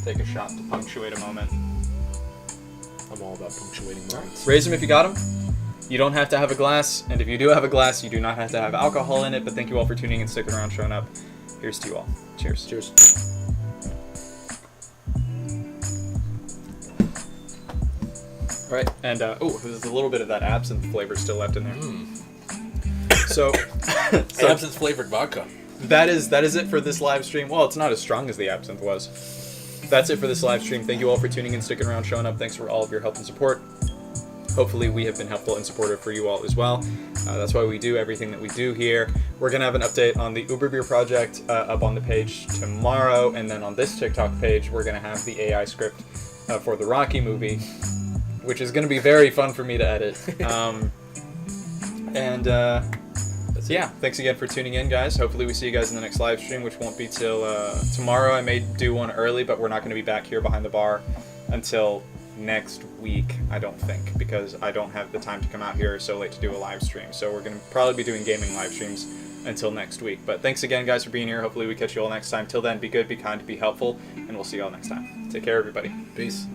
[SPEAKER 4] take a shot to punctuate a moment.
[SPEAKER 2] I'm all about punctuating moments.
[SPEAKER 4] Raise them if you got them. You don't have to have a glass, and if you do have a glass, you do not have to have alcohol in it, but thank you all for tuning and sticking around, showing up. Here's to you all. Cheers.
[SPEAKER 2] Cheers.
[SPEAKER 4] All right, and there's a little bit of that absinthe flavor still left in there. So
[SPEAKER 2] Absinthe flavored vodka.
[SPEAKER 4] that is it for this live stream. Well, it's not as strong as the absinthe was. That's it for this live stream. Thank you all for tuning in, sticking around, showing up. Thanks for all of your help and support. Hopefully we have been helpful and supportive for you all as well. That's why we do everything that we do here. We're going to have an update on the UberBeer project up on the page tomorrow, and then on this TikTok page, we're going to have the AI script for the Rocky movie, which is going to be very fun for me to edit. Yeah, thanks again for tuning in, guys. Hopefully we see you guys in the next live stream, which won't be till tomorrow. I may do one early, but we're not going to be back here behind the bar until next week, I don't think, because I don't have the time to come out here so late to do a live stream. So we're going to probably be doing gaming live streams until next week. But thanks again, guys, for being here. Hopefully we catch you all next time. Till then, be good, be kind, be helpful, and we'll see you all next time. Take care, everybody.
[SPEAKER 2] Peace.